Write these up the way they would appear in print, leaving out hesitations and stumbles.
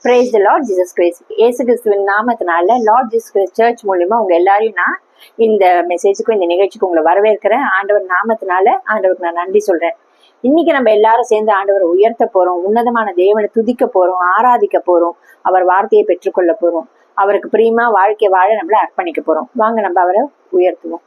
Praise the Lord Jesus Christ. இயேசு கிறிஸ்துவின் நாமத்தினால லார்ட் ஜீசஸ் கிரைஸ்ட் சர்ச் மூலியமா உங்க எல்லாரையும் நான் இந்த மெசேஜுக்கும் இந்த நிகழ்ச்சிக்கு உங்களை வரவேற்கிறேன். ஆண்டவர் நாமத்தினால ஆண்டவருக்கு நான் நன்றி சொல்றேன். இன்னைக்கு நம்ம எல்லாரும் சேர்ந்து ஆண்டவரை உயர்த்த போறோம், உன்னதமான தேவனை துதிக்க போறோம், ஆராதிக்க போறோம், அவர் வார்த்தையை பெற்றுக்கொள்ள போறோம், அவருக்கு பிரியமா வாழ்க்கை வாழ நம்மள அர்ப்பணிக்க போறோம். வாங்க நம்ம அவரை உயர்த்துவோம்.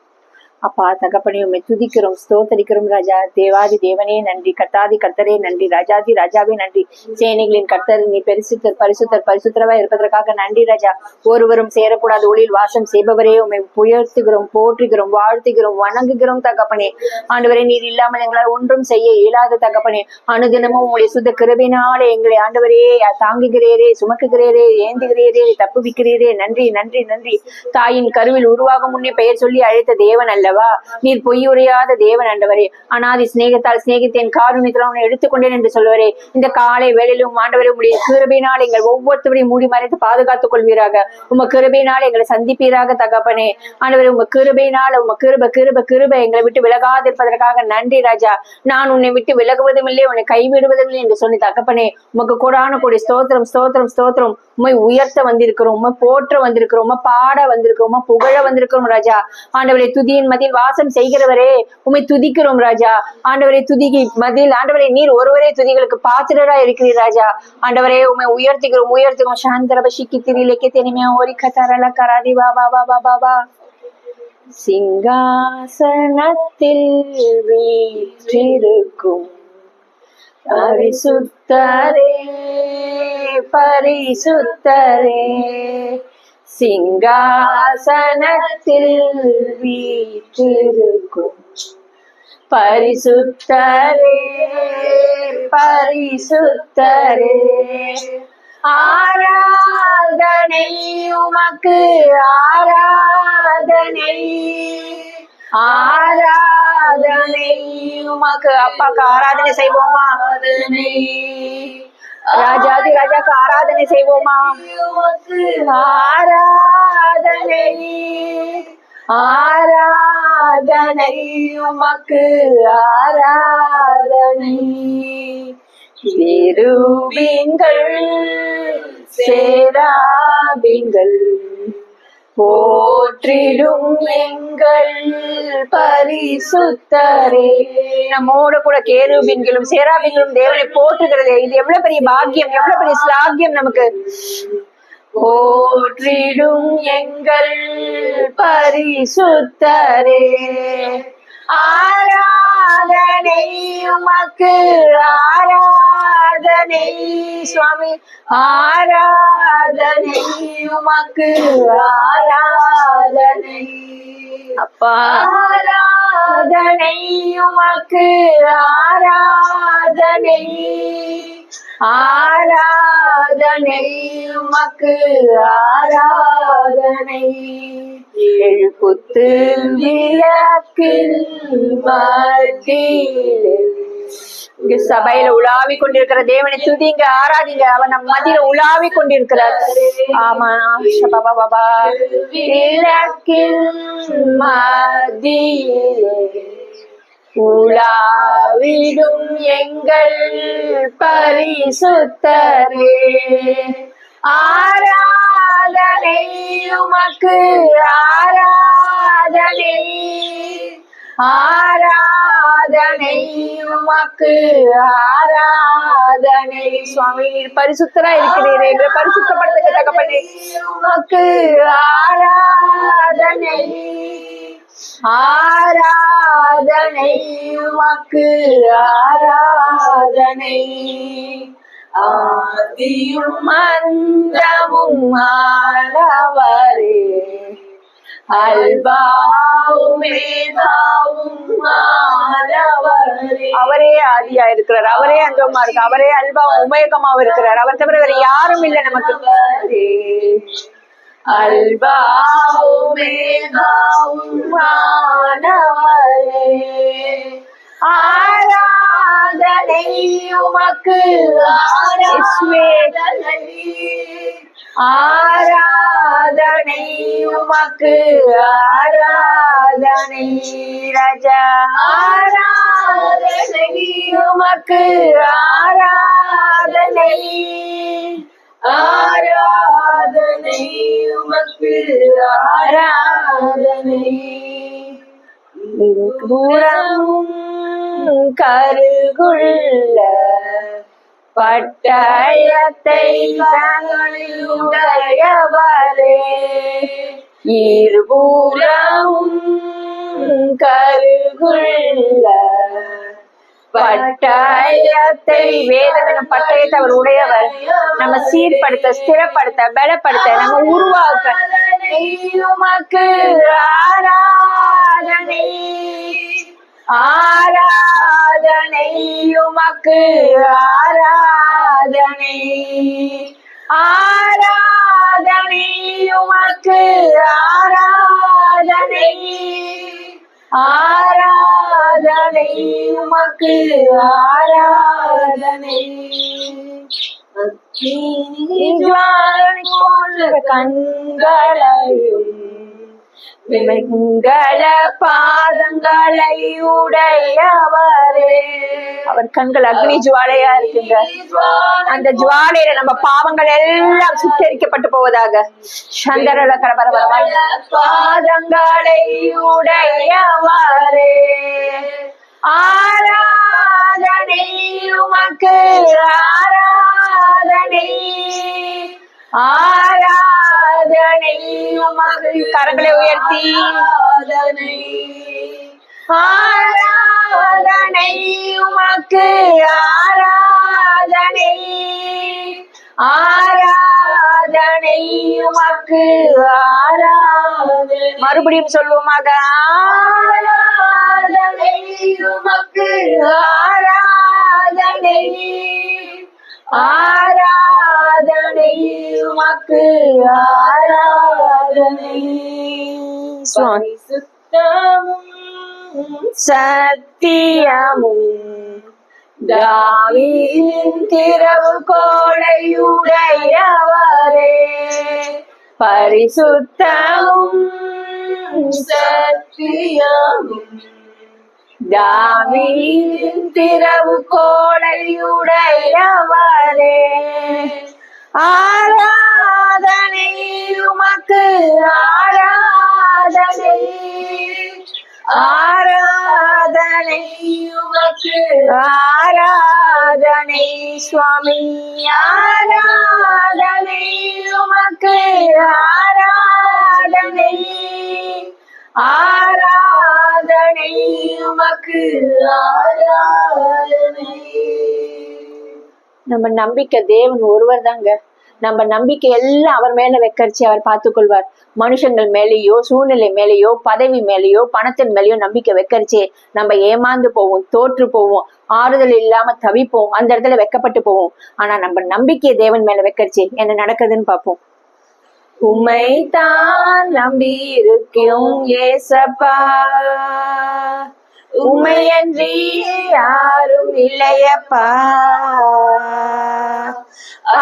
அப்பா தகப்பனே, உண்மை துதிக்கிறோம், ஸ்தோத்தரிக்கிறோம். ராஜா தேவாதி தேவனே நன்றி, கர்த்தாதி கர்த்தரே நன்றி, ராஜாதி ராஜாவே நன்றி, சேனைகளின் கர்த்தர் நீ பரிசுத்தர் பரிசுத்தர் பரிசுத்தரவா இருப்பதற்காக நன்றி ராஜா. ஒருவரும் சேரக்கூடாத ஒளியில் வாசம் செய்பவரே உண்மை உயர்த்துகிறோம், போற்றுகிறோம், வாழ்த்துகிறோம், வணங்குகிறோம் தகப்பனே. ஆண்டவரே, நீர் இல்லாமல் எங்களால் ஒன்றும் செய்ய இயலாத தகப்பனே. அனுதினமும் உங்களுடைய சுத்த கிருபையினாலே எங்களை ஆண்டவரே தாங்குகிறீரே, சுமக்குகிறீரே, ஏந்துகிறீரே, தப்புவிக்கிறீரே. நன்றி நன்றி நன்றி. தாயின் கருவில் உருவாகும் முன்னே பெயர் சொல்லி அழைத்த தேவன் அல்ல, நீர் பொய்யுரையாத தேவன் ஆண்டவரே. அனாதி சிநேகத்தால் சிநேகித்தேன், காருண்யத்தில் உன்னை எடுத்துக்கொண்டேன் என்று சொல்லுவரே. இந்த காலை வேளையிலும் ஆண்டவரே உடைய கிருபையினால் எங்கள் ஒவ்வொருத்தவரையும் மூடி மறைத்து பாதுகாத்துக் கொள்வீராக. உங்க கிருபையினால் எங்களை சந்திப்பீராக தகப்பனே. ஆண்டவரே உங்க கிருபையினால் உங்க கிருப கிருப கிருப எங்களை விட்டு விலகாதிருப்பதற்காக நன்றி ராஜா. நான் உன்னை விட்டு விலகுவதும் இல்லை, உன்னை கைவிடுவதும் இல்லை என்று சொல்லி தகப்பனே, உமக்கு கூடான கூடிய ஸ்தோத்திரம் ஸ்தோத்திரம் ஸ்தோத்திரம். உண்மை உயர்த்த வந்திருக்கிறோம், உண்மை போற்ற வந்திருக்கிறோம், உண்மை பாட வந்திருக்கிறோம், உண்மை புகழ வந்திருக்கிறோம் ராஜா. ஆண்டவரே துதியின் மதியில் வாசம் செய்கிறவரே உம்மை துதிக்கிறோம் ராஜா. ஆண்டவரே துதிக்கு மதியில் ஆண்டவரே நீர் ஒருவரே துதிகளுக்கு பாத்திரரா இருக்கிறீர் ராஜா. ஆண்டவரே உம்மை உயர்த்துகிறோம் உயர்த்துகிறோம். சாந்தரபஷிக்கு திரிலேக்கே தெனிமையா ஓரி கதரல கராதி வா வா வா வா வா. சிங்காசனத்தில் வீற்றிருக்கும் பரிசுத்தரே பரிசுத்தரே, சிங்காசனத்தில் வீற்றிருக்கும் பரிசுத்தரே பரிசுத்தரே. ஆராதனை உமக்கு ஆராதனை ஆராதனை உமக்கு. அப்பாக்கு ஆராதனை செய்வோமா? ராஜாதி ராஜாக்கு ஆராதனை செய்வோமா? ஆராதனை ஆராதனை உமக்கு ஆராதனை. சேருபீன்கள் சேராபீன்கள் போற்றிடும் எங்கள் பரிசுத்தரே. நம்மோட கூட கேருபீன்களும் சேராபீன்களும் தேவனை போற்றுகிறது. இது எவ்வளவு பெரிய பாக்கியம், எவ்வளவு பெரிய ஸ்லாக்கியம் நமக்கு. போற்றிடும் எங்கள் பரிசுத்தரே, ஆராதனை உமக்கு ஆராதனை சுவாமி, ஆராதனை உமக்கு ஆராதனை அப்பா. ஆராதனை உமக்கு ஆராதனை ஆராதனை உமக்கு ஆராதனை. ஏழு குத்து விளக்கில் மத்தியிலே இங்க சபையில உலாவி கொண்டிருக்கிற தேவனை துதிங்க, ஆராதிங்க. அவன் நம் மத்தியில உலாவி கொண்டிருக்கிறார். ஆமா பாபா பாபா. விளக்கில் மத்தியிலே உலாவிடும் எங்கள் பரிசுத்தரே, ஆராதனை உமக்கு ஆராதனை ஆராதனை உமக்கு ஆராதனை. சுவாமி நீர் பரிசுத்தரா இருக்கிறீரே, எங்களை பரிசுத்தப்படுத்துங்க தகப்பனே. உமக்கு ஆராதனை ஆராதனை உமக்கு ஆராதனை. ஆதியும் அந்தமும் ஆனவரே, அவரே ஆதியா இருக்கிறார், அவரே அந்தமா இருக்கு, அவரே அல்பா உமயக்கமாவும் இருக்கிறார். அவர் தவிர வேற யாரும் இல்லை நமக்கு. அல்பா உமேகாவுமானவரே, ஆராதனை உமக்கு ஆராதனை ஆராதனை உமக்கு ஆராதனை ராஜா. ஆராதனை உமக்கு ஆராதனை உமக்கு ஆராதனை. தூரம் கருகுள்ள பட்டயத்தை உடையவரே, இருபுறமும் கருகுள்ள பட்டயத்தை, வேதம் எனும் பட்டயத்தை அவர் உடையவர். நம்ம சீர்படுத்த, ஸ்திரப்படுத்த, பலப்படுத்த, நம்ம உருவாக்க உமக்கு ஆராதனை. ஆராதனை உமக்கு ஆராதனை. ஆராதனை உமக்கு ஆராதனை. ஆராதனை உமக்கு ஆராதனை. கண்களையும் வெண்கல பாதங்களை உடையவரே. அவர் கண்கள் அக்னி ஜுவாலையா இருக்குங்க. அந்த ஜுவாலையில நம்ம பாவங்கள் எல்லாம் சுத்தரிக்கப்பட்டு போவதாக. சந்தரல கரபரபர பாதங்களை உடையவரே, ஆராதனை உமக்கு ஆராதனை. ஆராதனை உமக்கு. கரங்களை உயர்த்தி ஆராதனை உமக்கு ஆராதனை. ஆராதனை உமக்கு ஆராதனை. மறுபடியும் சொல்வோமாக. ஆராதனை உமக்கு ஆராதனை. ஆராதனை உமக்கு ஆராதனை. சுத்தமும் சத்தியமும் தாவீதின் திறவுகோலையுடையவரே, பரிசுத்தமும் சத்தியமும் தாவீதின் திறவுகோலையுடையவரே, ஆராதனை உமக்கு ஆராதனை. ஆராதனை உமக்கு ஆராதனை. சுவாமி ஆராதனை உமக்கு ஆராதனை. ஆராதனை உமக்கு ஆராதனை. நம்ம நம்பிக்கை தேவன் ஒருவர் தாங்க. நம்ம நம்பிக்கை எல்லாம் அவர் மேல வைக்கரிச்சு அவர் பார்த்துக்கொள்வார். மனுஷங்கள் மேலேயோ, சூழ்நிலை மேலேயோ, பதவி மேலேயோ, பணத்தின் மேலேயோ நம்பிக்கை வைக்கரிச்சே நம்ம ஏமாந்து போவோம், தோற்று போவோம், ஆறுதல் இல்லாம தவிப்போம், அந்த இடத்துல வெக்கப்பட்டு போவோம். ஆனா நம்ம நம்பிக்கையை தேவன் மேல வைக்கரிச்சே என்ன நடக்குதுன்னு பார்ப்போம். உம்மை தான் நம்பி இருக்கும் ஏசப்பா, உம்மையன்றி யாரும் இல்லையப்பா,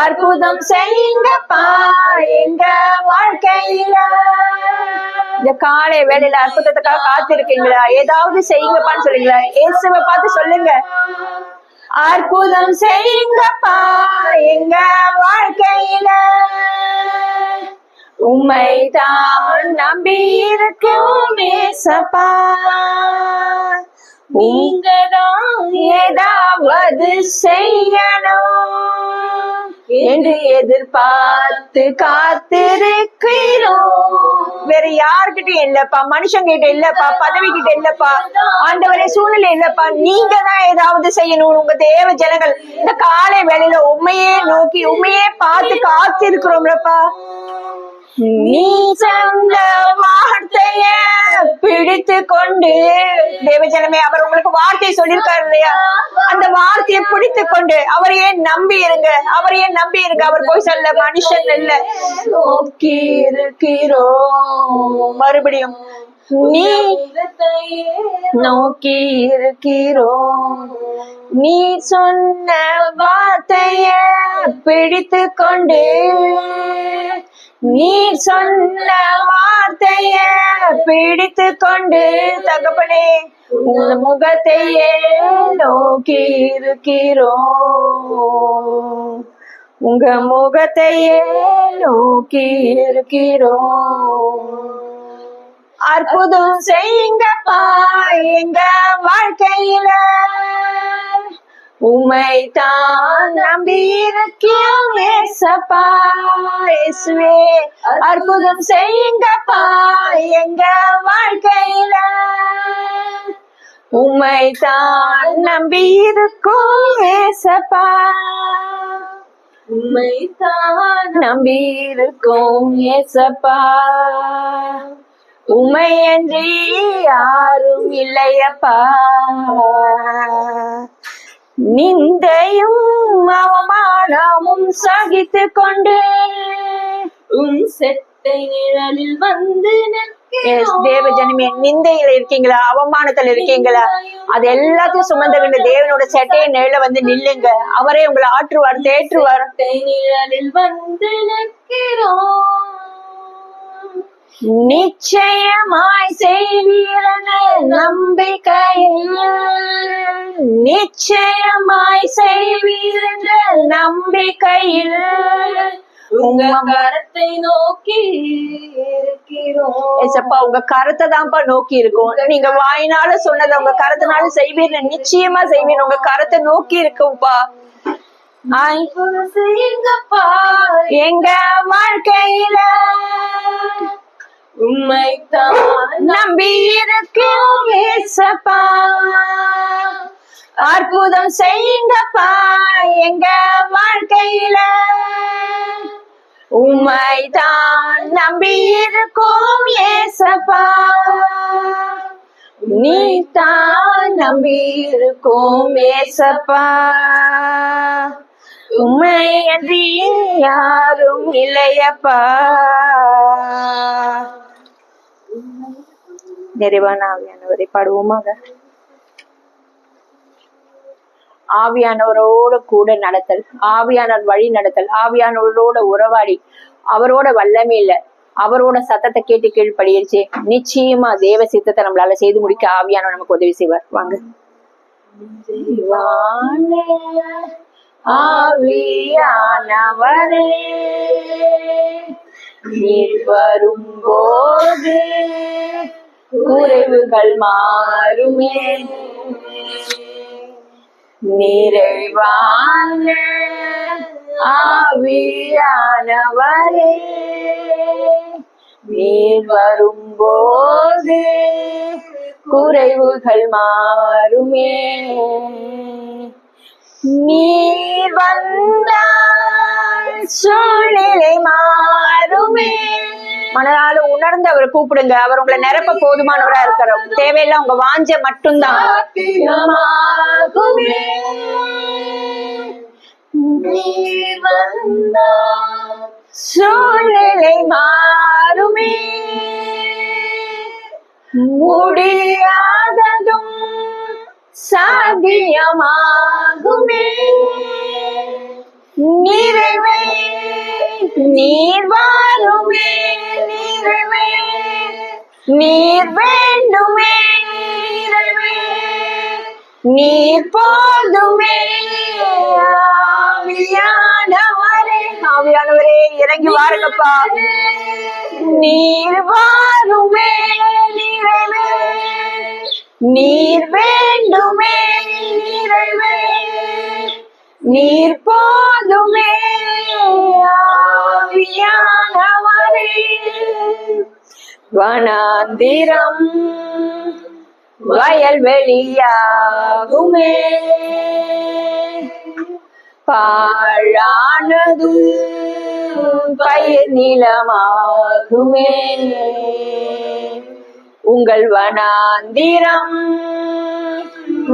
அற்புதம் செய்யுங்கப்பா எங்க வாழ்க்கையில. இந்த காலை வேலையில அற்புதத்துக்காக காத்திருக்கீங்களா? ஏதாவது செய்யுங்கப்பான்னு சொல்லுங்களா? இயேசுவை பார்த்து சொல்லுங்க, அற்புதம் செய்யுங்கப்பா எங்க வாழ்க்கையில, உம்மை தான் நம்பி இருக்கும் ஏசப்பா, நீங்கதான் ஏதாவது செய்யணும் என்று எதிர்பார்த்து காத்திருக்கிறோம். வேற யாருக்கிட்டையும் இல்லப்பா, மனுஷங்கிட்ட இல்லப்பா, பதவி கிட்ட இல்லப்பா, ஆண்டவரே சூழ்நிலை இல்லப்பா, நீங்க தான் ஏதாவது செய்யணும். உங்க தேவ ஜனங்கள் இந்த காலை வேளையில உண்மையே நோக்கி உண்மையே பார்த்து காத்திருக்கிறோம்லப்பா. நீ சொந்த வார்த்தைய பிடித்து கொண்டு, தேவஜனமே அவர் உங்களுக்கு வார்த்தையை சொல்லியிருக்காரு இல்லையா? அந்த வார்த்தையை பிடித்து கொண்டு அவரையே நம்பி இருங்க, அவரையே நம்பி இருங்க. அவர் போய் சொல்ல மனுஷன் இல்ல. நோக்கி இருக்கிறோம். மறுபடியும் நீ நோக்கி இருக்கிறோம். நீ சொன்ன வார்த்தைய பிடித்து கொண்டு, நீ சொன்ன வார்த்தைய பிடித்து கொண்டு தகப்பனே உன் முகத்தையே நோக்கி இருக்கிறோம். உங்க முகத்தையே நோக்கி இருக்கிறோம். அற்புதம் செய்யுங்கப்பா எங்க வாழ்க்கையில, உம்மை தான் நம்பி இருக்கிறோம் ஏசப்பா. இயேசுவே அற்புதம் செய்யுங்கப்பா எங்க வாழ்க்கையில, உம்மை தான் நம்பி இருக்கோம் ஏசப்பா. உம்மை தான் நம்பி இருக்கோம் ஏசப்பா. உம்மை அன்றி யாரும் இல்லையப்பா. நிந்தையும் அவமானமும் சகித்து கொண்டு உம் செட்டை நிழலில் வந்து தேவ ஜனமே, நிந்தையில இருக்கீங்களா, அவமானத்துல இருக்கீங்களா, அது எல்லாத்தையும் சுமந்துகிட்டு தேவனோட செட்டைய நிழல வந்து நில்லுங்க. அவரே உங்களை ஆற்றுவார், தேற்றுவார். நிழலில் வந்து நிற்கிறோம், நிச்சயமாய் செய்வீரன நம்பிக்கையில், நிச்சயமாய் செய்வீரன நம்பிக்கையில், உங்க கரத்தை நோக்கி இருக்கிறோம் ஏசப்பா. உங்க கரத்தை தான்ப்பா நோக்கி இருக்கும். நீங்க வாயினால சொன்னதை உங்க கரத்தினால செய்வீர், நிச்சயமா செய்வீர். உங்க கரத்தை நோக்கி இருக்கும்பா. செய்யுங்கப்பா எங்க வாழ்க்கையில, உம்மைத்தான் நம்பி இருக்கோம் ஏசப்பா. அற்புதம் செய்யுங்கப்பா எங்க வாழ்க்கையில, உம்மைத்தான் நம்பி இருக்கோம் ஏசப்பா. நீதான் நம்பி இருக்கோம் ஏசப்பா. உம்மை அன்றி யாரும் இல்லையப்பா. நிறைவான ஆவியானவரை பாடுவோமாக. ஆவியானவரோட கூட நடத்தல், ஆவியானவர் வழி நடத்தல், ஆவியானவரோட உறவாடி அவரோட வல்லமையில அவரோட சத்தத்தை கேட்டு கீழ்படியிருச்சு. நிச்சயமா தேவ சித்தத்தை நம்மளால செய்து முடிக்க ஆவியானவர் நமக்கு உதவி செய்வார். வாங்க. ஆவியானவரே நீர் வரும்போது குறைவுகள் மாறுமே, நிறைவான ஆவியானவரே நீர் வரும்போது குறைவுகள் மாறுமே. நீர் வந்தால் சூழ்நிலை மாறுமே. மனதால உணர்ந்து அவரை கூப்பிடுங்க. அவர் உங்களை நிரப்ப போதுமானவரா இருக்கிறோம். தேவையில்லை, உங்க வாஞ்ச மட்டும்தான். சூழ்நிலை மாறுமே, முடியாததும் சாத்தியமாகுமே. நிறைவே நீர் வாருமே, நிறைவே நீர் வேண்டுமே, நிறைவே நீர் போதுமே. ஆவியானவரே, ஆவியானவரே இறங்கி வாருங்கப்பா. நீர் வாருமே, நிறைவே நீர் வேண்டுமே, நிறைவே நீர் போதுமே. ஆவியானவரே வனாந்திரம் வயல்வெளியாகுமே, பாழானதும் பயிர் நிலமாகுமே. உங்கள் வனாந்திரம்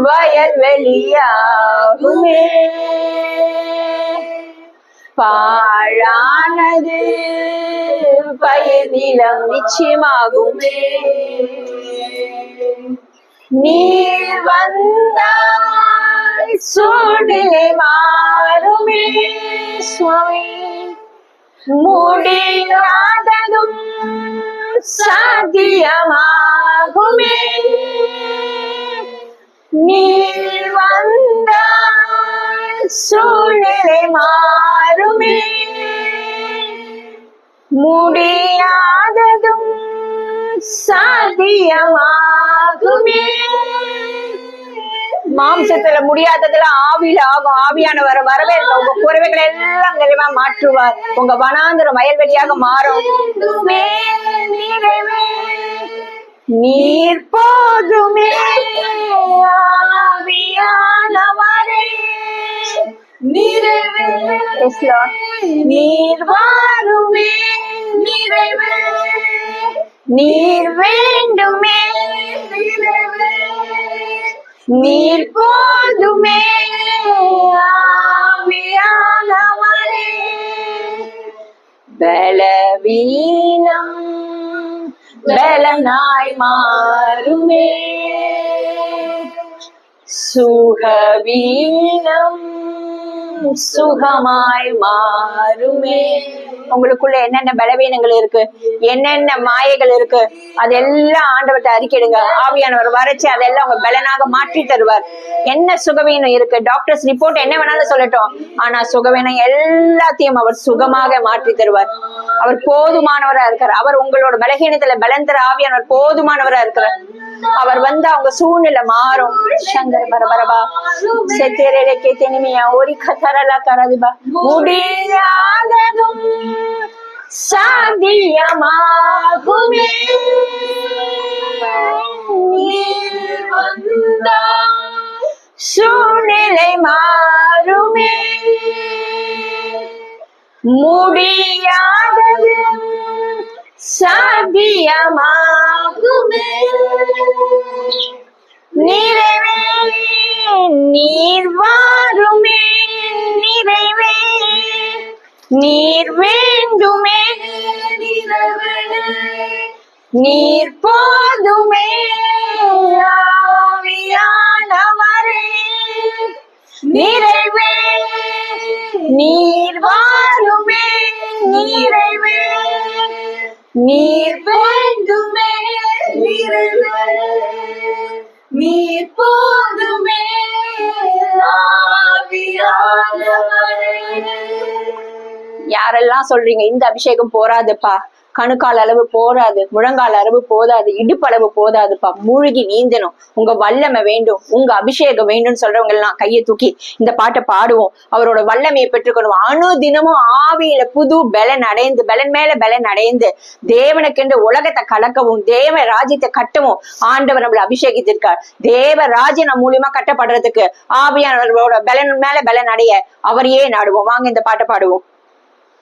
வயல்வெளியாகுமே, பாழானது பயிர் நிலம் நிச்சயமாகுமே. நீர் வந்தால் சூழ்நிலை மாறுமே சுவாமி, முடியாததும் சாத்தியமாகுமே. நீர் வந்தால் சூழ்நிலை மாறுமே, முடியாததும் சாத்தியமாகுமே. மாம்சத்துல முடியாததுல ஆவியில ஆகும். ஆவியானவர வரவேற்க உங்க குறைவுகளை எல்லாம் நிறைவா மாற்றுவார். உங்க வனாந்திரம் வயல்வெளியாக மாறும். நீர் போதுமே ஆவியானவரே, நீர் வாருமே, நீர் வேண்டுமே, நீர் போதுமே ஆவியானவரே. பலவீனம் பலனாய் மாறுமே, சுகவீனம் சுகமாய் மாறுமே. உங்களுக்குள்ள என்னென்ன பலவீனங்கள் இருக்கு, என்னென்ன மாயைகள் இருக்கு, அதெல்லாம் ஆண்டவர்கிட்ட அறிக்கையிடுங்க. ஆவியானவர் வரைச்சு அதெல்லாம் உங்க பலனாக மாற்றி தருவார். என்ன சுகவீனம் இருக்கு, டாக்டர்ஸ் ரிப்போர்ட் என்ன வேணாலும் சொல்லட்டும், ஆனா சுகவீனம் எல்லாத்தையும் அவர் சுகமாக மாற்றி தருவார். அவர் போதுமானவரா இருக்கார். அவர் உங்களோட பலகீனத்துல பலன் தர ஆவியானவர் போதுமானவரா இருக்கிறார். அவர் வந்து அவங்க சூழ்நிலை மாறும். சங்கர் பரபரபா செத்தேரேக்கே தெனிமையா ஒரு கதரலா கரதிபா. முடியாததும் சாத்தியமாகுமே, நீர் வந்தால் சூழ்நிலை மாறுமே, முடியாததும் சாத்தியமாகுமே. நிறைவே நீர் வாருமே, நிறைவே நீர் வேண்டுமே, நீர் போதுமே ஆவியானவரே. நிறைவே நீர் வாருமே, நிறைவே நீர் வேண்டுமே, நீர் போதுமே ஆவியானவரே. யாரெல்லாம் சொல்றீங்க இந்த அபிஷேகம் போராதுப்பா, கணுக்கால் அளவு போராது, முழங்கால் அளவு போதாது, இடுப்பளவு போதாதுப்பா, மூழ்கி நீந்தணும், உங்க வல்லமை வேண்டும், உங்க அபிஷேகம் வேண்டும்னு சொல்றவங்க எல்லாம் கையை தூக்கி இந்த பாட்டை பாடுவோம். அவரோட வல்லமையை பெற்றுக்கணும். அனுதினமும் ஆவியில புது பலன் அடைந்து, பலன் மேல பலன் அடைந்து, தேவனுக்கென்று உலகத்தை கலக்கவும், தேவ ராஜ்யத்தை கட்டவும் ஆண்டவர் நம்மளை அபிஷேகித்திருக்கார். தேவ ராஜ்யம் நம்ம மூலியமா கட்டப்படுறதுக்கு ஆவியானவர்களோட பலன் மேல பலன் அடைய அவரையே நாடுவோம். வாங்க இந்த பாட்டை பாடுவோம்.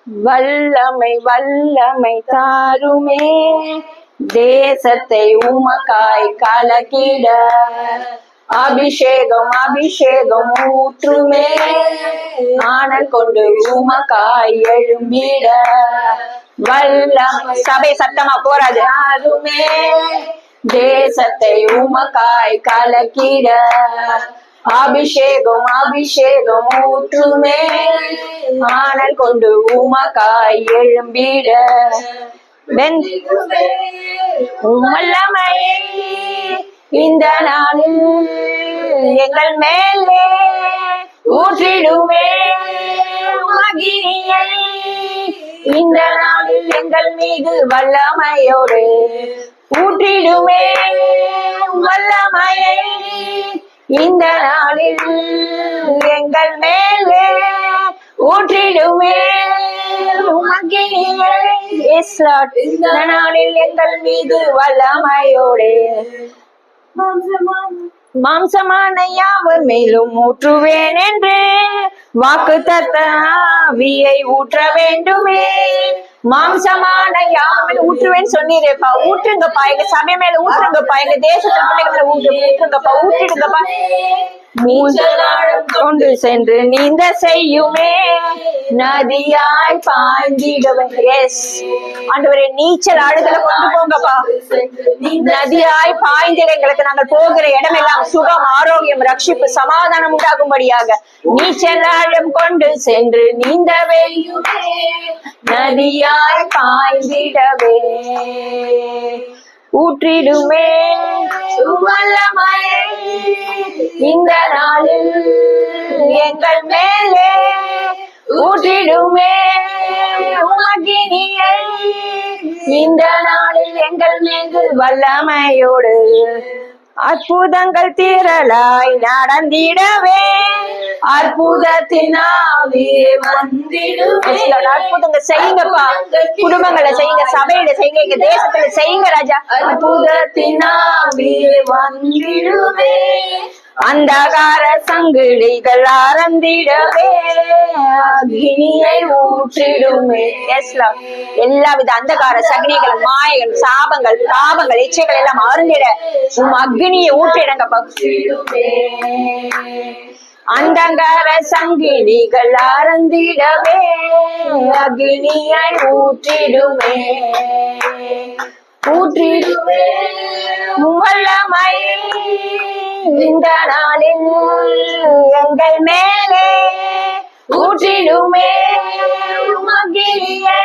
வல்லமை வல்லமை தாருமே, தேசத்தை உமக்காய் கலக்கிட, அபிஷேகம் அபிஷேகம் ஊற்றுமே, ஆனல் கொண்டு உமக்காய் எழும்பிட. வல்லமை சபை சத்தமா போராது. தாருமே, தேசத்தை உமக்காய் கலக்கிட, அபிஷேகம் அபிஷேகம் ஊற்றுமே, ஆனல் கொண்டு உமக்காய் எழும்பிட. வல்லமையை இந்த நாளில் எங்கள் மேலே ஊற்றிடுமே, மகிமையை இந்த நாளில் எங்கள் மீது வல்லமையோடு ஊற்றிடுமே, வல்லமையை இந்த நாளில் எங்கள் மேலே ஊற்றிடுமே, இந்த நாளில் எங்கள் மீது வல்லமையோடு மாம்சமான யாவர் மேலும் ஊற்றுவேன் என்று வாக்கு தத்த ஆவியை ஊற்ற வேண்டுமே. மாம்சமான யாவர் ஊற்றுவேன்னு சொன்னீரேப்பா, ஊற்றுங்கப்பா, எங்க சபை மேல ஊற்றுங்கப்பா, எங்க தேசத்துல பிள்ளைகளை ஊற்றுங்கப்பா, ஊற்றிடுங்கப்பா. கொண்டு சென்று நீந்த செய்யுமே, நதியாய் பாய்ந்திடுவே. எஸ் ஆண்டவரே, நீச்சல் ஆடுதல கொண்டு போங்கப்பா, நதியாய் பாய்ந்திட. எங்களுக்கு நாங்கள் போகிற இடம் எல்லாம் சுகம், ஆரோக்கியம், ரட்சிப்பு, சமாதானம் உண்டாகும்படியாக நீச்சல் ஆழம் கொண்டு சென்று நீந்தவே, நதியாய் பாய்ந்திடவே. ஊற்றிடுமே வல்லமையை இந்த நாளில் எங்கள் மேலே ஊற்றிடுமே அக்கினியை இந்த நாளில் எங்கள் மீது வல்லமையோடு அற்புதங்கள் திரளாய் நடந்திடவே அற்புதத்தினாவியே வந்திடுவே. அற்புதங்கள் செய்யுங்கப்பா, குடும்பங்களை செய்யுங்க, சபையில செய்யுங்க, எங்க தேசத்துல செய்யுங்க ராஜா. அற்புதத்தினாவியே வந்திடுவே அந்தகார சங்கிலிகள் அறந்திடவே அக்னியை ஊற்றிடுமே. எல்லாவித அந்தகார சகினிகள், மாயங்கள், சாபங்கள், பாபங்கள், இச்சைகள் எல்லாம் அருந்திட அக்னியை ஊற்றிடுங்கப்பா. அந்தகார சங்கிலிகள் அறந்திடவே அக்னியை ஊற்றிடுமே ஊற்றிடுவே வல்லமை இந்த நாளில் எங்கள் மேலே ஊற்றிடுமே அக்கினியை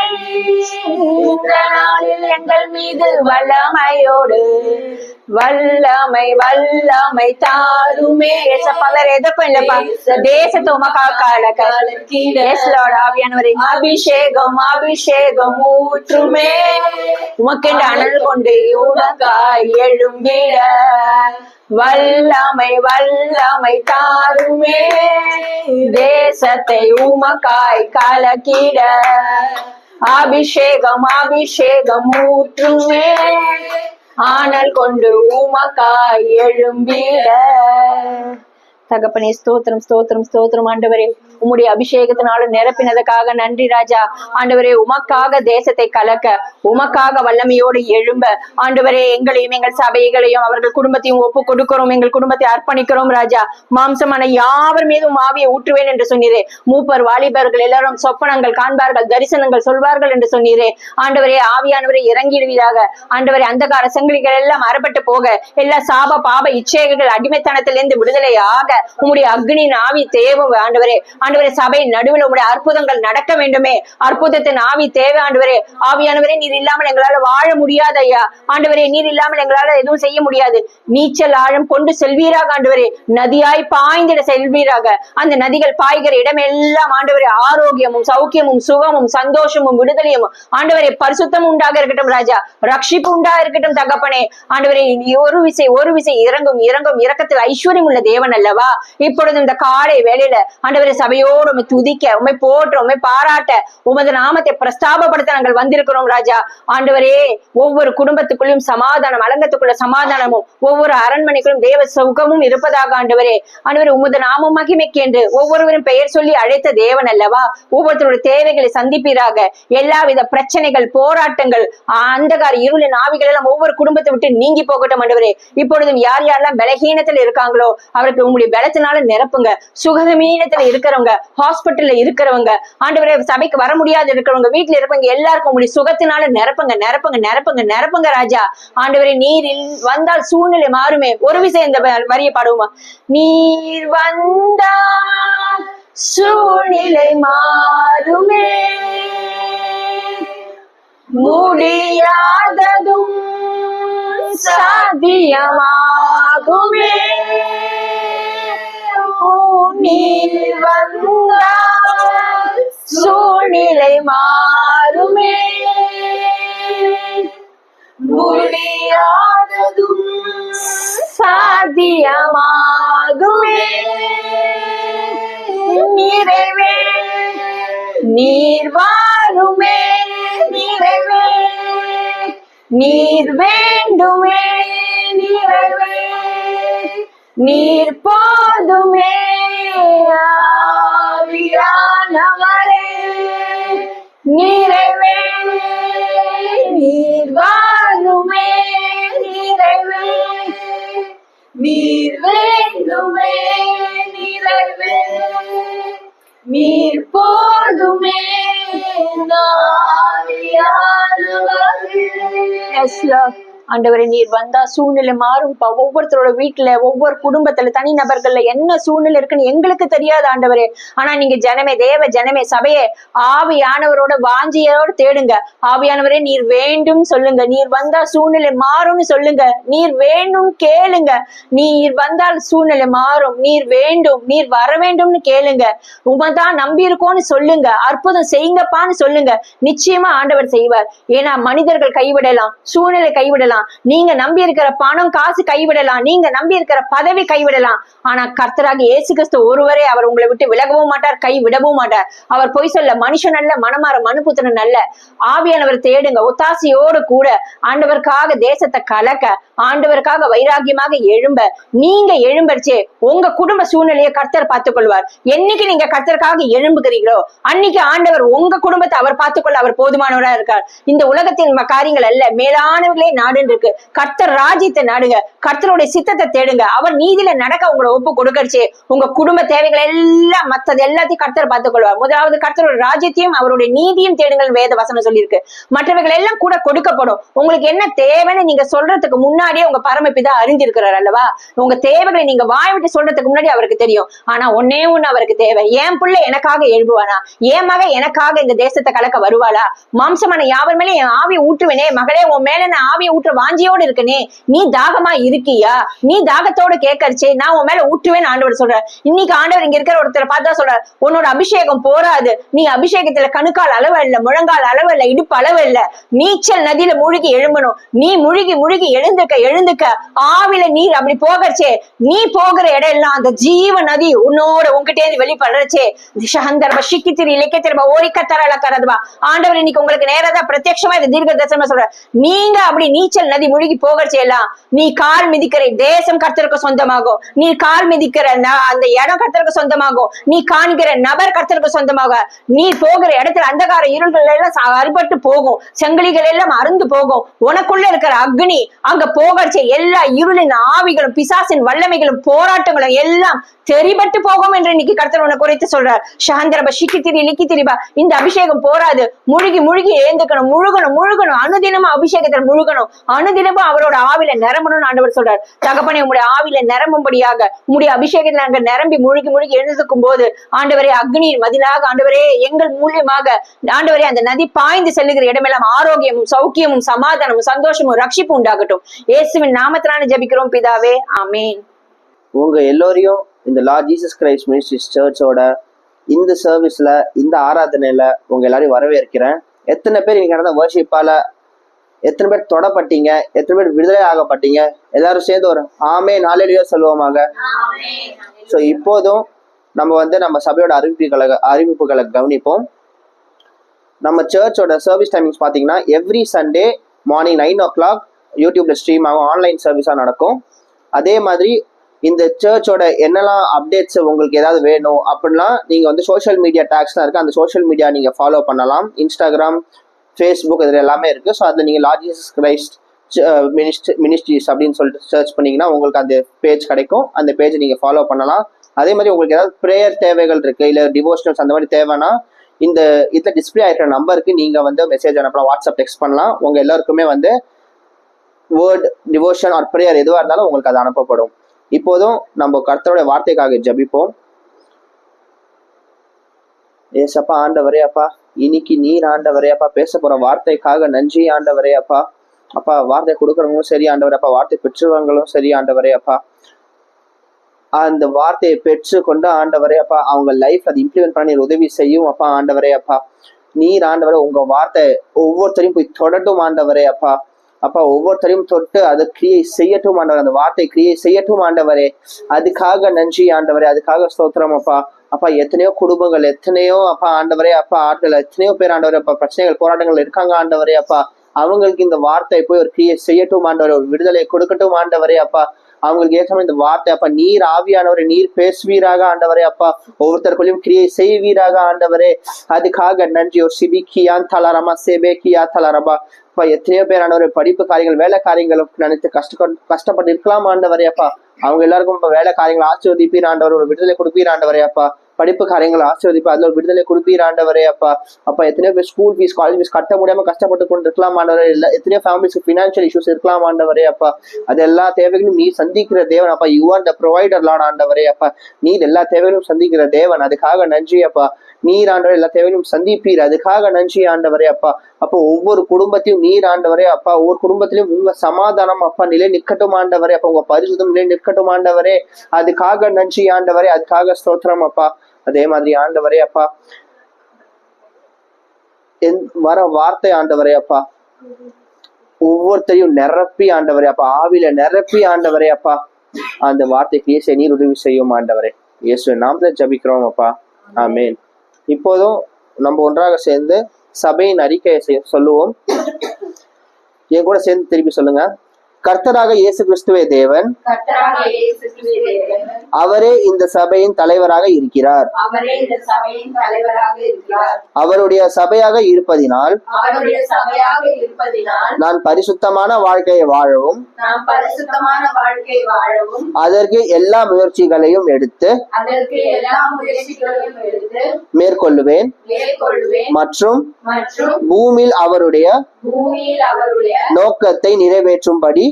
இந்த நாளில் எங்கள் மீது வல்லமையோடு வல்லமை வல்லமை தாருமே. வேற எதுக்கும் இல்லப்பா, தேசத்தை ஆவியானவரை அபிஷேகம் அபிஷேகம் ஊற்றுமே உமக்கென்று அனல் கொண்டு உனக்காய் எழும்பிட வல்லமை வல்லமை தாருமே தேசத்தை உமக்காய் கலக்கிட அபிஷேகம் அபிஷேகம் ஊற்றுமே ஆனல் கொண்டு உமக்காய் எழும்பிட. தகப்பனே ஸ்தோத்திரம் ஸ்தோத்திரம் ஸ்தோத்திரம். ஆண்டவரே உம்முடைய அபிஷேகத்தினால நிரப்பினதுக்காக நன்றி ராஜா. ஆண்டவரே உமக்காக தேசத்தை கலக்க, உமக்காக வல்லமையோடு எழும்ப ஆண்டவரே எங்களையும் எங்கள் சபைகளையும் அவர்கள் குடும்பத்தையும் ஒப்பு கொடுக்கிறோம், எங்கள் குடும்பத்தை அர்ப்பணிக்கிறோம் ராஜா. மாம்சமான யாவர் மீதும் ஆவியை ஊற்றுவேன் என்று சொன்னீரே. மூப்பர் வாலிபர்கள் எல்லாரும் சொப்பனங்கள் காண்பார்கள், தரிசனங்கள் சொல்வார்கள் என்று சொன்னீரே. ஆண்டவரே ஆவியானவரை இறங்கிடுவீராக. ஆண்டவரே அந்தகார சங்கிலிகள் எல்லாம் அறப்பட்டு போக, எல்லா சாப பாப இச்சைகள் அடிமைத்தனத்திலிருந்து விடுதலையாக உம்முடைய அக்னியின் ஆவி தேவை ஆண்டவரே. ஆண்டவரே சபையின் நடுவில் உம்முடைய அற்புதங்கள் நடக்க வேண்டுமே. அற்புதத்தின் ஆவி தேவை ஆண்டவரே. ஆவியானவரே நீர் இல்லாமல் எங்களால வாழ முடியாது ஐயா. ஆண்டவரே நீர் இல்லாமல் எங்களால எதுவும் செய்ய முடியாது. நீச்சல் ஆழம் கொண்டு செல்வீராக ஆண்டவரே. நதியாய் பாய்ந்திட செல்வீராக. அந்த நதிகள் பாய்கிற இடமெல்லாம் ஆண்டவரே ஆரோக்கியமும் சௌக்கியமும் சுகமும் சந்தோஷமும் விடுதலையும் ஆண்டவரே பரிசுத்தமும் உண்டாக இருக்கட்டும் ராஜா. ரட்சிப்பு உண்டா இருக்கட்டும் தகப்பனே. ஆண்டவரே ஒரு விசை இறங்கும் இறங்கும் இரக்கத்தில் ஐஸ்வர்யம் உள்ள தேவன் அல்லவா. இப்பொழுது இந்த காலை வேளையில ஆண்டவரே சபையோடு உண்மை துதிக்க, உண்மை போற்ற, உண்மை பாராட்ட, உமது நாமத்தை பிரஸ்தாபப்படுத்த நாங்கள் வந்திருக்கிறோம் ராஜா. ஆண்டவரே ஒவ்வொரு குடும்பத்துக்குள்ளும் சமாதானம், அலங்கத்துக்குள்ள சமாதானமும், ஒவ்வொரு அரண்மனைக்குள்ளும் தேவ சுகமும் இருப்பதாக ஆண்டவரே. ஆண்டவரே உமது நாமம் மகிமைக்கு என்று ஒவ்வொருவரும் பெயர் சொல்லி அழைத்த தேவன் அல்லவா. ஒவ்வொருத்தருடைய தேவைகளை சந்திப்பீராக. எல்லாவித பிரச்சனைகள், போராட்டங்கள், அந்தகார இருளின் ஆவிகள் எல்லாம் ஒவ்வொரு குடும்பத்தை விட்டு நீங்கி போகட்டும் ஆண்டவரே. இப்பொழுதும் யார் யாரெல்லாம் பலகீனத்தில் இருக்காங்களோ அவருக்கு உங்களுடைய பலத்தினால நிரப்புங்க. சுகமீனத்துல இருக்கிறவங்க, ஹாஸ்பிட்டல்ல இருக்கிறவங்க, ஆண்டவரே சபைக்கு வர முடியாது இருக்கிறவங்க, வீட்டுல இருப்பவங்க எல்லாருக்கும் உங்களுடைய சுகத்தினால நிரப்புங்க நிரப்புங்க நிரப்புங்க நிரப்புங்க ராஜா. ஆண்டவரே நீர் வந்தால் சூழ்நிலை மாறுமே. ஒரு விஷயம் இந்த வரியை பாடுவோமா? நீர் வந்தால் சூழ்நிலை மாறுமே, முடியாததும் சாத்தியமாகுமே. நீர் வந்தால் சூழ்நிலை மாறுமே, முடியாததும் சாத்தியமாகுமே. நிறைவே நீர் வாருமே, நிறைவே நீர் வேண்டுமே, நிறைவே நீர் போதுமே. ஆவியானவரே நிறைவே நீர் வாருமே, நிறைவே நீர் வேண்டுமே, நிறைவே நீர் போதுமே. ஆவியானவரே. Yes, Lord. ஆண்டவரே நீர் வந்தா சூழ்நிலை மாறும்பா. ஒவ்வொருத்தரோட வீட்டுல, ஒவ்வொரு குடும்பத்துல, தனி நபர்கள்ல என்ன சூழ்நிலை இருக்குன்னு எங்களுக்கு தெரியாது ஆண்டவரே. ஆனா நீங்க ஜனமே, தேவ ஜனமே, சபையே ஆவியானவரோட வாஞ்சியோட தேடுங்க. ஆவியானவரே நீர் வேண்டும் சொல்லுங்க. நீர் வந்தா சூழ்நிலை மாறும்னு சொல்லுங்க. நீர் வேண்டும் கேளுங்க. நீர் வந்தால் சூழ்நிலை மாறும். நீர் வேண்டும், நீர் வர வேண்டும்னு கேளுங்க. உமதான் நம்பி இருக்கோன்னு சொல்லுங்க. அற்புதம் செய்யுங்கப்பான்னு சொல்லுங்க. நிச்சயமா ஆண்டவர் செய்வார். ஏன்னா மனிதர்கள் கைவிடலாம், சூழ்நிலை கைவிடலாம், நீங்க நம்பி இருக்கிற பணம் காசு கைவிடலாம், நீங்க நம்பி இருக்கிற பதவி கைவிடலாம். ஆனா கர்த்தராக இயேசு கிறிஸ்து ஒருவரே அவர் உங்களை விட்டு விலகவும் மாட்டார், கை விடவும் மாட்டார். அவர் பொய் சொல்ல மனுஷன் அல்ல, மனமாற மனுபுத்திரன் அல்ல. ஆவியானவர் தேடுங்க ஒத்தாசையோடு கூட. ஆண்டவருக்காக தேசத்தை கலக்க, ஆண்டவருக்காக வைராக்கியமாக எழும்ப. நீங்க எழும்பரிச்சே உங்க குடும்ப சூழ்நிலையை கர்த்தர் பார்த்துக் கொள்வார். என்னைக்கு நீங்க கர்த்தருக்காக எழும்புகிறீங்களோ அன்னைக்கு ஆண்டவர் உங்க குடும்பத்தை அவர் பார்த்துக்கொள்ள அவர் போதுமானவரா இருக்கார். இந்த உலகத்தின் காரியங்கள் அல்ல, மேலானவர்களே நாடுன்னு இருக்கு. கர்த்தர் ராஜ்யத்தை நாடுங்க, கர்த்தருடைய சித்தத்தை தேடுங்க. அவர் நீதியில நடக்க உங்களை ஒப்பு கொடுக்கறச்சே உங்க குடும்ப தேவைகள் எல்லாம் மற்றது எல்லாத்தையும் கர்த்தர் பார்த்துக் கொள்வார். முதலாவது கர்த்தரோட ராஜ்யத்தையும் அவருடைய நீதியும் தேடுங்கள் வேத வசனம் சொல்லியிருக்கு. மற்றவைகள் எல்லாம் கூட கொடுக்கப்படும். உங்களுக்கு என்ன தேவைன்னு நீங்க சொல்றதுக்கு முன்னாடியே உங்க பரமபிதா அறிந்திருக்கிறார் அல்லவா. உங்க தேவைகளை நீங்க வாய் விட்டு சொல்றதுக்கு முன்னாடி அவருக்கு தெரியும். ஆனா ஒன்னே ஒண்ணு அவருக்கு தேவை, என் பிள்ளை எனக்காக எழுப்புவானா, என் மகன் எனக்காக இந்த தேசத்தை கலக்க வருவாளா, மாம்சமான யாவர் மேலே என் ஆவியை ஊற்றுவேனே, மகளே உன் மேல நான் ஆவியை ஊற்ற வாஞ்சியோடு இருக்கனே, நீ தாகமா இருக்கியா, நீ தாகத்தோடு கேட்கறச்சே நான் உன் மேல ஊற்றுவேன்னு ஆண்டவர் சொல்ற. இன்னைக்கு ஆண்டவர் இங்க இருக்கிற ஒருத்தரை பார்த்தா சொல்ற, உன்னோட அபிஷேகம் போராது, நீ அபிஷேகத்துல கணுக்கால் அளவு இல்ல, முழங்கால் அளவு இல்ல, இடுப்பு அளவு இல்ல, நீச்சல் நதியில மூழ்கி எழும்பணும். நீ முழுகி முழுகி எழுந்துக்க ஆவில நீர் அப்படி போகறச்சே, நீ போகிற இடம் எல்லாம் அந்த ஜீவ நதி உன்னோட உங்ககிட்டே வெளிப்படுறச்சே ஆண்டவர் இன்னைக்கு உங்களுக்கு நேரா பிரத்யட்சமா இந்த தீர்க்க தரிசனமா சொல்ற. நீங்க அப்படி நீச்சல் நதி முழுகி போகறச்சே எல்லாம் நீ கால் மிதிக்கிற தேசம் கர்த்தருக்கு சொந்தமாகும். நீ கால் மிதிக்கிற அந்த இடம் கர்த்தருக்கு சொந்தமாகும். நீ காண்கிற நபர் கர்த்தருக்கு சொந்தமாக. நீ போகிற இடத்துல அந்தகார இருள்கள் எல்லாம் அறுபட்டு போகும், செங்கலிகள் எல்லாம் அருந்து போகும். உனக்குள்ள இருக்கிற அக்னி அங்க போகறச்சே எல்லா இருளின் ஆவிகளும் பிசாசின் வல்லமைகளும் போராட்டங்களும் எல்லாம் தெரிபட்டு போகும் என்று இன்னைக்கு கர்த்தர் உன்னை குறித்து சொல்றார். சாந்திரபா சிக்கி திரிபா இந்த அபிஷேகம் போராது. முழுகி முழுகி ஏந்துக்கணும், முழுகணும், அனுதினமும் அபிஷேகத்தில் முழுகணும், அனுதினமும் அவரோட ஆவில நிரம்பணும்னு ஆண்டவர் சொல்றார். தகப்பனே உங்களுடைய ஆவில நிரம்பும்படியாக உங்களுடைய அபிஷேகத்தில் நாங்கள் நிரம்பி முழுகி எழுந்துக்கும் போது ஆண்டவரே அக்னியின் மதிலாக ஆண்டவரே எங்கள் மூலியமாக ஆண்டவரே அந்த நதி பாய்ந்து செல்லுகிற இடமெல்லாம் ஆரோக்கியமும் சௌக்கியமும் சமாதானமும் சந்தோஷமும் ரட்சிப்பு உண்டாகட்டும். இயேசுவின் நாமத்தினால ஜெபிக்கிறோம் பிதாவே, ஆமேன். உங்க எல்லோரையும் இந்த லார்ட் ஜீசஸ் கிரைஸ்ட் மினிஸ்ட்ரிஸ் சர்ச்சோட இந்த சர்வீஸ்ல, இந்த ஆராதனையில உங்க எல்லாரையும் வரவேற்கிறேன். எத்தனை பேர் இன்னைக்கு நடந்த வர்ஷிப்பால எத்தனை பேர் தொடப்பட்டீங்க, எத்தனை பேர் விடுதலை ஆகப்பட்டீங்க, எல்லாரும் சேர்ந்து ஒரு ஆமென் ஹல்லேலூயா சொல்லுவோமாக. ஸோ இப்போதும் நம்ம சபையோட அறிவிப்புகளை கவனிப்போம். நம்ம சர்ச்சோட சர்வீஸ் டைமிங்ஸ் பார்த்தீங்கன்னா எவ்ரி சண்டே மார்னிங் 9 o'clock யூடியூப்ல ஸ்ட்ரீம் ஆகும், ஆன்லைன் சர்வீஸா நடக்கும். அதே மாதிரி இந்த சர்ச்சோட என்னெல்லாம் அப்டேட்ஸ் உங்களுக்கு ஏதாவது வேணும் அப்படின்னா நீங்க சோஷியல் மீடியா டேக்ஸ்லாம் இருக்கு, அந்த சோஷியல் மீடியா நீங்க ஃபாலோ பண்ணலாம். இன்ஸ்டாகிராம், ஃபேஸ்புக் இதுல எல்லாமே இருக்கு. ஸோ அதுல நீங்க லார்ட் ஜீசஸ் கிரைஸ்ட் மினிஸ்ட்ரிஸ் அப்படின்னு சொல்லிட்டு சர்ச் பண்ணீங்கன்னா உங்களுக்கு அந்த பேஜ் கிடைக்கும். அந்த பேஜ் நீங்க ஃபாலோ பண்ணலாம். அதே மாதிரி உங்களுக்கு ஏதாவது ப்ரேயர் தேவைகள் இருக்கு, இல்ல டிவோஷனல்ஸ் அந்த மாதிரி தேவைன்னா இந்த இதுல டிஸ்பிளே ஆகிற நம்பருக்கு நீங்க மெசேஜ் அனுப்பலாம், வாட்ஸ்அப் டெக்ஸ்ட் பண்ணலாம். உங்க எல்லாருக்குமே வேர்ட் டிவோஷன் ஆர் ப்ரேயர் எதுவாக இருந்தாலும் உங்களுக்கு அது அனுப்பப்படும். இப்போதும் நம்ம கர்த்தருடைய வார்த்தைக்காக ஜெபிப்போம். ஏசப்பா ஆண்டவரே அப்பா, இன்னைக்கு நீர் ஆண்டவரே அப்பா பேச போற வார்த்தைக்காக நன்றி ஆண்டவரே அப்பா. அப்பா வார்த்தை கொடுக்குறவங்களும் சரி ஆண்டவரே அப்பா, வார்த்தை பெற்றவங்களும் சரி ஆண்டவரே அப்பா, அந்த வார்த்தையை பெற்று கொண்டு ஆண்டவரே அப்பா அவங்க லைஃப் அதை இம்ப்ளிமெண்ட் பண்ணி உதவி செய்யும் அப்பா. ஆண்டவரே அப்பா நீர் ஆண்டவரே உங்க வார்த்தை ஒவ்வொருத்தரையும் போய் தொடட்டும் ஆண்டவரே அப்பா. அப்பா ஒவ்வொருத்தரையும் தொட்டு அதை கிரியை செய்யட்டும் ஆண்டவர், அந்த வார்த்தை கிரியை செய்யட்டும் ஆண்டவரே. அதுக்காக நன்றி ஆண்டவரே, அதுக்காக ஸ்தோத்திரம் அப்பா. அப்பா எத்தனையோ குடும்பங்கள், எத்தனையோ அப்பா ஆண்டவரே அப்பா ஆட்கள், எத்தனையோ பேர் ஆண்டவரே அப்பா பிரச்சனைகள் போராட்டங்கள் இருக்காங்க ஆண்டவரே அப்பா. அவங்களுக்கு இந்த வார்த்தை போய் ஒரு கிரியை செய்யட்டும் ஆண்டவரே, ஒரு விடுதலை கொடுக்கட்டும் ஆண்டவரே அப்பா. அவங்களுக்கு ஏற்கனவே இந்த வார்த்தை அப்பா நீர் ஆவியானவரே நீர் பேசுவீராக ஆண்டவரே அப்பா, ஒவ்வொருத்தருக்குள்ளயும் கிரியை செய்வீராக ஆண்டவரே. அதுக்காக நன்றி. ஒரு சிபி கியான் தலாரமா சேபே கியா தலாரமா. அப்பா எத்தனையோ பேர் ஆண்டவரே படிப்பு காரியங்கள் வேலை காரியங்களுக்கு நினைத்து கஷ்டப்பட்டு இருக்கலாம் ஆண்டவரே அப்பா. அவங்க எல்லாருக்கும் இப்ப வேலை காரியங்கள் ஆசீர்வதிப்பீர் ஆண்டவர், ஒரு விடுதலை கொடுப்பீர் ஆண்டவரே அப்பா. படிப்பு காரியங்களை ஆசீர்வதிப்பா, அதுல ஒரு விடுதலை கொடுப்பீர் ஆண்டவரே அப்பா. அப்பா எத்தனையோ பேர் ஸ்கூல் ஃபீஸ் காலேஜ் ஃபீஸ் கட்ட முடியாம கஷ்டப்பட்டு கொண்டு இருக்கலாம் ஆண்டவரே. இல்ல எத்தனையோ ஃபேமிலிஸ்க்கு ஃபினான்ஷியல் இஷ்யூஸ் இருக்கலாம் ஆண்டவரே அப்பா. அது எல்லா தேவைகளும் நீ சந்திக்கிற தேவன் அப்பா. You are the provider Lord ஆண்டவரே அப்பா. நீர் எல்லா தேவைகளும் சந்திக்கிற தேவன், அதுக்காக நன்றி அப்பா. நீர் ஆண்டவரே எல்லா தேவையும் சந்திப்பீர், அதுக்காக நன்றி ஆண்டவரே அப்பா. அப்போ ஒவ்வொரு குடும்பத்தையும் நீர் ஆண்டவரே அப்பா, ஒவ்வொரு குடும்பத்திலையும் உங்க சமாதானம் அப்பா நிலை நிற்கட்டும் ஆண்டவரே அப்பா. உங்க பரிசுத்தம் நிலை நிற்கட்டும் ஆண்டவரே, அதுக்காக நன்றி ஆண்டவரே, அதுக்காக ஸ்தோத்திரம் அப்பா. அதே மாதிரி ஆண்டவரே அப்பா, வர வார்த்தை ஆண்டவரே அப்பா ஒவ்வொருத்தரையும் நிரப்பி ஆண்டவரே அப்பா, ஆவில நிரப்பி ஆண்டவரே அப்பா, அந்த வார்த்தைக்கு இயேசு நீர் உதவி செய்யும் ஆண்டவரே. இயேசு நாமத்தை ஜெபிக்கிறோம் அப்பா, ஆமென். இப்போதும் நம்ம ஒன்றாக சேர்ந்து சபையின் அறிக்கையை சொல்லுவோம். என் கூட சேர்ந்து திருப்பி சொல்லுங்க. கர்த்தராக இயேசு கிறிஸ்துவே தேவன், அவரே இந்த சபையின் தலைவராக இருக்கிறார். அவருடைய சபையாக இருப்பதினால் நான் பரிசுத்தமான வாழ்க்கையை வாழவும் அதற்கு எல்லா முயற்சிகளையும் எடுத்து மேற்கொள்ளுவேன் மற்றும் பூமியில் அவருடைய நோக்கத்தை நிறைவேற்றும்படி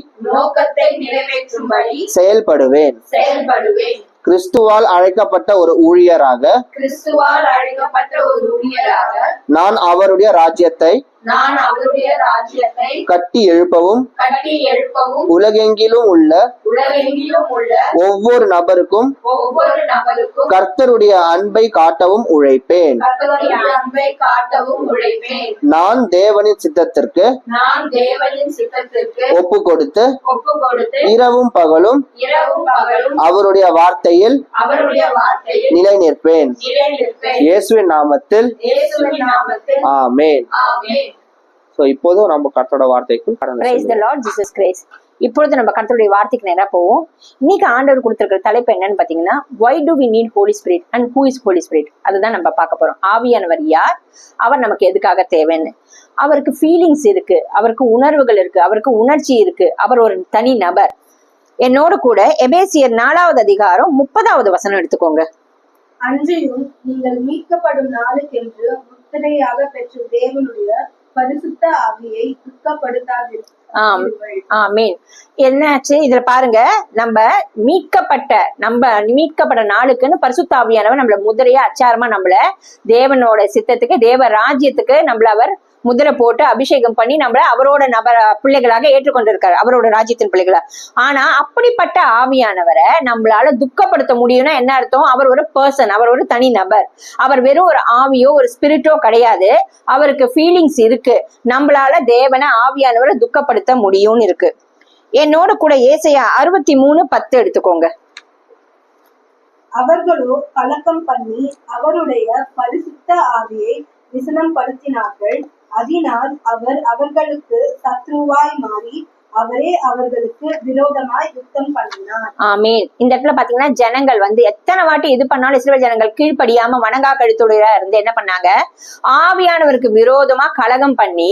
செயல்படுவேன். கிறிஸ்துவால் அழைக்கப்பட்ட ஒரு ஊழியராக நான் அவருடைய ராஜ்யத்தை கட்டி எழுப்பவும் உலகெங்கிலும் உள்ள ஒவ்வொரு நபருக்கும் கர்த்தருடைய அன்பை காட்டவும் உழைப்பேன். நான் தேவனின் சித்தத்திற்கு ஒப்பு கொடுத்து இரவும் பகலும் அவருடைய வார்த்தையில் நிலை நிற்பேன். இயேசுவின் நாமத்தில் ஆமென். இப்போதும் நம்ம கர்த்தரோட வார்த்தைக்கு Praise the Lord Jesus Christ. இப்பொழுது நம்ம கர்த்தருடைய வார்த்தைக்கு நேரா போவோம். இன்னைக்கு ஆண்டவர் கொடுத்திருக்கிற தலைப்பு என்னன்னு பாத்தீங்கன்னா, why do we need Holy Spirit and who is Holy Spirit? அதுதான் நம்ம பார்க்க போறோம். ஆவியானவர் யார், அவர் நமக்கு எதுக்காக தேவைன்னு. அவருக்கு ஃபீலிங்ஸ் இருக்கு, அவருக்கு உணர்வுகள் இருக்கு, அவருக்கு உணர்ச்சி இருக்கு, அவர் ஒரு தனி நபர். என்னோட கூட எபேசியர் 4வது அதிகாரம் 30வது வசனம் எடுத்துக்கோங்க. அன்றையும் நீங்கள் மீட்கப்படும் நாளுக்கென்று முத்திரையாக பெற்ற தேவனுடைய பரிசுத்த ஆவியை துக்கப்படுத்தாதீர்கள். ஆமென். என்னாச்சு இதுல பாருங்க, நம்ம மீட்கப்பட்ட நாளுக்குன்னு பரிசுத்த ஆவியானவர் நம்மள முதிரையா அச்சாரமா நம்மள தேவனோட சித்தத்துக்கு, தேவ ராஜ்யத்துக்கு நம்மள அவர் முதிரை போட்டு அபிஷேகம் பண்ணி நம்மள அவரோட பிள்ளைகளாக ஏற்றுக்கொண்டிருக்காரு, அவரோட ராஜ்யத்தின் பிள்ளைகளா. ஆனா அப்படிப்பட்ட ஆவியானவரை நம்மளால துக்கப்படுத்த முடியும்னா என்ன அர்த்தம்? அவர் ஒரு பர்சன், அவர் ஒரு தனி நபர். அவர் வெறும் ஒரு ஆவியோ ஒரு ஸ்பிரிட்டோ கிடையாது. அவருக்கு ஃபீலிங்ஸ் இருக்கு. நம்மளால தேவனை ஆவியானவரை துக்கப்படுத்த முடியும்னு இருக்கு. என்னோட கூட ஏசாயா 63:10 எடுத்துக்கோங்க. அவர்களோ கலக்கம் பண்ணி அவருடைய பரிசுத்த ஆவியை விசனம் படுத்தினார்கள். அதனால் அவர் அவர்களுக்கு சத்ருவாய் மாறி அவரே அவர்களுக்கு விரோதமாய் யுத்தம் பண்ணினார். ஆமென். இந்த இடத்துல பாத்தீங்கன்னா ஜனங்கள் எத்தனை வாட்டி இது பண்ணாலும் இஸ்ரவேல் ஜனங்கள் கீழ்ப்படியாம வணங்கா கழுத்துடைய இருந்து என்ன பண்ணாங்க, ஆவியானவருக்கு விரோதமா கலகம் பண்ணி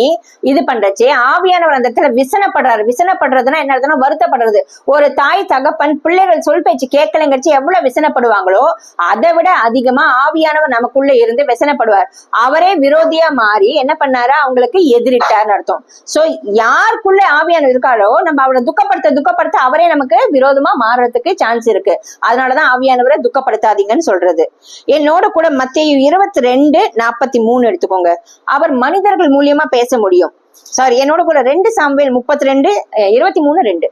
இது பண்றச்சே ஆவியானவர் அந்த இடத்துல விசனப்படுறாரு. விசனப்படுறதுன்னா என்ன அர்த்தம்னா வருத்தப்படுறது. ஒரு தாய் தகப்பன் பிள்ளைகள் சொல் பேச்சு கேட்கலங்கச்சு எவ்வளவு விசனப்படுவாங்களோ அதை விட அதிகமா ஆவியானவர் நமக்குள்ள இருந்து விசனப்படுவார். அவரே விரோதியா மாறி என்ன பண்ணாரு, அவங்களுக்கு எதிரிட்டார்னு அர்த்தம். சோ யாருக்குள்ள ஆவியானவர் இருக்காரோ நம்ம அவரை துக்கப்படுத்த அவரே நமக்கு விரோதமா மாறுறதுக்கு சான்ஸ் இருக்கு. அதனாலதான் ஆவியானவரை துக்கப்படுத்தாதீங்கன்னு சொல்றது. என்னோட கூட மத்தேயு 22:43 எடுத்துக்கோங்க. அவர் மனிதர்கள் மூலியமா பேச முடியும். சாரி, என்னோட கூட 2 சாமுவேல் 32:23-2.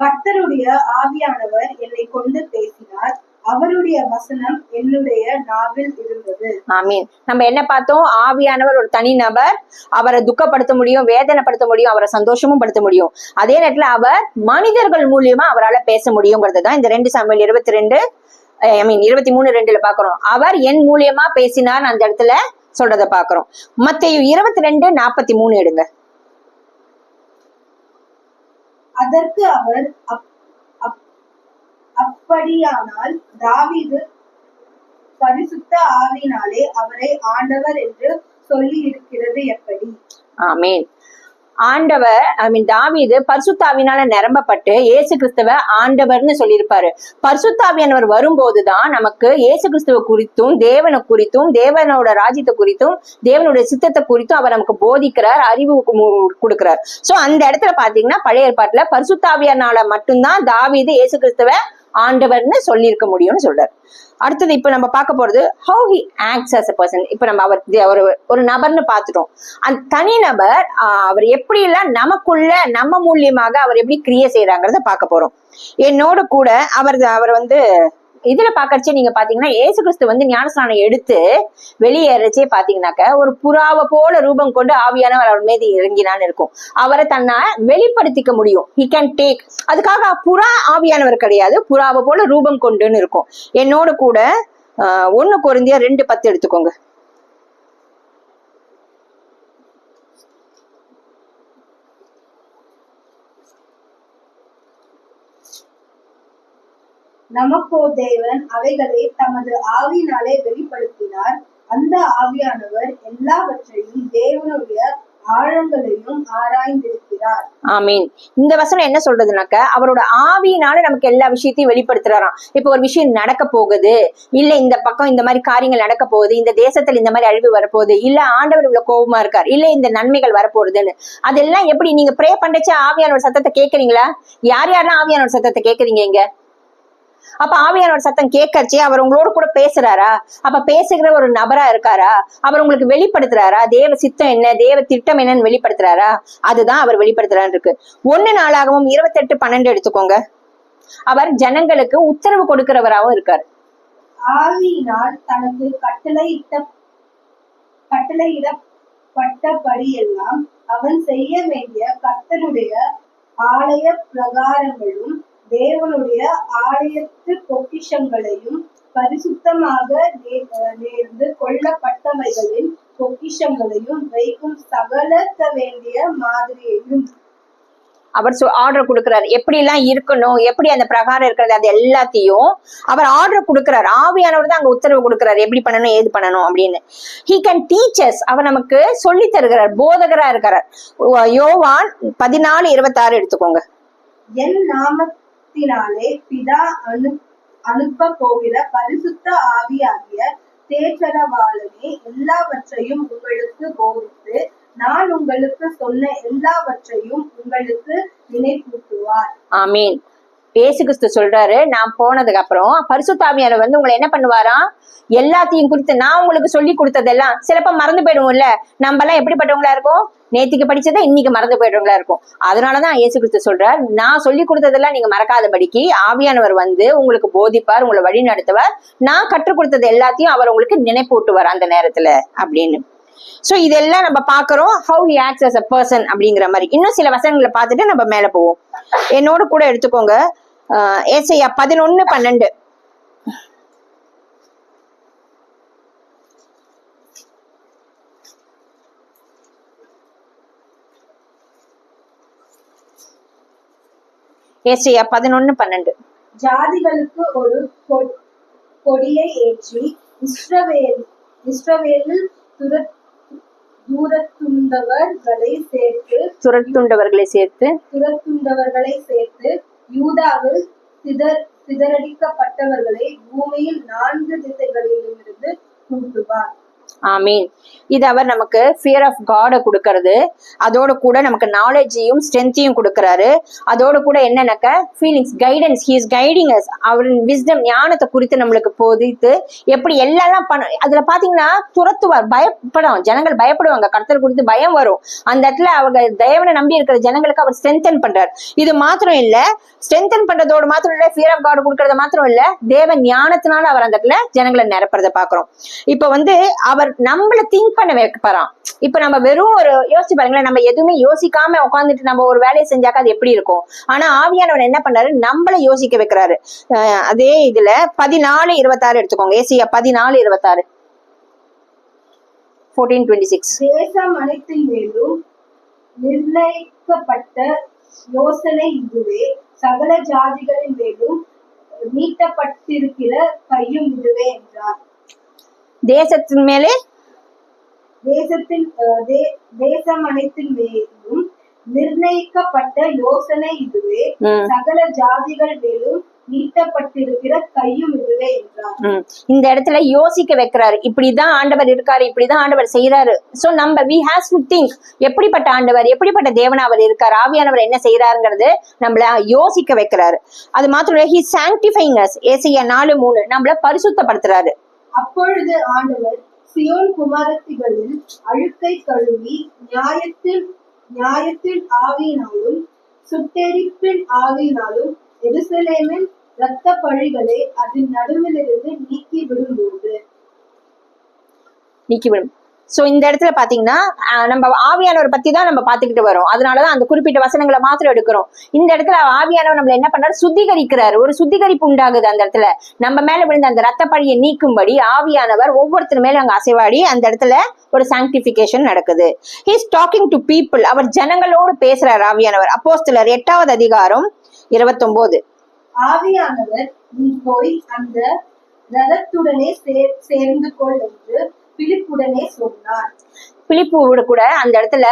கர்த்தருடைய ஆவியானவர் என்னை கொண்டு பேசினார், அவருடைய வசனம் என்னுடைய நாவில் இருந்தது. ஆமீன். நம்ம என்ன பார்த்தோம்? ஆவியானவர் ஒரு தனி நபர். அவரை துக்கப்படுத்த முடியும், வேதனைப்படுத்த முடியும், அவரை சந்தோஷமும் படுத்த முடியும். அதே நேரத்துல அவர் மனிதர்கள் மூலியமா அவரால் பேச முடியுங்கிறது தான் இந்த 2 சாமுவேல் 23:2 பாக்குறோம். அவர் என் மூலியமா பேசினார் அந்த இடத்துல சொல்றத பாக்குறோம். மத்தேயு 22:43 எடுங்க. அதற்கு அவர் அப்படியானால் தாவீது பரிசுத்த ஆவியினாலே அவரை ஆண்டவர் என்று சொல்லி இருக்கிறது எப்படி? ஆமென். ஆண்டவர் தாவீது பரிசுத்தாவினால நிரம்பப்பட்டு இயேசு கிறிஸ்துவ ஆண்டவர்னு சொல்லியிருப்பாரு. பரிசுத்தாவியானவர் வரும்போதுதான் நமக்கு இயேசு கிறிஸ்துவ குறித்தும் தேவனை குறித்தும் தேவனோட ராஜ்யத்தை குறித்தும் தேவனுடைய சித்தத்தை குறித்தும் அவர் நமக்கு போதிக்கிறார், அறிவு கொடுக்கிறார். சோ அந்த இடத்துல பாத்தீங்கன்னா பழைய ஏற்பாட்டுல பரிசுத்தாவியானால மட்டும்தான் தாவீது இயேசு கிறிஸ்துவ ஆண்டவர்னு சொல்லி இருக்க முடியும்னு சொல்றாரு. அடுத்தது இப்ப நம்ம பார்க்க போறது how he acts as a person. இப்ப நம்ம அவர் ஒரு நபர்னு பார்த்துட்டோம். அந்த தனி நபர் அவர் எப்படி எல்லாம் நமக்குள்ள நம்ம மூலியமாக அவர் எப்படி கிரியை செய்யறாங்கிறத பார்க்க போறோம். என்னோட கூட அவர் இதுல பாக்கறச்சே நீங்க பாத்தீங்கன்னா இயேசு கிறிஸ்து ஞானஸ்நானம் எடுத்து வெளியேறச்சே பாத்தீங்கன்னாக்க ஒரு புறாவை போல ரூபம் கொண்டு ஆவியானவர் அவர் மீது இறங்கினான்னு இருக்கும். அவரை தன்னை வெளிப்படுத்திக்க முடியும். he can take. அதுக்காக புறா ஆவியானவர் கிடையாது, புறாவை போல ரூபம் கொண்டுன்னு இருக்கும். என்னோட கூட 1 கொரிந்தியர் 2:10 எடுத்துக்கோங்க. நமக்கோ தேவன் அவைகளை தமது ஆவியினாலே வெளிப்படுத்தினார். அந்த ஆவியானவர் எல்லாவற்றையும் தேவனுடைய ஆழங்களையும் ஆராய்ந்திருக்கிறார். ஆமீன். இந்த வசனம் என்ன சொல்றதுனாக்க அவரோட ஆவியினால நமக்கு எல்லா விஷயத்தையும் வெளிப்படுத்துறாராம். இப்ப ஒரு விஷயம் நடக்க போகுது, இல்ல இந்த பக்கம் இந்த மாதிரி காரியங்கள் நடக்க போகுது, இந்த தேசத்துல இந்த மாதிரி அழிவு வரப்போகுது, இல்ல ஆண்டவர் இவ்வளவு கோபமா இருக்கார், இல்ல இந்த நன்மைகள் வரப்போகுதுன்னு அதெல்லாம் எப்படி நீங்க ப்ரே பண்றச்சே ஆவியானோட சத்தத்தை கேட்கறீங்களா? யார் யாரெல்லாம் ஆவியானோட சத்தத்தை கேட்கறீங்க இங்க? அப்ப ஆவியானவர் சத்தம் கேட்கறச்சே அவர் உங்களோட கூட பேசுறாரா? அப்ப பேசுகிற ஒரு நபரா இருக்காரா? அவர் உங்களுக்கு வெளிப்படுத்துறாரா? தேவ சித்தம் என்ன, தேவ திட்டம் என்னன்னு வெளிப்படுத்துறாரா? அதுதான் அவர் வெளிப்படுத்துறான்னு இருக்கு. 1 நாளாகவும் 28:12 எடுத்துக்கோங்க. அவர் ஜனங்களுக்கு உத்தரவு கொடுக்கிறவராகவும் இருக்காரு. ஆவியினால் தனக்கு கட்டளையிடப்பட்டபடியெல்லாம் அவன் செய்ய வேண்டிய கர்த்தருடைய ஆலய பிரகாரங்களும் தேவனுடைய ஆலயத்து பொக்கிஷங்களையும் பரிசுத்தமாக நேர்ந்து கொள்ளப்பட்டவைகளின் பொக்கிஷங்களையும் வைக்கும் சகலத்த வேண்டிய மாதிரியையும் அவர் ஆர்டர் கொடுக்கிறார். எப்படி எல்லாம் இருக்கணும், எப்படி அந்த பிரகாரம் இருக்கிறது, அது எல்லாத்தையும் அவர் ஆர்டர் கொடுக்கிறார். ஆவியானவர் தான் அங்க உத்தரவு கொடுக்கிறார், எப்படி பண்ணணும் ஏது பண்ணணும் அப்படின்னு. he can teach us. அவர் நமக்கு சொல்லி தருகிறார், போதகரா இருக்கிறார். யோவான் 14:26 எடுத்துக்கோங்க. என் நாமத்தினாலே பிதா அனுப்ப போகிற பரிசுத்த ஆவியாகிய தேற்றரவாளனே எல்லாவற்றையும் உங்களுக்கு போதித்து நான் உங்களுக்கு சொன்ன எல்லாவற்றையும் உங்களுக்கு நினைப்பூட்டுவார். ஆமீன். இயேசு கிறிஸ்து சொல்றாரு, நான் போனதுக்கு அப்புறம் பரிசுத்த ஆவியானவர் உங்களை என்ன பண்ணுவாராம், எல்லாத்தையும் குறித்து நான் உங்களுக்கு சொல்லி கொடுத்ததெல்லாம் சிலப்ப மறந்து போயிடுவோம்ல. நம்ம எல்லாம் எப்படிப்பட்டவங்களா இருக்கும், நேத்திக்கு படிச்சதை இன்னைக்கு மறந்து போயிடுறவங்களா இருக்கும். அதனாலதான் இயேசு கிறிஸ்து சொல்றார், நான் சொல்லி கொடுத்ததெல்லாம் நீங்க மறக்காதபடிக்கு ஆவியானவர் உங்களுக்கு போதிப்பார், உங்களை வழி நடத்துவார், நான் கற்றுக் கொடுத்தது எல்லாத்தையும் அவர் உங்களுக்கு நினைப்பூட்டுவார் அந்த நேரத்துல அப்படின்னு. சோ இதெல்லாம் நம்ம பாக்குறோம் how he acts as a person அப்படிங்கிற மாதிரி. இன்னும் சில வசனங்களை பார்த்துட்டு நம்ம மேல போவோம். என்னோட கூட எடுத்துக்கோங்க ஏசாயா 11:12. ஏசாயா 11:12. ஜாதிகளுக்கு ஒரு கொடியை ஏற்றி இஸ்ரவேலில் துரத்துண்டவர்களை சேர்த்து யூதாவில் சிதறடிக்கப்பட்டவர்களை பூமியில் 4 திசைகளிலுமிருந்து கூட்டுவார். ஆமீன். இது அவர் நமக்கு ஃபியர் ஆஃப் காட கொடுக்கறது, அதோட கூட நமக்கு நாலேஜையும் ஸ்ட்ரென்த்தையும் கொடுக்கறாரு. அதோட கூட என்னன்னாக்க feelings, guidance, he is guiding us. அவரின் விஸ்டம், ஞானத்தை குறித்து நம்மளுக்கு போதித்து எப்படி எல்லாம் அதுல பாத்தீங்கன்னா துரத்துவார். ஜனங்கள் பயப்படுவாங்க, கர்த்தர் குறித்து பயம் வரும். அந்த இடத்துல அவங்க தேவனை நம்பி இருக்கிற ஜனங்களுக்கு அவர் ஸ்ட்ரென்தன் பண்றாரு. இது மாத்திரம் இல்ல, ஸ்ட்ரென்தன் பண்றதோட மாத்திரம் இல்ல, ஃபியர் ஆஃப் காட் கொடுக்கறத மாத்திரம் இல்ல, தேவ ஞானத்தினால அவர் அந்த இடத்துல ஜனங்களை நிரப்புறத பாக்குறோம். இப்ப அவர் நம்மள திங்க் பண்ண வைப்பாராம். இப்ப நம்ம வெறும் ஒரு யோசிச்சு பாருங்களேன், நம்ம எதுவுமே யோசிக்காம உட்காந்துட்டு நம்ம ஒரு வேலையை செஞ்சாக்க அது எப்படி இருக்கும். ஆனா ஆவியானவர் என்ன பண்ணாரு, நம்மள யோசிக்க வைக்கிறாரு. அதே இதுல 14:26 எடுத்துக்கோங்க. ஏசாயா 14:26. 14:26. தேசம் அனைத்தின் மேலும் நிர்ணயிக்கப்பட்ட யோசனை இதுவே, சகல ஜாதிகளின் மேலும் நீட்டப்பட்டிருக்கிற கையும் இதுவே என்றார். தேசத்தின் மேலே தேசம் அனைத்தின் மேலும் நிர்ணயிக்கப்பட்ட யோசனை இதுவே, சகல ஜாதிகள் மேலும் நீட்டப்பட்டிருக்கிற கையும் இதுவே என்றார். இந்த இடத்துல யோசிக்க வைக்கிறாரு. இப்படிதான் ஆண்டவர் இருக்காரு, இப்படிதான் ஆண்டவர் செய்யறாரு. சோ நம்ம we has to think எப்படிப்பட்ட ஆண்டவர், எப்படிப்பட்ட தேவன் அவர் இருக்காரு, ஆவியானவர் என்ன செய்யறாருங்கிறது நம்மள யோசிக்க வைக்கிறாரு. அது மாத்திரம் இல்ல, he sanctifying us, ஏசாயா 4:3 நம்மள பரிசுத்தப்படுத்துறாரு. அப்பொழுது ஆண்டவர் சியோன் குமாரத்திகளில் அழுக்கை கழுவி நியாயத்தின் ஆவியினாலும் சுட்டெரிப்பின் ஆவியினாலும் எருசலேமின் இரத்த பழிகளை அதன் நடுவிலிருந்து நீக்கிவிடும். சோ இந்த இடத்துல பாத்தீங்கன்னா நம்ம ஆவியானவர் பத்தி தான் நம்ம பாத்துக்கிட்டு வரோம். அதனாலதான் அந்த குறிப்பிட்ட வசனங்களை மாத்திரம் எடுக்கிறோம். இந்த இடத்துல ஆவியானவர் நம்மள என்ன பண்றாரு, சுத்திகரிக்கிறாரு. ஒரு சுத்திகரிப்பு உண்டாகுது அந்த இடத்துல. நம்ம மேல விழுந்த அந்த ரத்த பழியை நீக்கும்படி ஆவியானவர் ஒவ்வொருத்தர் மேல அங்க அசைவாடி அந்த இடத்துல ஒரு சாங்டிபிகேஷன் நடக்குது. he is talking to people, அவர் ஜனங்களோடு பேசுறாரு ஆவியானவர். அப்போஸ்தலர் 8வது அதிகாரம் 29. ஆவியானவர் நீ போய் அந்த ரதத்துடனே சேர்ந்து கொள் என்று பிலிப்புடனே சொன்னார். பிலிப்பு கூட அந்த இடத்துல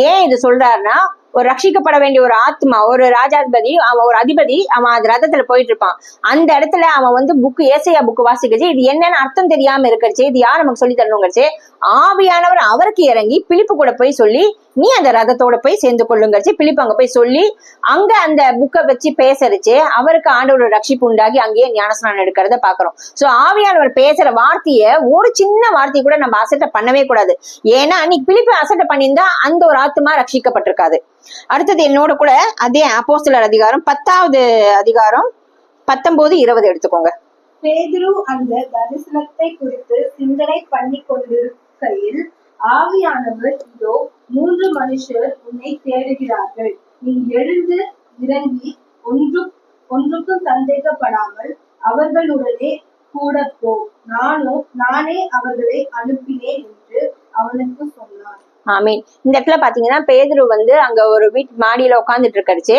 ஏன் இது சொல்றாருன்னா, ஒரு ரட்சிக்கப்பட வேண்டிய ஒரு ஆத்மா, ஒரு ராஜாதிபதி, அவன் ஒரு அதிபதி, அவன் அந்த ரதத்துல போயிட்டு இருப்பான். அந்த இடத்துல அவன் ஏசாயா புக்கு வாசிக்கச்சு, இது என்னன்னு அர்த்தம் தெரியாம இருக்கச்சு, இது யார் நமக்கு சொல்லி தரணுங்கச்சு, ஆவியானவர் அவருக்கு இறங்கி பிலிப்பு கூட போய் சொல்லி, நீ அந்த ரதத்தோட போய் சேர்ந்து கொள்ளுங்கச்சு. பிலிப்பு அங்க போய் சொல்லி அங்க அந்த புக்கை வச்சு பேசரிச்சு அவருக்கு ஆண்டவர் ரட்சிப்பு உண்டாகி அங்கேயே ஞானஸ்நானம் எடுக்கிறத பாக்குறோம். சோ ஆவியானவர் பேசுற வார்த்தைய ஒரு சின்ன வார்த்தையை கூட நம்ம அசட்டை பண்ணவே கூடாது. ஏன்னா அன்னைக்கு பிலிப்பு அசட்டை பண்ணியிருந்தா அந்த ஒரு ஆத்மா ரட்சிக்கப்பட்டிருக்காது. அடுத்தது என்னோட கூட அதே அப்போஸ்தலர் அதிகாரம் 10வது அதிகாரம் 19-20 எடுத்துக்கோங்க. பேதுரு அந்த தரிசனத்தை குறித்து சிந்தனை பண்ணி கொண்டிருக்கையில் ஆவியானவர், இதோ 3 மனுஷர் உன்னை தேடுகிறார்கள், நீ எழுந்து இறங்கி ஒன்றுக்கும் சந்தேகப்படாமல் அவர்களுடனே கூட போ, நானே அவர்களை அனுப்பினேன் என்று அவனுக்கு சொன்னார். ஆமீன். இந்த இடத்துல பாத்தீங்கன்னா பேதுரு அங்க ஒரு வீட்டு மாடியில உட்காந்துட்டு இருக்கச்சு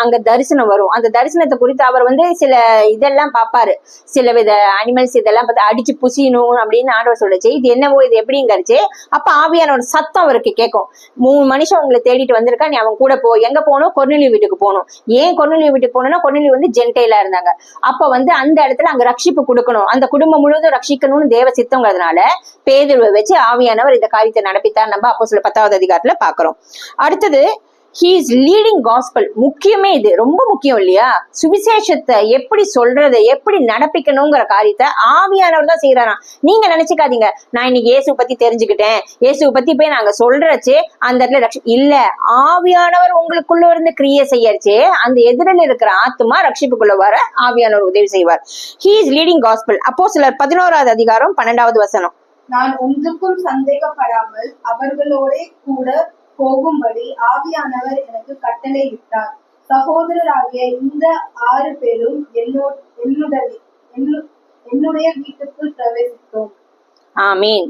அங்க தரிசனம் வரும். அந்த தரிசனத்தை குறித்து அவர் சில இதெல்லாம் பாப்பாரு, சில வித அனிமல்ஸ் இதெல்லாம் பார்த்து அடிச்சு புசியணும் அப்படின்னு ஆண்டவர் சொல்லுச்சு. இது என்னவோ, இது எப்படிங்கரிச்சு. அப்ப ஆவியான ஒரு சத்தம் அவருக்கு கேட்கும், 3 மனுஷன் உங்களை தேடிட்டு வந்திருக்கா, நீ அவன் கூட போ. எங்க போகணும்? கொர்நேலியு வீட்டுக்கு போகணும். ஏன் கொர்நேலியு வீட்டுக்கு போகணும்னா, கொர்நேலியு ஜென்டைலா இருந்தாங்க. அப்ப அந்த இடத்துல அங்க ரட்சிப்பு கொடுக்கணும், அந்த குடும்பம் முழுவதும் ரட்சிக்கணும்னு தேவ சித்தங்கிறதுனால பேதுருவை வச்சு ஆவியானவர் இந்த காரியத்தை நடப்பித்தார். நம்ம அப்போஸ்தலர் 10வது அதிகாரத்துல பாக்குறோம். அடுத்தது he is leading gospel. முக்கியமே இது, ரொம்ப முக்கியம் இல்லையா? சுவிசேஷத்தை எப்படி சொல்றது, எப்படி நடப்பிக்கணுங்கிற காரியத்தை ஆவியானவர் தான் செய்யறாராம். நீங்க நினைச்சுக்காதீங்க, நான் இன்னைக்கு இயேசு பத்தி தெரிஞ்சுக்கிட்டேன், இயேசு பத்தி போய் நாங்க சொல்றச்சு அந்த இடத்துல இல்ல, ஆவியானவர் உங்களுக்குள்ள இருந்து கிரியை செய்யறச்சு அந்த எதிரில் இருக்கிற ஆத்மா ரட்சிப்புக்குள்ள வர ஆவியானவர் உதவி செய்வார். he is leading gospel. அப்போஸ்தலர் 11வது அதிகாரம் 12வது வசனம். நான் ஒன்றுக்கும் சந்தேகப்படாமல் அவர்களோட கூட போகும்படி ஆவியானவர் எனக்கு கட்டளை இட்டார். சகோதரராகிய இந்த 6 பேரும் என்னுடைய வீட்டுக்குள் பிரவேசித்தோம். ஆமீன்.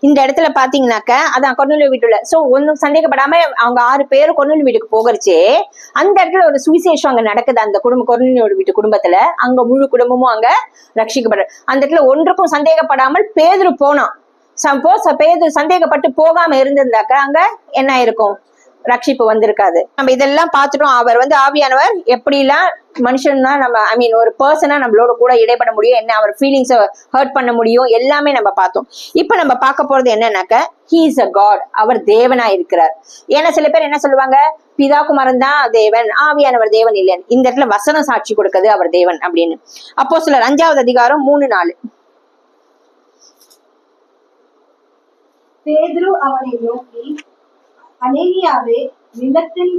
இந்த இடத்துல பாத்தீங்கன்னாக்க அதான் கொர்நேலியு வீட்டுல ஒன்னும் சந்தேகப்படாம அவங்க 6 பேரும் கொர்நேலியு வீட்டுக்கு போகிறச்சு அந்த இடத்துல ஒரு சுவிசேஷம் அங்க நடக்குது. அந்த கொர்நேலியு வீட்டு குடும்பத்துல அங்க முழு குடும்பமும் அங்க ரட்சிக்கப்படுற அந்த இடத்துல ஒன்றுக்கும் சந்தேகப்படாமல் பேதுரு போனான். சப்போஸ் பேதுரு சந்தேகப்பட்டு போகாம இருந்திருந்தாக்க அங்க என்ன இருக்கும், ரட்சிப்பு வந்திருக்காது. நம்ம இதெல்லாம் பார்த்துட்டோம். அவர் ஆவியானவர் எப்படி எல்லாம் மனுஷன்னா நம்ம ஒரு பர்சனா நம்மளோட கூட இடைப்பட முடியும், என்ன அவர் ஃபீலிங்ஸை ஹர்ட் பண்ண முடியும், எல்லாமே நம்ம பார்த்தோம். இப்ப நம்ம பார்க்க போறது என்னன்னாக்க he is a God, அவர் தேவனா இருக்கிறார். ஏன்னா சில பேர் என்ன சொல்லுவாங்க, பிதா குமாரன் தான் தேவன், ஆவியானவர் தேவன் இல்லைன்னு. இந்த இடத்துல வசனம் சாட்சி கொடுக்குது அவர் தேவன் அப்படின்னு. அப்போஸ்தலர் 5வது அதிகாரம் 3-4. பேதுரு அவனை நோக்கி, அனனியாவே, நிலத்தின்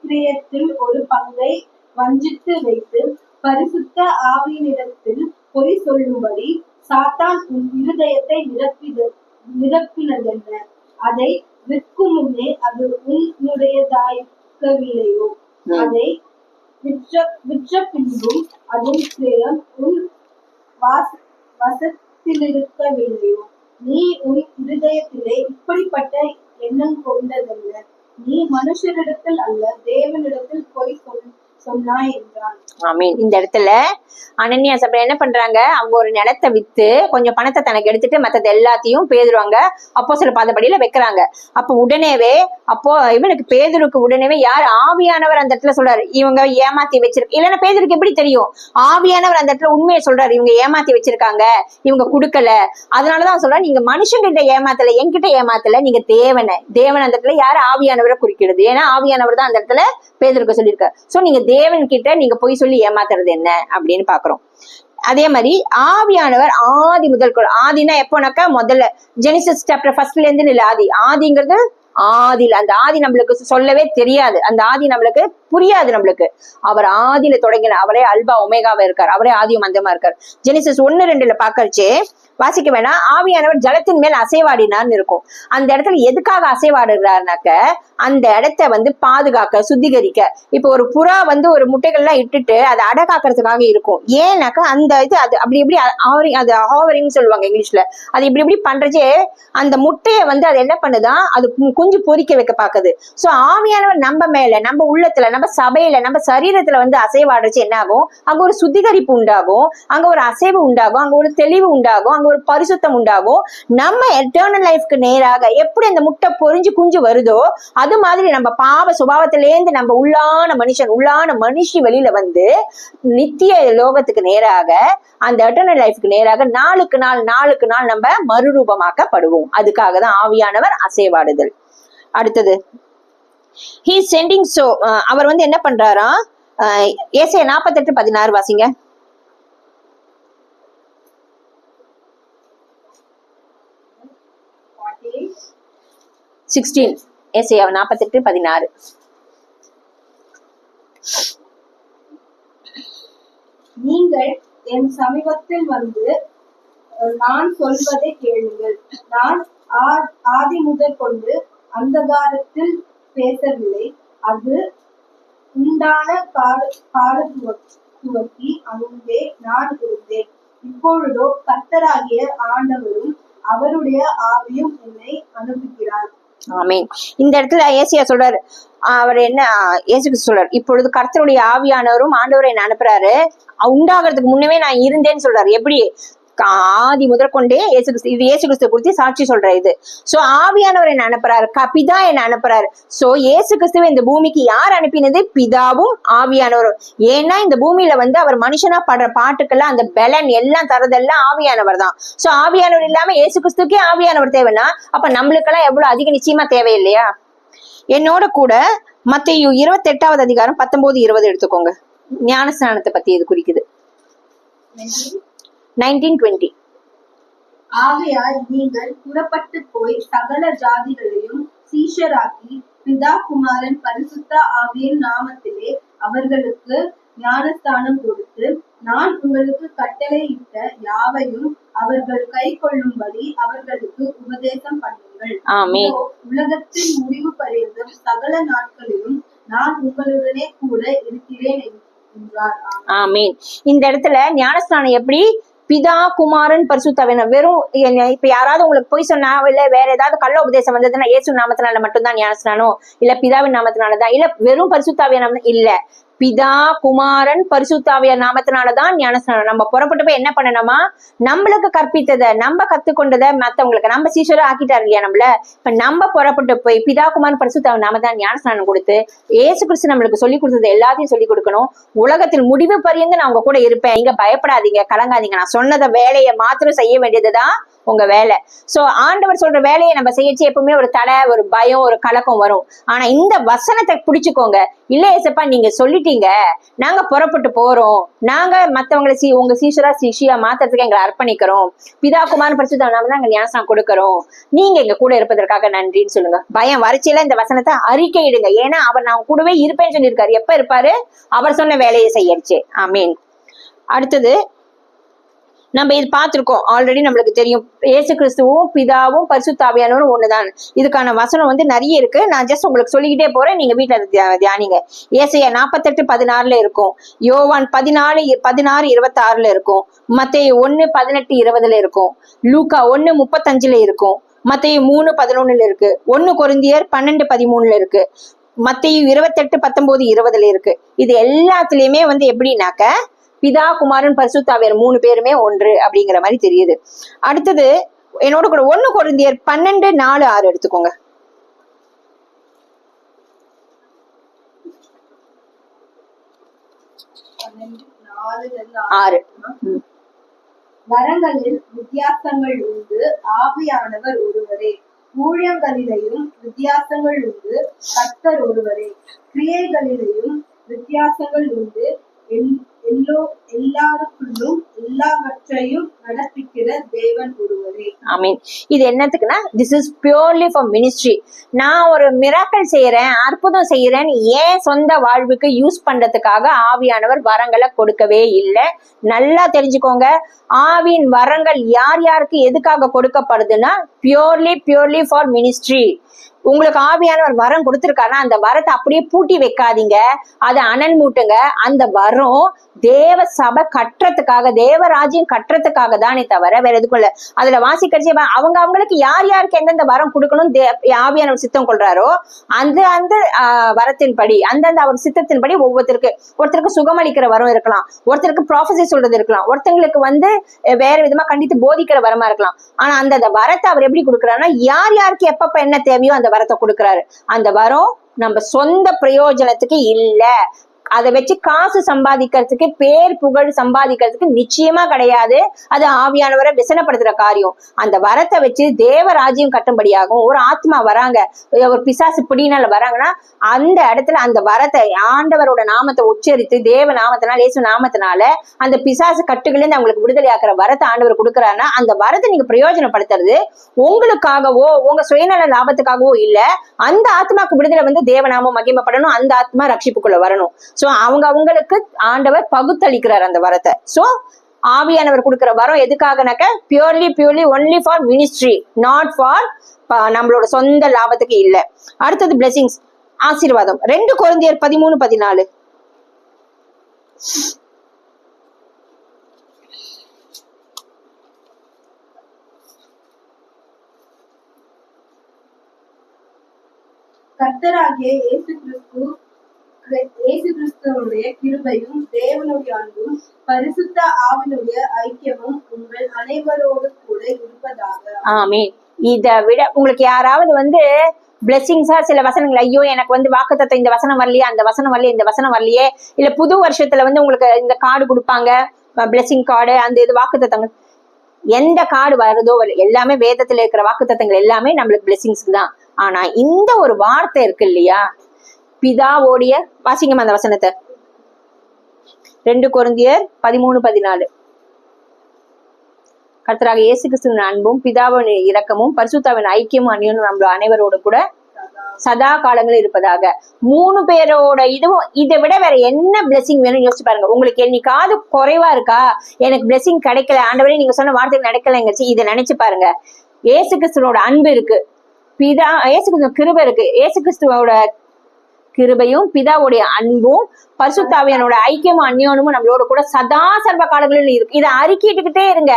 கிரியத்தில் ஒரு பங்கை வஞ்சித்து வைத்து பரிசுத்த ஆவியினிடத்தில் பொய் சொல்லும்படி சாத்தான் உன் இருதயத்தை நிரப்பினதென்ன? அதை விற்கும் முன்னே அது உன்னுடையதாய்க்கவில்லையோ? அதை விற்ற பின்பும் அதன் கிரயம் உன் வசத்திலிருக்கவில்லையோ? நீ உன் இருதயத்திலே இப்படிப்பட்ட எண்ணம் கொண்டதல்ல. நீ மனுஷரிடத்தில் அல்ல, தேவனிடத்தில் பொய் சொன்னாய் என்றான். ஆமீன். இந்த இடத்துல அனனியாஸ் அப்ப என்ன பண்றாங்க, அவங்க ஒரு நிலத்தை வித்து கொஞ்சம் பணத்தை தனக்கு எடுத்துட்டு மத்தது எல்லாத்தையும் பேதுருவாங்க அப்போஸ்தலர் பாதபடியில வைக்கிறாங்க. அப்ப உடனேவே அப்போ இவனுக்கு பேதுருக்கு உடனேவே யார் ஆவியானவர் அந்த இடத்துல சொல்றாரு, இவங்க ஏமாத்தி வச்சிருக்க. இல்லைன்னா பேதுருக்கு எப்படி தெரியும்? ஆவியானவர் அந்த இடத்துல உண்மையை சொல்றாரு, இவங்க ஏமாத்தி வச்சிருக்காங்க, இவங்க கொடுக்கல. அதனாலதான் சொல்றாரு, நீங்க மனுஷங்கிட்ட ஏமாத்தல, என்கிட்ட ஏமாத்தல, நீங்க தேவன் அந்த இடத்துல யாரு? ஆவியானவரை குறிக்கிறது. ஏன்னா ஆவியானவர் தான் அந்த இடத்துல பேதுருக்கு சொல்லியிருக்காரு. சோ நீங்க தேவன் கிட்ட நீங்க பொய் சொல்லி ஏமாத்துறது என்ன அப்படின்னு பாக்குறோம். அதே மாதிரி ஆவியானவர் ஆதி முதல் ஆதினா எப்போனாக்கா முதல்ல ஜெனிசிஸ் சாப்டர் ஃபர்ஸ்ட்ல இருந்து இல்ல, ஆதிங்கிறது ஆதியில. அந்த ஆதி நம்மளுக்கு சொல்லவே தெரியாது, அந்த ஆதி நம்மளுக்கு புரியாது நம்மளுக்கு. அவர் ஆதியில தொடங்கின, அவரே அல்பா ஒமேகாவா இருக்கார், அவரே ஆதியும் அந்தமா இருக்கார். ஜெனிசிஸ் 1:2 பாக்கறச்சே வாசிக்க வேணாம், ஆவியானவர் ஜலத்தின் மேல் அசைவாடினார்னு இருக்கும். அந்த இடத்துல எதுக்காக அசைவாடுறாருனாக்க அந்த இடத்த பாதுகாக்க, சுத்திகரிக்க. இப்போ ஒரு புறா ஒரு முட்டைகள்லாம் இட்டுட்டு அதை அடகாக்கிறதுக்காக இருக்கும். ஏன்னாக்கா அந்த இது அது அப்படி இப்படி அது ஹாவரிங் சொல்லுவாங்க இங்கிலீஷ்ல. அது இப்படி இப்படி பண்றச்சே அந்த முட்டையை அது என்ன பண்ணுதான், அது குஞ்சு பொறிக்க வைக்க பாக்குது. சோ ஆவியானவர் நம்ம மேல, நம்ம உள்ளத்துல, நம்ம சபையில, நம்ம சரீரத்துல அசைவாடுறச்சு என்ன ஆகும்? அங்க ஒரு சுத்திகரிப்பு உண்டாகும், அங்க ஒரு அசைவு உண்டாகும், அங்க ஒரு தெளிவு உண்டாகும், அங்க ஒரு பரிசுத்தம் உண்டாகும். நம்ம எட்டர்னல் லைஃப்க்கு நேராக எப்படி அந்த முட்டை பொறிஞ்சு குஞ்சு வருதோ அது மாதிரி நம்ம பாவ சுபாவத்திலேருந்து நம்ம உள்ளான மனுஷி வெளியில நித்திய லோகத்துக்கு நேராக, அந்த எட்டர்னல் லைஃப்க்கு நேராக நாளுக்கு நாள் நம்ம மறுரூபமாக்கப்படுவோம். அதுக்காக தான் ஆவியானவர் அசைவாடுதல். அடுத்தது he is sending. so அவர் என்ன பண்றாரா? ஏசாயா 48:16 வாசிங்க. 16 ஏசாயா 48:16. நீங்கள் என் சமீபத்தில் நான் சொல்வதை கேளுங்கள். நான் ஆதி முதற் கொண்டு அந்தகாரத்தில் பேசவில்லை. அது உண்டான காலத்துவக்கி அங்கே நான் இருந்தேன். இப்பொழுதோ கர்த்தராகிய ஆண்டவரும் அவருடைய ஆவியும் என்னை அனுப்புகிறார். ஆமீன். இந்த இடத்துல ஏசியா சொல்றாரு, அவர் என்ன இயேசு கிறிஸ்து சொல்றாரு, இப்பொழுது கர்த்தருடைய ஆவியானவரும் ஆண்டவரை என்ன அனுப்புறாரு, உண்டாகிறதுக்கு முன்னமே நான் இருந்தேன்னு சொல்றாரு. எப்படி? ஆதி முதற்கொண்டே இயேசு கிறிஸ்து, இது இயேசு கிறிஸ்து குறித்து சாட்சி சொல்ற இது. சோ ஆவியானவர் என்ன அனுப்புறாரு, பிதா என்ன அனுப்புறாரு. சோ இயேசு கிறிஸ்துவை இந்த பூமிக்கு யார் அனுப்பினது? பிதாவும் ஆவியானவரும். ஏன்னா இந்த பூமியில அவர் மனுஷனா பாடுற பாட்டுக்கெல்லாம் அந்த பலன் எல்லாம் தரதெல்லாம் ஆவியானவர் தான். சோ ஆவியானவர் இல்லாம இயேசு கிறிஸ்துக்கே ஆவியானவர் தேவைன்னா அப்ப நம்மளுக்கெல்லாம் எவ்வளவு அதிக நிச்சயமா தேவையில்லையா? என்னோட கூட மத்தேயு 28:19-20 எடுத்துக்கோங்க. ஞானஸ்நானத்தை பத்தி இது குறிக்குது. 19:20. ஆகையால் நீங்கள் புறப்பட்டு போய் சகல ஜாதிகளையும் சீஷராக்கி பிதா குமாரன் பரிசுத்த ஆவியின் நாமத்திலே அவர்களுக்கு ஞானஸ்தானம் கொடுத்து, நான் உங்களுக்கு கட்டளையிட்ட யாவையும் அவர்கள் கை கொள்ளும்படி அவர்களுக்கு உபதேசம் பண்ணுங்கள். உலகத்தின் முடிவு பரியந்தம் சகல நாட்களிலும் நான் உங்களுடனே கூட இருக்கிறேன் என்றார். ஆமீன். இந்த இடத்துல ஞானஸ்தானம் எப்படி? பிதா குமாரன் பரிசுத்தாவியானவர். வெறும் இப்ப யாராவது உங்களுக்கு போய் சொன்னா, இல்ல வேற ஏதாவது கள்ள உபதேசம் வந்ததுன்னா இயேசு நாமத்தினால மட்டும்தான் ஞானஸ்நானம், இல்ல பிதாவின் நாமத்தினாலதான், இல்ல வெறும் பரிசுத்தாவியான இல்ல, பிதா குமாரன் பரிசுத்தாவியார் நாமத்தினாலதான் ஞானஸ்நானம். நம்ம புறப்பட்டு போய் என்ன பண்ணணுமா, நம்மளுக்கு கற்பித்ததை, நம்ம கத்துக்கொண்டதை மத்தவங்களுக்கு, நம்ம சீஷரா ஆக்கிட்டாரு இல்லையா நம்மள. இப்ப நம்ம புறப்பட்டு போய் பிதா குமாரன் பரிசுத்தாவின் நாமத்தான் ஞானஸ்நானம் கொடுத்து ஏசு கிறிஸ்து நம்மளுக்கு சொல்லி கொடுத்தது எல்லாத்தையும் சொல்லி கொடுக்கணும். உலகத்தில் முடிவு பரியந்து நான் உங்க கூட இருப்பேன், நீங்க பயப்படாதீங்க, கலங்காதீங்க, நான் சொன்னத வேலையை மாத்திரம் செய்ய வேண்டியதுதான் உங்க வேலை. சோ ஆண்டவர் சொல்ற வேலையை நம்ம செய்யச்சு எப்பவுமே ஒரு தடை, ஒரு பயம், ஒரு கலக்கம் வரும். ஆனா இந்த வசனத்தை பிடிச்சுக்கோங்க. இல்ல ஏசப்பா நீங்க சொல்லிட்டீங்க, நாங்க புறப்பட்டு போறோம், நாங்க மத்தவங்களை உங்க சீஷரா சிஷியா மாத்துறதுக்கு எங்களை அர்ப்பணிக்கிறோம், பிதா குமாரன் பரிசுத்த நாம தான் எங்க ஞானஸ்நானம் கொடுக்கறோம், நீங்க எங்க கூட இருப்பதற்காக நன்றின்னு சொல்லுங்க. பயம் வறட்சியில இந்த வசனத்தை அறிக்கையிடுங்க. ஏன்னா அவர் நான் கூடவே இருப்பேன்னு சொல்லியிருக்காரு. எப்ப இருப்பாரு? அவர் சொன்ன வேலையை செய்யறச்சு. ஆமீன். அடுத்தது நம்ம இது பார்த்திருக்கோம், ஆல்ரெடி நம்மளுக்கு தெரியும், இயேசு கிறிஸ்துவும் பிதாவும் பரிசுத்த ஆவியானவரும் ஒண்ணுதான். இதுக்கான வசனம் நிறைய இருக்கு. நான் ஜஸ்ட் உங்களுக்கு சொல்லிக்கிட்டே போறேன், நீங்க வீட்டுல தியானிங்க. ஏசாயா 48:16 இருக்கும், யோவான் 14:16-26 இருக்கும், மத்தேயு 1:18-20 இருக்கும், லூக்கா 1:35 இருக்கும், மத்தேயு 3:11 இருக்கு, 1 கொரிந்தியர் 12:13 இருக்கு, மத்தேயு 28:19-20 இருக்கு. இது எல்லாத்துலயுமே வந்து எப்படின்னாக்க பிதா குமாரன் பரிசுத்தாவியர் 3 பேருமே ஒன்று அப்படிங்கிற மாதிரி தெரியுது. அடுத்தது என்னோட கூட 1 கொரிந்தியர் 12:4-6 எடுத்துக்கோங்க. 6. வரங்களில் வித்தியாசங்கள் உண்டு, ஆவியானவர் ஒருவரே. ஊழியங்களிலேயும் வித்தியாசங்கள் உண்டு, கர்த்தர் ஒருவரே. கிரியைகளிலேயும் வித்தியாசங்கள் உண்டு, எல்லாருக்குள்ளும் எல்லாவற்றையும் நடப்பிக்கிற தேவன் ஒருவரே. ஆமீன். இது என்னத்துக்குன்னா, this is purely for ministry. நான் ஒரு மிராக்கல் செய்யறேன், அற்புதம் செய்யறேன்னு ஏன் சொந்த வாழ்வுக்கு யூஸ் பண்றதுக்காக ஆவியானவர் வரங்களை கொடுக்கவே இல்லை. நல்லா தெரிஞ்சுக்கோங்க, ஆவியின் வரங்கள் யார் யாருக்கு எதுக்காக கொடுக்கப்படுதுன்னா பியூர்லி ஃபார் மினிஸ்ட்ரி. உங்களுக்கு ஆவியானவர் வரம் கொடுத்திருக்காருன்னா அந்த வரத்தை அப்படியே பூட்டி வைக்காதீங்க, அதை அனல் மூட்டுங்க. அந்த வரம் தேவ சபை கட்டுறதுக்காக, தேவராஜ்யம் கட்டுறதுக்காக தானே தவிர வேற எதுக்குள்ள. அதுல வாசிக்கடிச்சு அவங்களுக்கு யார் யாருக்கு எந்தெந்த வரம் கொடுக்கணும் ஆவியானவர் சித்தம் கொள்றாரோ அந்த அந்த வரத்தின்படி, அந்தந்த அவர் சித்தத்தின்படி ஒருத்தருக்கு சுகமளிக்கிற வரம் இருக்கலாம், ஒருத்தருக்கு ப்ராஃபஸி சொல்றது இருக்கலாம், ஒருத்தங்களுக்கு வந்து வேற விதமா கண்டித்து போதிக்கிற வரமா இருக்கலாம். ஆனா அந்த வரத்தை அவர் எப்படி கொடுக்குறாருன்னா யார் யாருக்கு எப்பப்ப என்ன தேவையோ அந்த வரத்தை கொடுக்குறாரு. அந்த வரம் நம்ம சொந்த பிரயோஜனத்துக்கு இல்ல, அதை வச்சு காசு சம்பாதிக்கிறதுக்கு, பேர் புகழ் சம்பாதிக்கிறதுக்கு நிச்சயமா கிடையாது. அது ஆவியானவரை விசனப்படுத்துற காரியம். அந்த வரத்தை வச்சு தேவராஜ்யம் கட்டும்படியாகும். ஒரு ஆத்மா வராங்க, ஒரு பிசாசு பிடினால வராங்கன்னா அந்த இடத்துல அந்த வரத்தை ஆண்டவரோட நாமத்தை உச்சரித்து தேவ நாமத்தினால, இயேசு நாமத்தினால அந்த பிசாசு கட்டுகள் இருந்து அவங்களுக்கு விடுதலை ஆக்குற வரத்தை ஆண்டவர் கொடுக்குறாருன்னா அந்த வரத்தை நீங்க பிரயோஜனப்படுத்துறது உங்களுக்காகவோ உங்க சுயநல லாபத்துக்காகவோ இல்ல. அந்த ஆத்மாக்கு விடுதலை வந்து தேவநாமம் மகிமைப்படணும், அந்த ஆத்மா ரட்சிப்புக்குள்ள வரணும். சோ அவங்களுக்கு ஆண்டவர் பகுத்தளிக்கிறார் அந்த வரத்தை. சோ ஆவியானவர் கொடுக்கிற வரம் எதுக்காகனாக்க purely only for ministry, not for நம்மளோட சொந்த லாபத்துக்கு இல்ல. அடுத்தது பிளெஸிங்ஸ், ஆசீர்வாதம். 2 கொரிந்தியர் 13:14. கர்த்தராகிய இயேசு கிறிஸ்துவனுடைய கிருபையும் தேவனுடைய அன்பும் பரிசுத்த ஆவியினுடைய ஐக்கியமும் உங்கள் அனைவரோடு கூட இருப்பதாக. ஆமென். இதை விட உங்களுக்கு யாராவது வந்து பிளெஸிங்ஸா சில வசனங்கள், ஐயோ எனக்கு வந்து வாக்குத்தத்தம் இந்த வசனம் வரலையே, அந்த வசனம் வரலையே, இந்த வசனம் வரலையே, இல்ல புது வருஷத்துல வந்து உங்களுக்கு இந்த கார்டு கொடுப்பாங்க, பிளெஸிங் கார்டு, அந்த இது வாக்குத்தத்தங்கள், எந்த கார்டு வருதோ எல்லாமே வேதத்துல இருக்கிற வாக்குத்தத்தங்கள் எல்லாமே நம்மளுக்கு பிளெஸிங்ஸ் தான். ஆனா இந்த ஒரு வார்த்தை இருக்கு இல்லையா, பிதாவோடைய, வாசிங்கம்மா அந்த வசனத்தை, 2 கொரிந்தியர் 13:14. கர்த்தராகிய இயேசு கிறிஸ்துவின் அன்பும் பிதாவின் இரக்கமும் பரிசுத்தாவின் ஐக்கியமும் அந்நியனும் நம்ம அனைவரோடு கூட சதா காலங்களில் இருப்பதாக. 3 பேரோட இதுவும், இதை விட வேற என்ன பிளெஸிங் வேணும்னு யோசிச்சு பாருங்க. உங்களுக்கு என்னைக்காவது குறைவா இருக்கா, எனக்கு பிளெஸிங் கிடைக்கல ஆண்டவரே நீங்க சொன்ன வார்த்தை நடக்கலைங்கச்சு, இதை நினைச்சு பாருங்க. இயேசு கிறிஸ்துவோட அன்பு இருக்கு, இயேசு கிறிஸ்துவ கிருபை இருக்கு. இயேசு கிறிஸ்துவோட கிருபையும் பிதாவுடைய அன்பும் பரிசுத்தாவியனோட ஐக்கியமும் அந்நியோனமும் நம்மளோட கூட சதா சர்வ காலங்களிலும் இருக்கு. இதை அறிக்கிட்டுக்கிட்டே இருங்க.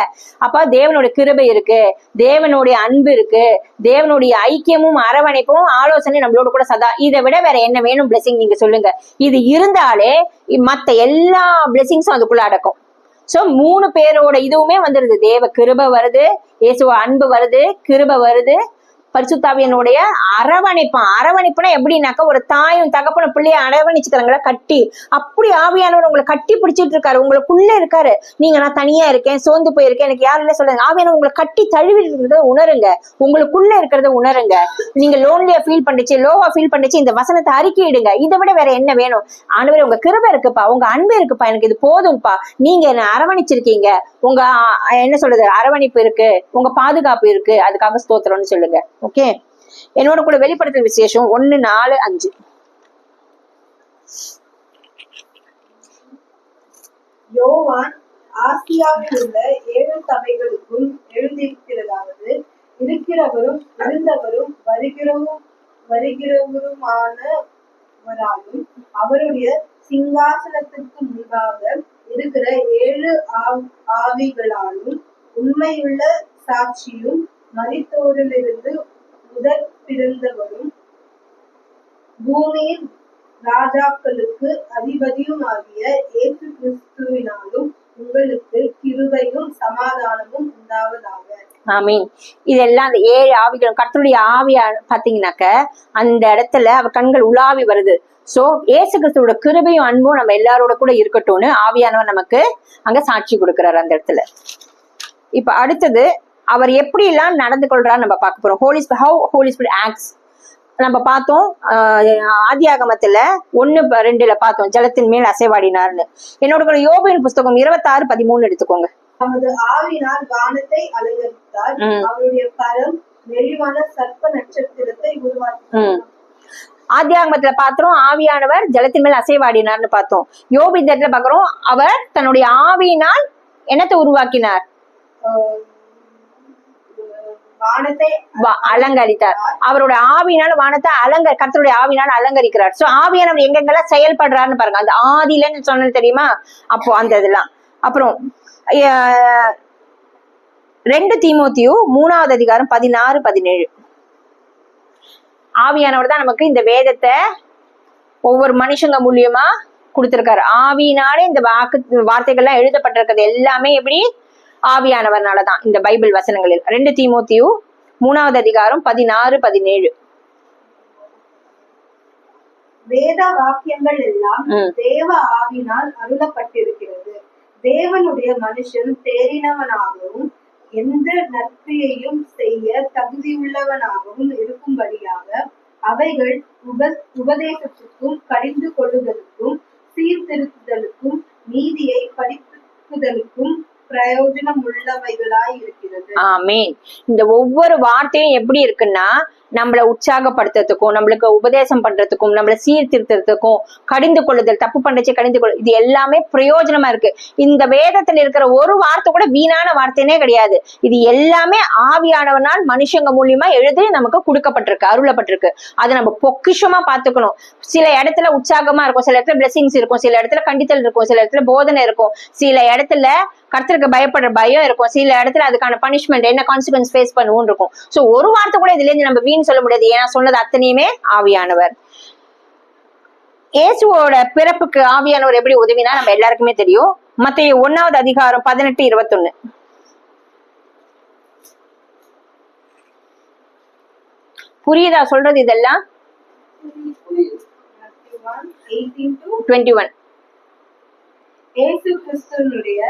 அப்ப தேவனுடைய கிருபை இருக்கு, தேவனுடைய அன்பு இருக்கு, தேவனுடைய ஐக்கியமும் அரவணைப்பும் ஆலோசனை நம்மளோட கூட சதா. இதை விட வேற என்ன வேணும் பிளெஸிங் நீங்க சொல்லுங்க. இது இருந்தாலே மத்த எல்லா பிளெஸிங்ஸும் அதுக்குள்ள அடக்கும். சோ 3 பேரோட இதுவுமே வந்துருது. தேவ கிருபை வருது, இயேசுவ அன்பு வருது, கிருபை வருது, பரிசுத்தாவியனுடைய அரவணைப்புனா எப்படின்னாக்கா ஒரு தாயும் தகப்பனும் பிள்ளைய அரவணைச்சுக்கிறாங்களா கட்டி, அப்படி ஆவியானவர் உங்களை கட்டி பிடிச்சிட்டு இருக்காரு, உங்களுக்குள்ள இருக்காரு. நீங்க நான் தனியா இருக்கேன், சோர்ந்து போயிருக்கேன், எனக்கு யாரும் இல்ல சொல்லுங்க, ஆவியானவர் உங்களை கட்டி தழுவி இருக்கிறத உணருங்க, உங்களுக்குள்ள இருக்கிறத உணருங்க. நீங்க லோன்லியா ஃபீல் பண்ணிச்சு, லோவா ஃபீல் பண்ணிச்சு, இந்த வசனத்தை அறிக்கையிடுங்க. இதை விட வேற என்ன வேணும்? ஆண்டவரே உங்க கிருபை இருக்குப்பா, உங்க அன்பு இருக்குப்பா, எனக்கு இது போதும்பா, நீங்க என்ன அரவணைச்சிருக்கீங்க, உங்க என்ன சொல்றது அரவணைப்பு இருக்கு, உங்க பாதுகாப்பு இருக்கு, அதுக்காக ஸ்தோத்திரம்னு சொல்லுங்க. ஓகே, என்னோட கூட வெளிப்படுத்தல் விசேஷம் 1:4-5. யோவான் ஆசியாவில் உள்ள 7 சபைகளுக்கும் எழுதியிருக்கிறதாவது, இருக்கிறவரும் இருந்தவரும் வருகிறவருமானவராலும் அவருடைய சிங்காசனத்திற்கு முன்பாக இருக்கிற 7 ஆவிகளாலும் உண்மையுள்ள சாட்சியும் மரித்தோரிலிருந்து முதற் பிறந்தவரும் பூமியின் ராஜாக்களுக்கு அதிபதியுமாகிய இயேசு கிறிஸ்துவினாலும் உங்களுக்கு கிருபையும் சமாதானமும் உண்டாவதாக. ஆமீன். இதெல்லாம் அந்த 7 ஆவிகளும் கர்த்தருடைய ஆவியா பாத்தீங்கன்னாக்க அந்த இடத்துல அவர் கண்கள் உலாவி வருது. சோ இயேசு கிறிஸ்துவோட கிருபையும் அன்பும் நம்ம எல்லாரோட கூட இருக்கட்டும்னு ஆவியானவர் நமக்கு அங்க சாட்சி கொடுக்கிறாரு அந்த இடத்துல. இப்ப அடுத்தது அவர் எப்படி எல்லாம் நடந்து கொள்றாரு நம்ம பார்க்க போறோம். ஹோலி ஸ்பிரிட் ஆக்ட்ஸ் நம்ம பார்த்தோம். ஆதியாகமத்துல 1:2 பார்த்தோம், ஜலத்தின் மேல் அசைவாடினார்னு. என்னோட கூட யோபுவின் புஸ்தகம் 26:13 எடுத்துக்கோங்க. தமது ஆவியினால் வானத்தை அலங்கரித்தார், அவருடைய கரம் வெளிவான சர்ப்ப நட்சத்திரத்தை உருவாக்கினார். ஆதியாகமத்துல பாக்குறோம் ஆவியானவர் ஜலத்தின் மேல் அசைவாடினார்னு பார்த்தோம். யோபு இந்த இடத்துல பாக்குறோம் அவர் தன்னுடைய ஆவியினால் என்னத்தை உருவாக்கினார், வானத்தை அலங்கரித்தார். அவரோட ஆவியினால வானத்தை கர்த்தருடைய ஆவியினால அலங்கரிக்கிறார். சோ ஆவியானவர் எங்கெங்கெல்லாம் செயல்படுறாருன்னு பாருங்க. அந்த ஆதியிலன்னு சொன்னது தெரியுமா, அப்போ அந்த இதெல்லாம். அப்புறம் 2 தீமோத்தேயு 3:16-17 ஆவியானவர் தான் நமக்கு இந்த வேதத்தை ஒவ்வொரு மனுஷங்க மூலியமா கொடுத்திருக்காரு. ஆவியினாலே இந்த வார்த்தைகள்லாம் எழுதப்பட்டிருக்கிறது எல்லாமே எப்படி, ஆவியானவர்னாலதான். இந்த பைபிள் வசனங்களில் 2 தீமோத்தேயு 3:16-17 வேத வாக்கியங்கள் எல்லாம் தேவ ஆவியினால் அருளப்பட்டிருக்கிறது. தேவனுடைய மனுஷன் தேறினவனாகவும் எந்த நற்கிரியையும் செய்ய தகுதியுள்ளவனாகவும் இருக்கும்படியாக அவைகள் உபதேசத்துக்கும் கடிந்து கொள்ளுதலுக்கும் சீர்திருத்துதலுக்கும் நீதியை படிப்புதலுக்கும் பிரயோஜனம் உள்ளவைகளாய் இருக்கிறது. ஆமீன். இந்த ஒவ்வொரு வார்த்தையும் எப்படி இருக்குன்னா நம்மளை உற்சாகப்படுத்துறதுக்கும் நம்மளுக்கு உபதேசம் பண்றதுக்கும் நம்மளை சீர்திருத்துறதுக்கும் கடிந்து கொள்ளுதல், தப்பு பண்றச்சு கடிந்து கொள்ளு, இது எல்லாமே பிரயோஜனமா இருக்கு. இந்த வேதத்துல இருக்கிற ஒரு வார்த்தை கூட வீணான வார்த்தைனே கிடையாது. இது எல்லாமே ஆவியானவனால் மனுஷங்க மூலியமா எழுதி நமக்கு கொடுக்கப்பட்டிருக்கு, அருளப்பட்டிருக்கு. அதை நம்ம பொக்கிஷமா பாத்துக்கணும். சில இடத்துல உற்சாகமா இருக்கும், சில இடத்துல பிளெஸிங்ஸ் இருக்கும், சில இடத்துல கண்டித்தல் இருக்கும், சில இடத்துல போதனை இருக்கும், சில இடத்துல கர்த்தருக்கு பயப்படுற பயம் இருக்கும், சில இடத்துல அதுக்கான பனிஷ்மெண்ட் என்ன கான்சிக்வன்ஸ் ஃபேஸ் பண்ணுவோம் இருக்கும். சோ ஒரு வார்த்தை கூட இதுல இருந்து நம்ம வீண் சொல்ல முடியாது. ஏன்னா சொன்னது அத்தனையுமே ஆவியானவர். இயேசுவோட பிறப்புக்கு ஆவியானவர் எப்படி உதவினா நம்ம எல்லாருக்குமே தெரியும். மத்தேயு 1:18-21 புரியுதா சொல்றது இதெல்லாம்? 21 இயேசு கிறிஸ்துவினுடைய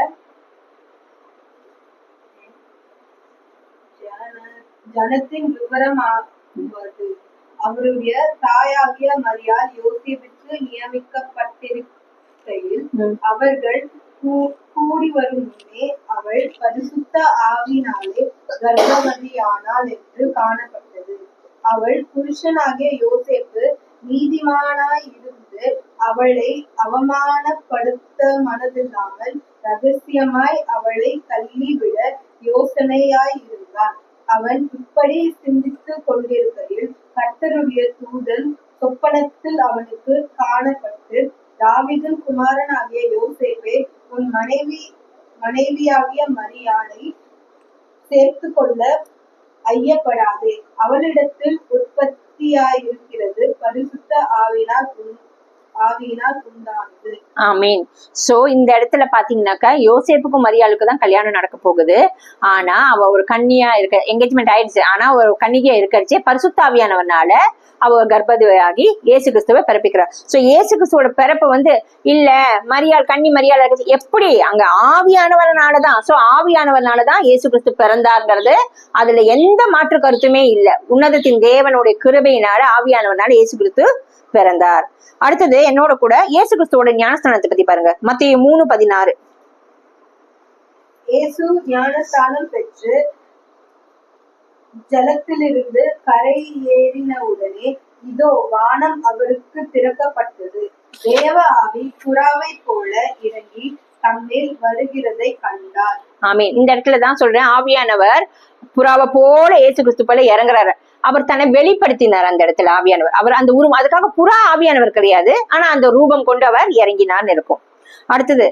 ஜனத்தின் விவரமாவது அவருடைய தாயாகிய மரியாள் யோசேப்புக்கு நியமிக்கப்பட்டிருக்கையில் அவர்கள் கூடி வரும் முன்னே அவள் பரிசுத்த ஆவியினாலே கர்ப்பவதியானாள் என்று காணப்பட்டது. அவள் புருஷனாகிய யோசேப்பு நீதிமானாய் இருந்து அவளை அவமானப்படுத்த மனதில்லாமல் ரகசியமாய் அவளை தள்ளிவிட யோசனையாய் இருந்தான். அவன் இப்படி சிந்தித்துக் கொண்டிருக்கையில் கர்த்தருடைய தூதன் சொப்பனத்தில் அவனுக்கு காணப்பட்டு, தாவீதின் குமாரனாகிய யோசேப்பே, உன் மனைவியாகிய மரியாளை சேர்த்து கொள்ள ஐயப்படாதே, அவளிடத்தில் உற்பத்தியாயிருக்கிறது பரிசுத்த ஆவியினால் உண்டானது. ஆமீன். சோ இந்த இடத்துல பாத்தீங்கன்னாக்கா யோசேப்புக்கும் மரியாளுக்கு தான் கல்யாணம் நடக்க போகுது. ஆனா அவ ஒரு கன்னியா இருக்க, என்கேஜ்மெண்ட் ஆயிடுச்சு. ஆனா ஒரு கன்னிகையா இருக்கறச்சே பரிசுத்த ஆவியானவர்னால அவ கர்ப்பவதியாகி இயேசு கிறிஸ்துவை பிறப்பிக்கிறார். சோ இயேசு கிறிஸ்துவோட பிறப்பு இல்ல மரியாள் கன்னி மரியாள் எப்படி அங்க ஆவியானவர்னாலதான். சோ ஆவியானவர்னாலதான் இயேசு கிறிஸ்து பிறந்தார்ங்கிறது அதுல எந்த மாற்று கருத்துமே இல்ல. உன்னதத்தின் தேவனுடைய கிருபையினால ஆவியானவர்னால இயேசு கிறிஸ்து பிறந்தார். அடுத்தது என்னோட கூட இயேசு கிறிஸ்துவோட ஞானஸ்தானத்தை பத்தி பாருங்க. மத்தேயு 3:16 இயேசு ஞானஸ்தானம் பெற்று ஜலத்திலிருந்து கரை ஏறினவுடனே இதோ வானம் அவருக்கு திறக்கப்பட்டது. தேவ ஆவி புறாவை போல இறங்கி தம்மேல் வருகிறதை கண்டார். ஆமீன். இந்த இடத்துலதான் சொல்றேன் ஆவியானவர் புறாவை போல இயேசு கிறிஸ்து போல இறங்குறாரு. அவர் தன்னை வெளிப்படுத்தினார் அந்த இடத்துல ஆவியானவர். அவர் அந்த உருவம், அதுக்காக புறா ஆவியானவர் கிடையாது, ஆனா அந்த ரூபம் கொண்டு அவர் இறங்கினார்னு இருக்கும். அடுத்தது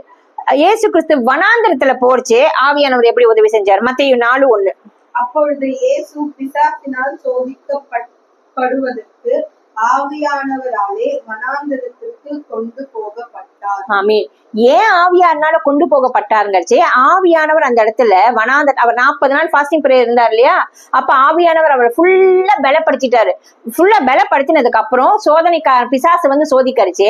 இயேசு கிறிஸ்து வனாந்திரத்துல போர்ச்சே ஆவியானவர் எப்படி உதவி செஞ்சார்? மத்தேயு 4:1 அப்பொழுது இயேசு பிசாசினால் சோதிக்கப்படுவதற்கு ஆவியானவராலே வனாந்தரத்திற்கு கொண்டு போகப்பட்டார். ஆமீன். ஏன் ஆவியானால கொண்டு போகப்பட்டாருங்கச்சு, ஆவியானவர் அந்த இடத்துல அவர் 40 நாள் ஃபாஸ்டிங் பிரேயர் இருந்தார் இல்லையா, அப்ப ஆவியானவர் அவரை ஃபுல்லா பலப்படுத்திட்டாரு. ஃபுல்லா பலப்படுத்தினதுக்கு அப்புறம் பிசாசு வந்து சோதிக்கரிச்சு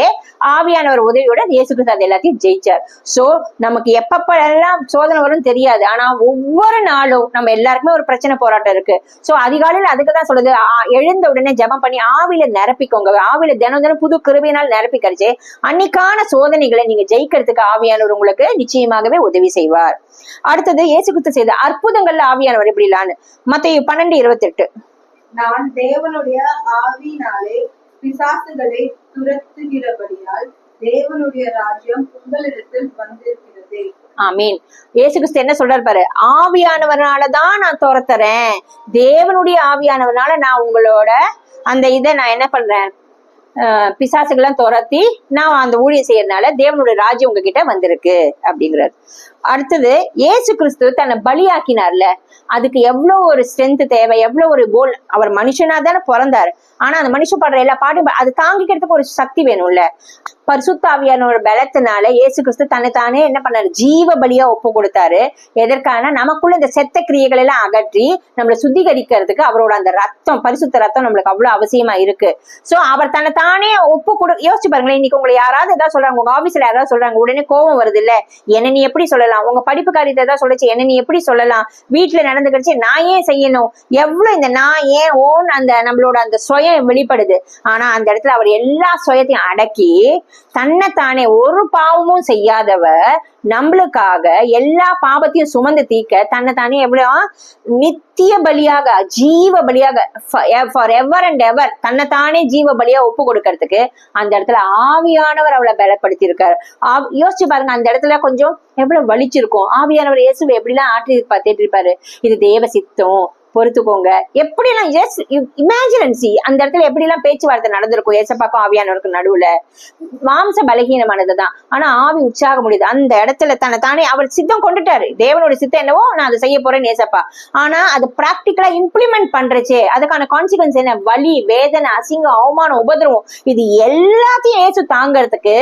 ஆவியானவர் உதவியோட இயேசு கிறிஸ்து அது எல்லாத்தையும் ஜெயிச்சார். சோ நமக்கு எப்பப்ப எல்லாம் சோதனை வரும் தெரியாது, ஆனா ஒவ்வொரு நாளும் நம்ம எல்லாருக்குமே ஒரு பிரச்சனை போராட்டம் இருக்கு. சோ அதிகாலையில் அதுக்குதான் சொல்லுது, எழுந்த உடனே ஜெபம் பண்ணி ஆவியில நிரப்பிக்கோங்க. ஆவியில தினம் தினம் புது கிருபையினால் நிரப்பிக்கரிச்சு அன்னைக்கான சோதனைகளை நீங்க ஜெயிக்கிறதுக்கு ஆவியானவர் உங்களுக்கு நிச்சயமாகவே உதவி செய்வார். அடுத்தது இயேசு கிறிஸ்து செய்த அற்புதங்கள்ல ஆவியானவர் எப்படி இல்லான்னு மத்தேயு 12:28. நான் தேவனுடைய ஆவியினாலே பிசாசுகளை துரத்துகிறபடியால் தேவனுடைய ராஜ்யம் உங்களிடத்தில் வந்திருக்கிறது. ஆமீன். இயேசு கிறிஸ்து என்ன சொல்றாரு பாரு, ஆவியானவர்னாலதான் நான் துரத்துறேன், தேவனுடைய ஆவியானவர்னால நான் உங்களோட அந்த இதை நான் என்ன பண்றேன், பிசாசுகள்லாம் துரத்தி நான் அந்த ஊழியம் செய்யறதுனால தேவனுடைய ராஜ்யம் உங்ககிட்ட வந்திருக்கு அப்படிங்கிறார். அடுத்தது இயேசு கிறிஸ்து தன்னை பலியாக்கினார்ல, அதுக்கு எவ்வளவு ஒரு ஸ்ட்ரென்த் தேவை, எவ்வளவு ஒரு கோல். அவர் மனுஷனா தானே பிறந்தாரு, ஆனா அந்த மனுஷன் படுற எல்லா பாடும் அது தாங்கிக்கிறதுக்கு ஒரு சக்தி வேணும்ல. பரிசுத்த ஆவியானோட பலத்தினால இயேசு கிறிஸ்து தன்னைத்தானே என்ன பண்ணாரு, ஜீவ பலியா ஒப்பு கொடுத்தாரு. எதற்கான, நமக்குள்ள இந்த செத்த கிரியைகள் எல்லாம் அகற்றி நம்மளை சுத்திகரிக்கிறதுக்கு அவரோட அந்த ரத்தம், பரிசுத்த ரத்தம் நம்மளுக்கு அவ்வளவு அவசியமா இருக்கு. சோ அவர் தன்னைத்தானே ஒப்பு யோசிச்சு பாருங்களேன். இன்னைக்கு உங்களை யாராவது ஏதாவது சொல்றாங்க, உங்க ஆபீஸ்ல யாராவது சொல்றாங்க, உடனே கோபம் வருது இல்ல, என்ன நீ எப்படி சொல்லலாம், உங்க படிப்பு காரியத்தை ஏதாவது சொல்லிச்சு என்ன நீ எப்படி சொல்லலாம், வீட்டுல நடந்துக்கிடுச்சு நான் ஏன் செய்யணும், எவ்வளவு இந்த நான் ஏன் ஓன் அந்த நம்மளோட அந்த சுயம் வெளிப்படுது. ஆனா அந்த இடத்துல அவர் எல்லா சுயத்தையும் அடக்கி தன்னைத்தானே ஒரு பாவமும் செய்யாதவர் நம்மளுக்காக எல்லா பாவத்தையும் சுமந்து தீக்க தன்னைத்தானே எவ்வளவு நித்திய பலியாக, ஜீவ பலியாக, ஃபார் எவர் அண்ட் எவர் தன்னைத்தானே ஜீவ பலியா ஒப்பு கொடுக்கறதுக்கு அந்த இடத்துல ஆவியானவர் அவளை பலப்படுத்தி இருக்காரு. யோசிச்சு பாருங்க, அந்த இடத்துல கொஞ்சம் எவ்வளவு வலிச்சிருக்கும். ஆவியானவர் இயேசுவை எப்படிலாம் ஆற்றி பார்த்துட்டு இருப்பாரு, இது தேவ சித்தம், பொறுத்துக்கோங்க, எப்படிலாம் இமேஜினன்சி அந்த இடத்துல எப்படிலாம் பேச்சுவார்த்தை நடந்திருக்கும் ஏசப்பாக்கும் ஆவியானவருக்கு நடுவுல. மாம்ச பலகீனமானதுதான், ஆனா ஆவி உற்சாக முடியுது. அந்த இடத்துல தானே அவர் சித்தம் கொண்டுட்டாரு, தேவனோட சித்தம் என்னவோ நான் அதை செய்ய போறேன்னு ஏசப்பா. ஆனா அது பிராக்டிக்கலா இம்ப்ளிமெண்ட் பண்றச்சே அதுக்கான கான்சிக்வன்ஸ் என்ன, வலி, வேதனை, அசிங்கம், அவமானம், உபதிரவம், இது எல்லாத்தையும் ஏசு தாங்கிறதுக்கு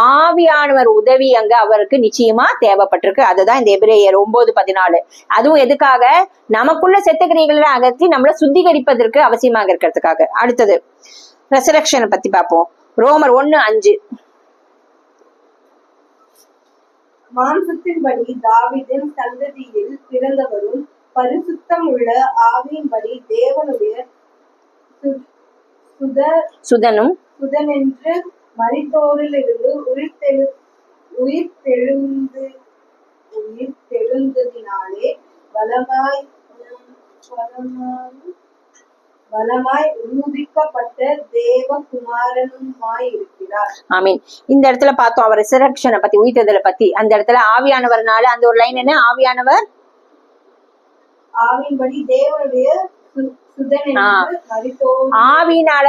ஆவியானவர் உதவி அங்க அவருக்கு நிச்சயமா தேவைப்பட்டிருக்கு. அதுதான் இந்த எபிரேயர் 9:14. அதுவும் எதுக்காக, நமக்குள்ள செத்த கிரியைகளை அகற்றி நம்மள சுத்திகரிப்பதற்கு அவசியமாக இருக்கிறதுக்காக. அடுத்தது ரெசரக்ஷனை பத்தி பார்ப்போம். ரோமர் 1:5. மாம்சத்தின்படி தாவீதின் சந்ததியில் பிறந்தவரும் பரிசுத்தம் உள்ள ஆவியின்படி தேவனுடைய சுதனென்று மரித்தோரிலிருந்து உயிர்த்தெழுந்ததினாலே பலமாய் ரூபிக்கப்பட்ட தேவகுமாரனுமாய் இருக்கிறார். ஆமீன். இந்த இடத்துல பார்த்தோம் அவர் ரிசரக்ஷனை பத்தி, உயிர்த்தெழுதலை பத்தி. அந்த இடத்துல ஆவியானவர்னால அந்த ஒரு லைன் என்ன, ஆவியின்படி தேவனுடைய ஆவியினால,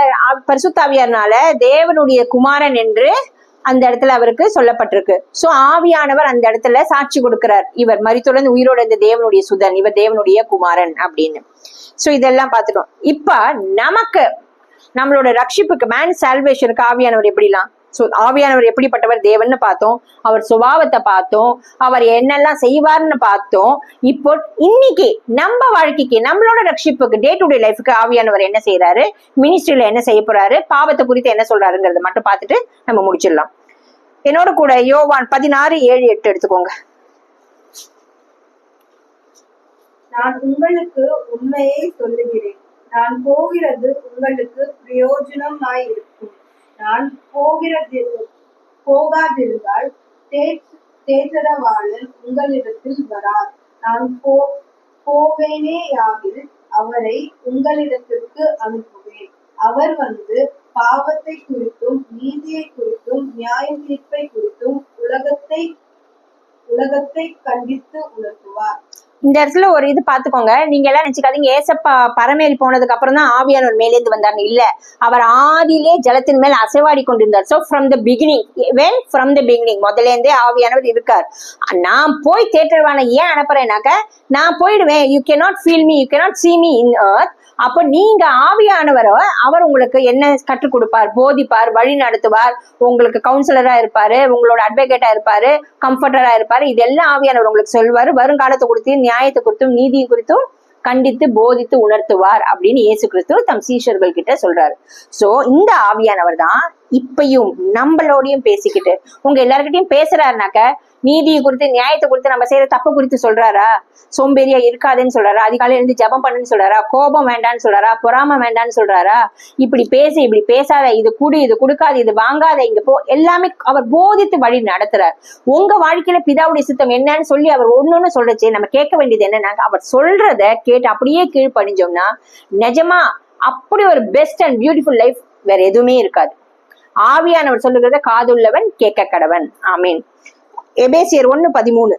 பரிசுத்தாவியார்னால தேவனுடைய குமாரன் என்று அந்த இடத்துல அவருக்கு சொல்லப்பட்டிருக்கு. சோ ஆவியானவர் அந்த இடத்துல சாட்சி கொடுக்கிறார், இவர் மரித்தோடு உயிரோட இந்த தேவனுடைய சுதன், இவர் தேவனுடைய குமாரன் அப்படின்னு. சோ இதெல்லாம் பார்த்துட்டோம். இப்ப நமக்கு நம்மளோட ரட்சிப்புக்கு, மேன் சால்வேஷனுக்கு ஆவியானவர் எப்படிலாம், சோ ஆவியானவர் எப்படிப்பட்டவர் தேவன்னு பார்த்தோம், அவர் சுபாவத்தை பார்த்தோம், அவர் என்னெல்லாம் செய்வார்னு பார்த்தோம். இப்போ இன்னைக்கு நம்ம வாழ்க்கைக்கு, நம்மளோட ரட்சிப்புக்கு, டே டு டே லைஃபுக்கு ஆவியானவர் என்ன செய்யறாரு, மினிஸ்ட்ரியில என்ன செய்ய போறாரு, பாவத்தை குறித்து என்ன சொல்றாருங்கிறத மட்டும் பார்த்துட்டு நம்ம முடிச்சிடலாம். என்னோட கூட யோவான் 16:7-8 எடுத்துக்கோங்க. நான் உங்களுக்கு உண்மையை சொல்லுகிறேன், நான் போகிறது உங்களுக்கு பிரயோஜனமாய் இருக்கும். நான் போகாதிருந்தால் தேற்றரவாளன் உங்களிடத்தில் வரார். நான் போவேனேயாகில் அவரை உங்களிடத்திற்கு அனுப்புவேன். அவர் வந்து பாவத்தை குறித்தும் நீதியை குறித்தும் நியாய தீர்ப்பை குறித்தும் உலகத்தை கண்டித்து உணர்த்துவார். இந்த இடத்துல ஒரு இது பாத்துக்கோங்க, நீங்க எல்லாம் நினைச்சுக்காதீங்க ஏசப்பா பரமேறி போனதுக்கு அப்புறம் தான் ஆவியானவர் மேலேந்து வந்தாங்க. இல்ல, அவர் ஆதியிலே ஜலத்தின் மேல் அசைவாடி கொண்டிருந்தார். சோ ஃப்ரம் த பிகினிங் முதல்ல இருந்தே ஆவியானவர் இருக்கார். நான் போய் தேற்றவான ஏன் அனுப்புறேன்னாக்க, நான் போயிடுவேன், you cannot feel me, you cannot sea me in earth, அப்ப நீங்க ஆவியானவரை அவர் உங்களுக்கு என்ன கற்றுக் கொடுப்பார், போதிப்பார், வழி நடத்துவார், உங்களுக்கு கவுன்சிலரா இருப்பாரு, உங்களோட அட்வொகேட்டா இருப்பாரு, கம்ஃபர்டரா இருப்பாரு. இதெல்லாம் ஆவியானவர் உங்களுக்கு சொல்வாரு. வருங்காலத்தை குறித்தும் நியாயத்தை குறித்தும் நீதியை குறித்தும் கண்டித்து போதித்து உணர்த்துவார் அப்படின்னு இயேசு கிறிஸ்து தம் சீஷர்கள் கிட்ட சொல்றாரு. சோ இந்த ஆவியானவர் தான் இப்பயும் நம்மளோடையும் பேசிக்கிட்டு உங்க எல்லாருக்கிட்டையும் பேசுறாருனாக்க நீதியை குறித்து நியாயத்தை குறித்து நம்ம செய்யற தப்பு குறித்து சொல்றாரா, சோம்பேறியா இருக்காதுன்னு சொல்றாரா, அதிகாலையில இருந்து ஜெபம் பண்ணுன்னு சொல்றாரா, கோபம் வேண்டான்னு சொல்றாரா, பொறாம வேண்டான்னு சொல்றாரா, இப்படி பேசு இப்படி பேசாத, இது குடு இது கொடுக்காது, இது வாங்காத, இங்க போ, எல்லாமே அவர் போதித்து வழி நடத்துறார். உங்க வாழ்க்கையில பிதாவுடைய சித்தம் என்னன்னு சொல்லி அவர் ஒன்னொன்னு சொல்றச்சு நம்ம கேட்க வேண்டியது என்னன்னா, அவர் சொல்றத கேட்டு அப்படியே கீழ்ப்படிஞ்சோம்னா நிஜமா அப்படி ஒரு பெஸ்ட் அண்ட் பியூட்டிஃபுல் லைஃப் வேற எதுவுமே இருக்காது. ஆவியானவர் சொல்லுகிறத காதுள்ளவன் கேட்க கடவன். ஆமீன். எபேசியர் 1:13.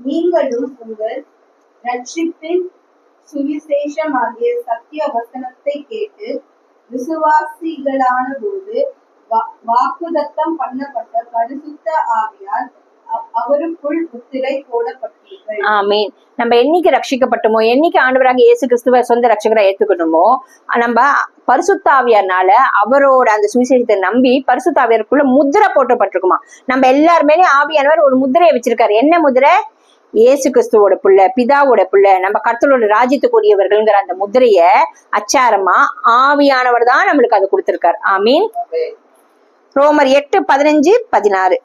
நீங்களும் உங்கள் ரட்சிப்பின் சுவிசேஷமாகிய சத்திய வசனத்தை கேட்டு விசுவாசிகளான போது வாக்குதத்தம் பண்ணப்பட்ட பரிசுத்த ஆவியால் அவருக்குள் முத்திரை போடப்பட்டீர்கள். ஆமீன். நம்ம என்னைக்கு ரட்சிக்கப்பட்டோமோ, என்னைக்கு ஆண்டவராக இயேசு கிறிஸ்துவ சொந்த ரட்சகரை ஏத்துக்கணுமோ, நம்ம பரிசுத்த ஆவியானால அவரோட அந்த சுவிசேஷத்தை நம்பி பரிசுத்த ஆவியாருக்குள்ள முத்திரை போட்டப்பட்டிருக்குமா. நம்ம எல்லாருமே ஆவியானவர் ஒரு முத்திரையை வச்சிருக்காரு. என்ன முத்திரை? இயேசு கிறிஸ்துவோட புள்ள, பிதாவோட புள்ள, நம்ம கர்த்தரோட ராஜ்யத்துக்குரியவர்கள்ங்கிற அந்த முத்திரைய அச்சாரமா ஆவியானவர் தான் நம்மளுக்கு அதை கொடுத்திருக்காரு. ஆமீன். ரோமர் 8:15-16.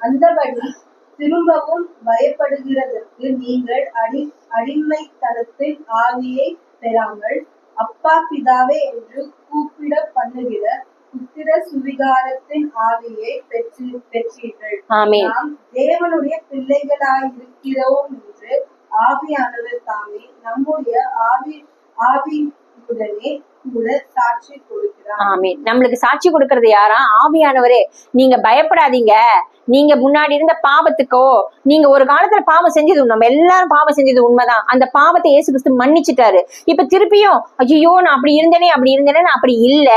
அந்தபடி திரும்பவும் பயப்படுகிறதற்கு நீங்கள் அடிமைத்தனத்தின் ஆவியை பெறாமல் அப்பா பிதாவே என்று கூப்பிட பண்ணுகிற புத்திர சுவிகாரத்தின் ஆவியை பெற்றீர்கள். நாம் தேவனுடைய பிள்ளைகளாயிருக்கிறோம் என்று ஆவியானவர் தாமே நம்முடைய ஆவியுடனே கூட சாட்சி கொடுக்கிறார். ஆமீன். நம்மளுக்கு சாட்சி கொடுக்கறது யாரா? ஆவியானவரே. நீங்க பயப்படாதீங்க. நீங்க முன்னாடி இருந்த பாவத்துக்கோ, நீங்க ஒரு காலத்துல பாவம் செஞ்சது, நம்ம எல்லாரும் பாவம் செஞ்சது உண்மைதான். அந்த பாவத்தை இயேசு கிறிஸ்து மன்னிச்சுட்டாரு. இப்ப திருப்பியும் ஐயோ நான் அப்படி இருந்தேனே நான் அப்படி இல்ல.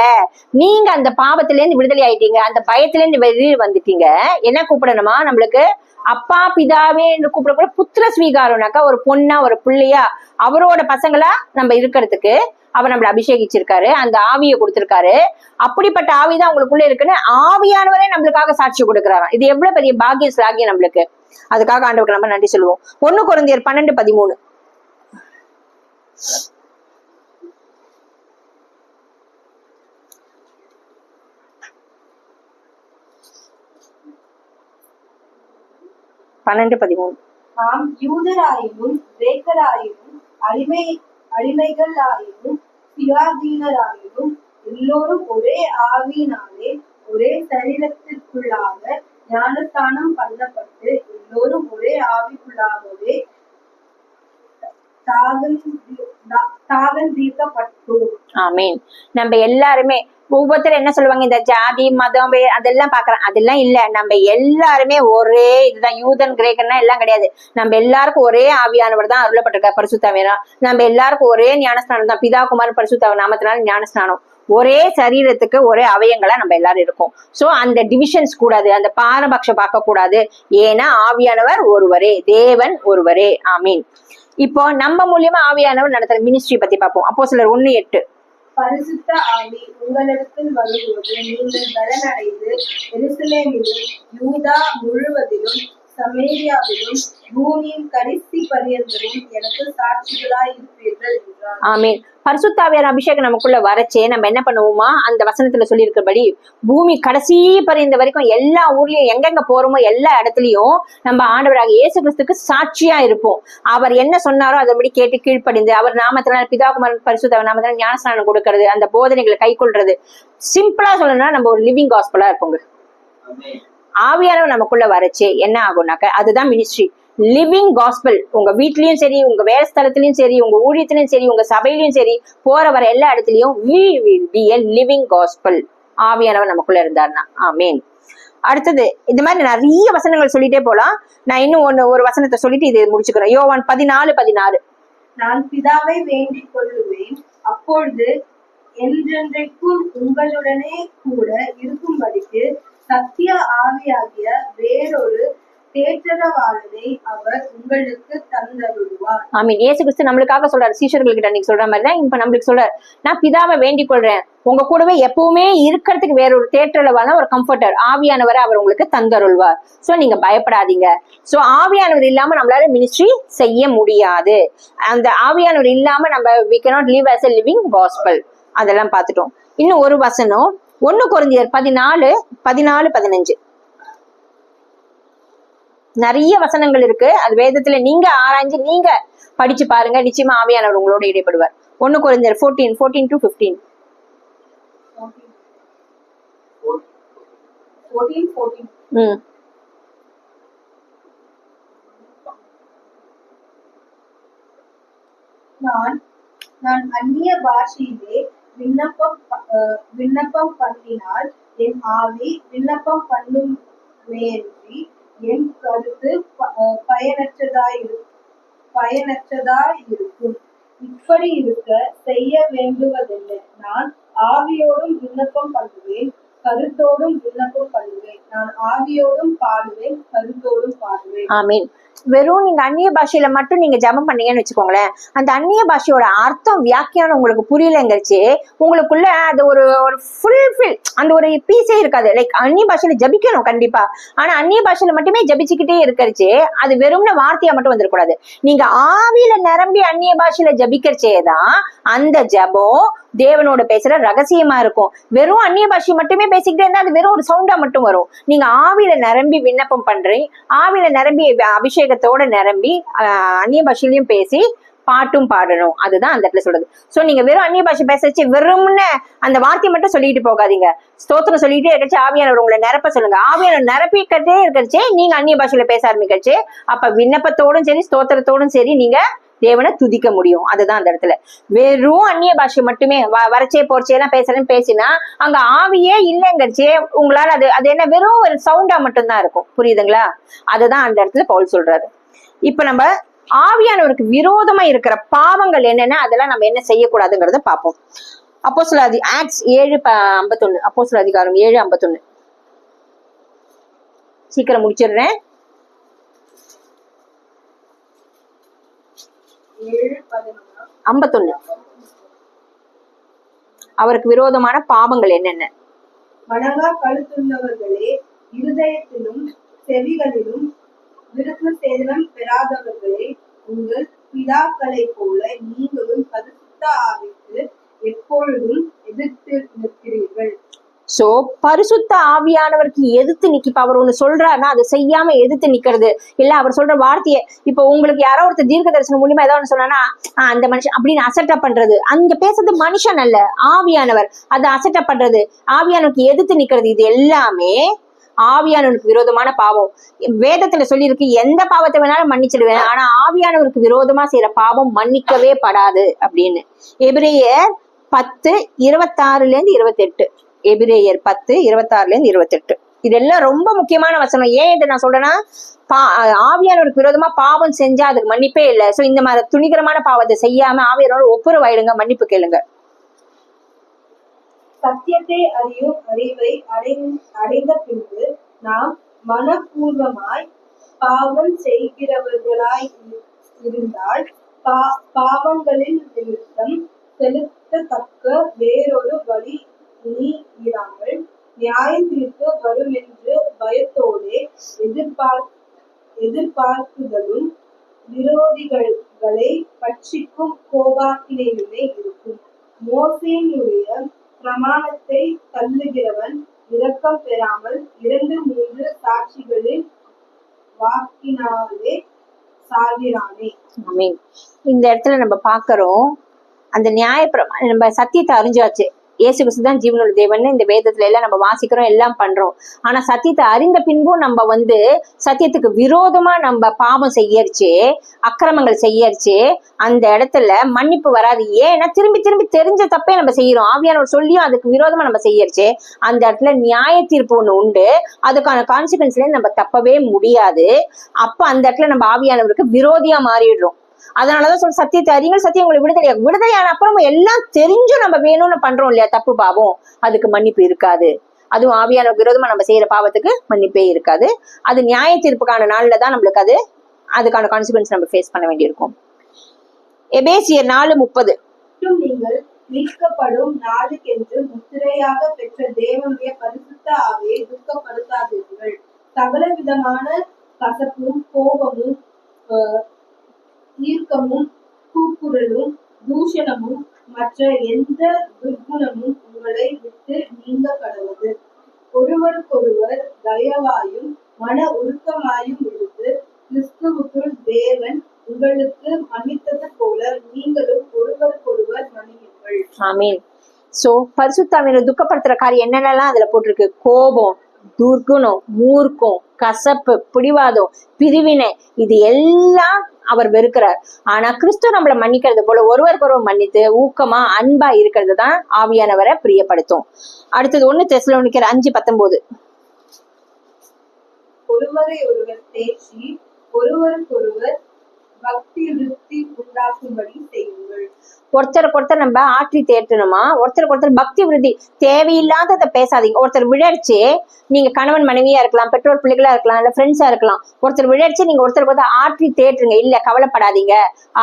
நீங்க அந்த பாவத்துல இருந்து விடுதலை ஆயிட்டீங்க, அந்த பயத்துல இருந்து வெளியே வந்துட்டீங்க. என்ன கூப்பிடணுமா? நம்மளுக்கு அப்பா பிதாவே என்று கூப்பிடக்கூட புத்திர ஸ்வீகாரம்னாக்கா ஒரு பொண்ணா ஒரு பிள்ளையா அவரோட பசங்களா நம்ம இருக்கிறதுக்கு அவர் நம்மளை அபிஷேகிச்சிருக்காரு, அந்த ஆவியை கொடுத்திருக்காரு. அப்படிப்பட்ட ஆவிதான் உங்களுக்குள்ள இருக்குன்னு ஆவியானவரே நம்மளுக்காக சாட்சி கொடுக்கிறாராம். இது எவ்வளவு பெரிய பாக்கியம் சாகியம் நம்மளுக்கு. அதுக்காக ஆண்டவருக்கு நம்ம நன்றி சொல்லுவோம். 1 கொரிந்தியர் 12:13. நாம் யூதராயினும் கிரேக்கராயினும் அடிமைகளாயினும் சுயாதீனராயினும் எல்லோரும் ஒரே ஆவியினாலே ஒரே சரீரத்திற்குள்ளாக ஞானஸ்தானம் பண்ணப்பட்டு எல்லோரும் ஒரே ஆவிக்குள்ளாகவே தாகந்தீர்க்கப்பட்டோம். ஆமீன். நம்ம எல்லாருமே ஒவ்வொருத்தரும் என்ன சொல்லுவாங்க, இந்த ஜாதி மதம் அதெல்லாம் பாக்குறேன், அதெல்லாம் இல்ல. நம்ம எல்லாருமே ஒரே இதுதான். யூதன் கிரேக்கன்னா எல்லாம் கிடையாது. நம்ம எல்லாருக்கும் ஒரே ஆவியானவர் தான் அருளப்பட்டிருக்கார், பரிசுத்தாவியார். நம்ம எல்லாருக்கும் ஒரே ஞானஸ்நானம் தான், பிதா குமாரன் பரிசுத்த நாமத்தினால ஞானஸ்நானம். ஒரே சரீரத்துக்கு ஒரே அவயங்களா நம்ம எல்லாரும் இருக்கோம். சோ அந்த டிவிஷன்ஸ் கூடாது, அந்த பாரபட்சம் பார்க்க கூடாது. ஏன்னா ஆவியானவர் ஒருவரே, தேவன் ஒருவரே. ஆமீன். இப்போ நம்ம மூலியமா ஆவியானவர் நடத்துற மினிஸ்ட்ரி பத்தி பார்ப்போம். அப்போஸ்தலர் 1:8. பரிசுத்த ஆவி உங்களிடத்தில் வரும்போது நீங்கள் பலனடைந்து எருசலேமிலும் யூதா முழுவதிலும் சமேரியாவிலும் பூமியின் கடைசி பரியந்தமும் எனக்கு சாட்சிகளாய் இருப்பீர்கள் என்றார். ஆமீன். பரிசுத்தாவியார் அபிஷேகம் நமக்குள்ள வரச்சே நம்ம என்ன பண்ணுவோமா, அந்த வசனத்துல சொல்லி இருக்கிறபடி பூமி கடைசி பரியந்த வரைக்கும் எல்லா ஊர்லயும் எங்கெங்க போறோமோ எல்லா இடத்துலயும் நம்ம ஆண்டவராக இயேசு கிறிஸ்துக்கு சாட்சியா இருப்போம். அவர் என்ன சொன்னாரோ அதன்படி கேட்டு கீழ்ப்படிந்து அவர் நாமத்தினால பிதாகுமாரன் பரிசுத்த நாமத்தினால ஞானஸ்நானம் கொடுக்கறது, அந்த போதனைகளை கை கொள்றது. சிம்பிளா சொல்லணும்னா நம்ம ஒரு லிவிங் காஸ்பலா இருப்போங்க. ஆவியானவர் நமக்குள்ள வரச்சே என்ன ஆகும்னாக்க அதுதான் மினிஸ்ட்ரி, லிவிங் காஸ்பல். உங்க வீட்லயும் சரி, உங்க வேலை ஸ்தலத்திலயும் சரி, உங்க ஊழியத்திலயும் சரி, உங்க சபையிலயும் சரி, போற வர எல்லா இடத்துலயும் we will be a living gospel. ஆவியானவர் நமக்குள்ள இருந்தாருன்னா. ஆமீன். அடுத்தது இந்த மாதிரி நிறைய வசனங்கள் சொல்லிட்டே போலாம். நான் இன்னும் ஒரு வசனத்தை சொல்லிட்டு இது முடிச்சுக்கிறேன். யோவான் 14:16. நான் பிதாவை வேண்டிக் கொள்ளுவேன், அப்பொழுது என்றென்றைக்கும் உங்களுடனே கூட இருக்கும்படிக்கு சத்திய ஆவியாகிய வேறொரு தேற்றரவாளனை அவர் உங்களுக்கு தந்தருள்வார். ஆமீன். இயேசு கிறிஸ்து நம்மளுக்காக சொல்றாரு, சீஷர்கள் கிட்ட அன்னைக்கு சொல்ற மாதிரி தான் இப்ப நம்மளுக்கு சொல்றாரு, நான் பிதாவை வேண்டிக் கொள்றேன், உங்க கூடவே எப்பவுமே இருக்கிறதுக்கு வேற ஒரு தேற்றரவான ஒரு கம்ஃபர்டர் ஆவியானவரை அவர் உங்களுக்கு தந்தருள்வார். சோ நீங்க பயப்படாதீங்க. சோ ஆவியானவர் இல்லாம நம்மளால மினிஸ்ட்ரி செய்ய முடியாது. அந்த ஆவியானவர் இல்லாம நம்ம we cannot live as a living gospel. அதெல்லாம் பார்த்துட்டோம். இன்னும் ஒரு வசனம் 1 கொரிந்தியர் 14:15. நிறைய வசனங்கள் இருக்கு, அது வேதத்துல நீங்க ஆராய்ஞ்சு நீங்க படிச்சு பாருங்க, நிச்சயமா ஆவியானவர் உங்களோட இடைப்படுவார். 1 கொரிந்தியர் 14:14-15. 14. நான் அந்நிய பாஷையிலே விண்ணப்பம் பண்ணினால் என் ஆவி விண்ணப்பம் பண்ணுமேன்றி என் கருத்து பயனற்றதாயிருக்கும். இப்படி இருக்க செய்ய வேண்டுவதில்லை. நான் ஆவியோடும் விண்ணப்பம் பண்ணுவேன், கருத்தோடும் விண்ணப்பம் பண்ணுவேன். நான் ஆவியோடும் பாடுவேன், கருத்தோடும் பாடுவேன். ஆமீன். வெறும் நீங்க அந்நிய பாஷையில மட்டும் நீங்க ஜெபம் பண்ணீங்கன்னு வச்சுக்கோங்களேன், அந்த அந்நிய பாஷையோட அர்த்தம் வியாக்கியானம் உங்களுக்கு புரியலங்கிறச்சு உங்களுக்குள்ள அது ஒரு ஃபுல்ஃபில் அந்த ஒரு பீஸே இருக்காது. லைக் அந்நிய பாஷையில ஜபிக்கணும் கண்டிப்பா, ஆனா அந்நிய பாஷையில மட்டுமே ஜபிச்சுக்கிட்டே இருக்கிறச்சு அது வெறும்ன வார்த்தையா மட்டும் வந்துடக்கூடாது. நீங்க ஆவியில நிரம்பி அந்நிய பாஷையில ஜபிக்கிறச்சேதான் அந்த ஜபம் தேவனோட பேசுற ரகசியமா இருக்கும். வெறும் அந்நிய பாஷை மட்டுமே பேசிக்கிட்டே இருந்தா அது வெறும் ஒரு சவுண்டா மட்டும் வரும். நீங்க ஆவியில நிரம்பி விண்ணப்பம் பண்றீங்க, ஆவியில நிரம்பி அபிஷேகத்தோட நிரம்பி அந்நிய பாஷையிலையும் பேசி பாட்டும் பாடணும். அதுதான் அந்த இடத்துல சொல்றது. சோ நீங்க வெறும் அந்நிய பாஷை பேசச்சு வெறும்னு அந்த வார்த்தையை மட்டும் சொல்லிட்டு போகாதீங்க. ஸ்தோத்திரம் சொல்லிட்டே இருக்கச்சு ஆவியானவர் உங்களை நிரப்ப சொல்லுங்க. ஆவியானவர் நிரப்பிக்கிட்டே இருக்கச்சே நீங்க அந்நிய பாஷையில பேச ஆரம்பிக்கச்சு அப்ப விண்ணப்பத்தோடும் சரி ஸ்தோத்திரத்தோடும் சரி நீங்க தேவனை துதிக்க முடியும். அதுதான் அந்த இடத்துல. வெறும் அந்நிய பாஷை மட்டுமே வரச்சே போறச்சே எல்லாம் பேசுறேன்னு பேசினா அங்க ஆவியே இல்லைங்கச்சே உங்களால அது என்ன வெறும் ஒரு சவுண்டா மட்டும்தான் இருக்கும். புரியுதுங்களா? அதுதான் அந்த இடத்துல பவுல் சொல்றாரு. இப்ப நம்ம ஆவியானவருக்கு விரோதமா இருக்கிற பாவங்கள் என்னன்னா அதெல்லாம் நம்ம என்ன செய்யக்கூடாதுங்கிறத பார்ப்போம். அப்போஸ்தலர் ஆக்ட்ஸ் 7:51. அப்போஸ்தலர் அதிகாரம் 7:51. சீக்கிரம் முடிச்சிடுறேன். 51. அவருக்கு விரோதமான பாவங்கள் என்னென்ன? வணங்கா கழுத்துள்ளவர்களே, இருதயத்திலும் செவிகளிலும் விருத்த சேதனம் பெறாதவர்களே, உங்கள் பிதாக்களை போல நீங்களும் பரிசுத்த ஆவிக்கு எப்பொழுதும் எதிர்த்து நிற்கிறீர்கள். சோ பரிசுத்த ஆவியானவருக்கு எதிர்த்து நிக்க அவர் ஒண்ணு சொல்றாருன்னா அதை செய்யாம எதிர்த்து நிக்கிறது இல்ல. அவர் சொல்ற வார்த்தையை இப்ப உங்களுக்கு யாரோ ஒருத்தர் தீர்க்க தரிசனம் மூலியமா ஏதோ ஒண்ணு சொன்னா அந்த மனுஷன் அப்படின்னு அசட்டா பண்றது, அங்க பேசுறது மனுஷன் அல்ல ஆவியானவர். அதை அசட்டா பண்றது, ஆவியானவருக்கு எதிர்த்து நிக்கிறது, இது எல்லாமே ஆவியானவருக்கு விரோதமான பாவம். வேதத்துல சொல்லியிருக்கு எந்த பாவத்தை வேணாலும் மன்னிச்சிடுவேன், ஆனா ஆவியானவருக்கு விரோதமா செய்யற பாவம் மன்னிக்கவே படாது அப்படின்னு. எபிரேயர் 10:26-28. எபிரேயர் 10:26-28. இதெல்லாம் ரொம்ப முக்கியமான வசனம். ஏன் இதை நான் சொல்றேன்னா ஆவியானவருக்கு விரோதமா பாவம் செஞ்சா அதுக்கு மன்னிப்பே இல்லை. சோ இந்த மாதிரி துணிகரமான பாவத்தை செய்யாம ஆவியானோட ஒப்புரவாயிடுங்க, மன்னிப்பு கேளுங்க. சத்தியத்தை அறியும் அறிவை அடைந்த பின்பு நாம் மனப்பூர்வமாய் பாவம் செய்கிறவர்களாய் இருந்தால் பாவங்களின் நிமித்தம் செலுத்தத்தக்க வேறொரு வழி இனி இராமல் நியாயம் தீர்ப்பு வரும் என்று பயத்தோடு எதிர்பார்க்குதலும் விரோதிகளை பட்சிக்கும் கோபாக்கினையுமே இருக்கும். மோசேயினுடைய பிரமாணத்தை தள்ளுகிறவன் இரக்கம் பெறாமல் 2-3 சாட்சிகளின் வாக்கினாலே சாகிறானே. இந்த இடத்துல நம்ம பாக்குறோம் அந்த நம்ம சத்தியத்தை அறிஞ்சாச்சு. இயேசு கிறிஸ்து தான் ஜீவனுள்ள தேவன் இந்த வேதத்துல எல்லாம் நம்ம வாசிக்கிறோம், எல்லாம் பண்றோம். ஆனா சத்தியத்தை அறிந்த பின்பும் நம்ம சத்தியத்துக்கு விரோதமா நம்ம பாவம் செய்யறிச்சு, அக்கிரமங்கள் செய்யறிச்சு, அந்த இடத்துல மன்னிப்பு வராது. ஏன்னா திரும்பி திரும்பி தெரிஞ்ச தப்பே நம்ம செய்யறோம். ஆவியானவர் சொல்லியும் அதுக்கு விரோதமா நம்ம செய்யறிச்சு, அந்த இடத்துல நியாய தீர்ப்பு ஒண்ணு உண்டு. அதுக்கான கான்சிக்வன்ஸ்ல நம்ம தப்பவே முடியாது. அப்ப அந்த இடத்துல நம்ம ஆவியானவருக்கு விரோதியா மாறிடுறோம். அதனாலதான் சொல்ல சத்தியத்தை அறியுங்கள், சத்தியம் உங்களை விடுதலையாகும். விடுதலையான அப்புறம் எல்லாம் தெரிஞ்சும் நம்ம வேணும்னு பண்றோம் இல்லையா தப்பு பாவம், அதுக்கு மன்னிப்பு இருக்காது. அதுவும் ஆவியான விரோதமா நம்ம செய்யற பாவத்துக்கு மன்னிப்பே இருக்காது. அது நியாய தீர்ப்புக்கான நாள்ல தான் நம்மளுக்கு அதுக்கான கான்சிக்வன்ஸ் நம்ம ஃபேஸ் பண்ண வேண்டியிருக்கும். எபேசியர் 4:30. நீங்கள் மீட்கப்படும் நாளுக்கென்று முத்திரையாக பெற்ற தேவனுடைய பரிசுத்த ஆவியை துக்கப்படுத்தாதீர்கள். சகல விதமான கசப்பும் கோபமும் ஈர்க்கமும் கூக்குரலும் தூஷணமும் மற்ற எந்த துர்குணமும் உங்களை விட்டு நீங்க கடவுது. ஒருவருக்கொருவர் தயவாயும் மன உருக்கமாயும் இருந்து கிறிஸ்துவுக்குள் தேவன் உங்களுக்கு மன்னித்தது போல நீங்களும் ஒருவருக்கொருவர் மன்னியுங்கள். ஆமீன். சோ பரிசுத்தாவியரை துக்கப்படுத்துற காரியம் என்னென்னலாம் அதுல போட்டிருக்கு? கோபம், துர்குணம், மூர்க்கம், கசப்பு, பிடிவாதம், பிரிவினை, இது எல்லாம் அவர் வெறுக்கிறார். ஆனா கிறிஸ்து நம்மள மன்னிக்கிறது போல ஒருவருக்கொருவர் மன்னித்து ஊக்கமா அன்பா இருக்கிறது தான் ஆவியானவரை பிரியப்படுத்தும். அடுத்தது 1 தெசலோனிக்கர் 5:19. ஒருவரை ஒருவர் தேற்றி ஒருவருக்கொருவர் பக்தி விருத்தி உண்டாக்கும்படி செய்யுங்கள். ஒருத்தருக்கு நம்ம ஆற்றி தேற்றணுமா? ஒருத்தருக்கு பக்தி விருத்தி. தேவையில்லாததை பேசாதீங்க. ஒருத்தர் விழடிச்சு, நீங்க கணவன் மனைவியா இருக்கலாம், பெற்றோர் பிள்ளைகளா இருக்கலாம், இல்ல ஃப்ரெண்ட்ஸா இருக்கலாம், ஒருத்தர் விழடிச்சு நீங்க ஒருத்தருக்கு ஆற்றி தேற்றுங்க. இல்ல கவலைப்படாதீங்க,